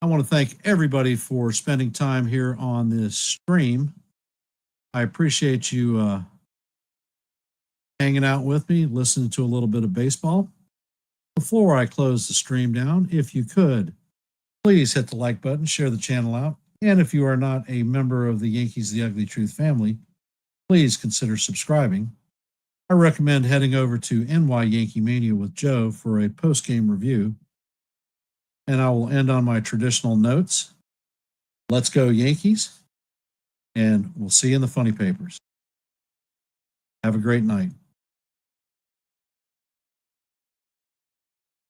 I want to thank everybody for spending time here on this stream. I appreciate you hanging out with me, listening to a little bit of baseball. Before I close the stream down, if you could, please hit the like button, share the channel out. And if you are not a member of the Yankees The Ugly Truth family, please consider subscribing. I recommend heading over to NY Yankee Mania with Joe for a post-game review. And I will end on my traditional notes. Let's go Yankees, and we'll see you in the funny papers. Have a great night.